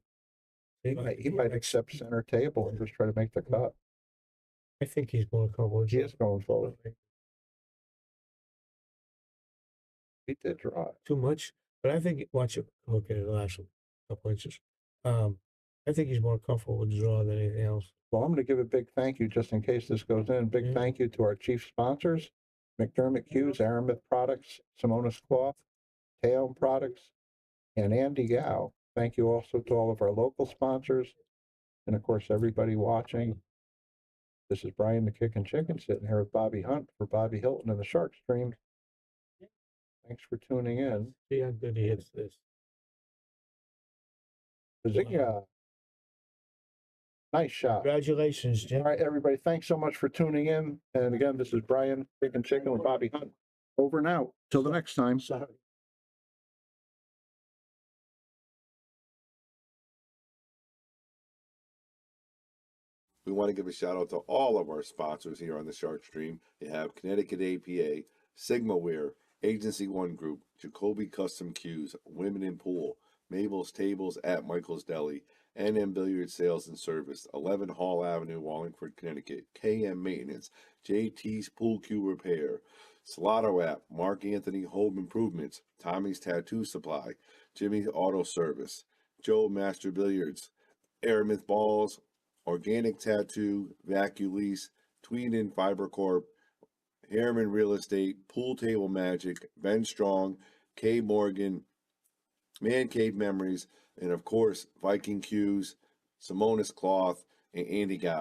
S13: He might accept center table and just try to make the cut.
S11: I think he's more comfortable.
S13: He is going forward. He did draw it.
S11: Too much, but I think watch it. Look at it the last couple inches. I think he's more comfortable with the draw than anything else.
S13: Well, I'm going to give a big thank you just in case this goes in. Big thank you to our chief sponsors, McDermott Cues, Aramith Products, Simonis Cloth, Taom Products, and Andy Gao. Thank you also to all of our local sponsors, and of course, everybody watching. This is Brian the Kickin' Chicken sitting here with Bobby Hunt for Bobby Hilton and the Shark Stream. Thanks for tuning in.
S11: See how good he hits this.
S13: Wow. Nice shot.
S11: Congratulations, Jim.
S13: All right, everybody. Thanks so much for tuning in. And again, this is Brian Kickin' Chicken with Bobby Hunt. Over and out. Till the next time.
S5: We want to give a shout out to all of our sponsors here on the Shark Stream. You have Connecticut APA, Sigma Wear, Agency One Group, Jacoby Custom Cues, Women in Pool, Mabel's Tables at Michael's Deli, NM Billiard Sales and Service, 11 Hall Avenue, Wallingford, Connecticut, KM Maintenance, JT's Pool Cue Repair, Salotto app, Mark Anthony Home Improvements, Tommy's Tattoo Supply, Jimmy's Auto Service, Joe Master Billiards, Aramith Balls, Organic Tattoo, Vaculease, Tweeden Fiber Corp, Harriman Real Estate, Pool Table Magic, Ben Strong, K Morgan, Man Cave Memories, and of course Viking Cues, Simonis Cloth, and Andy Guy.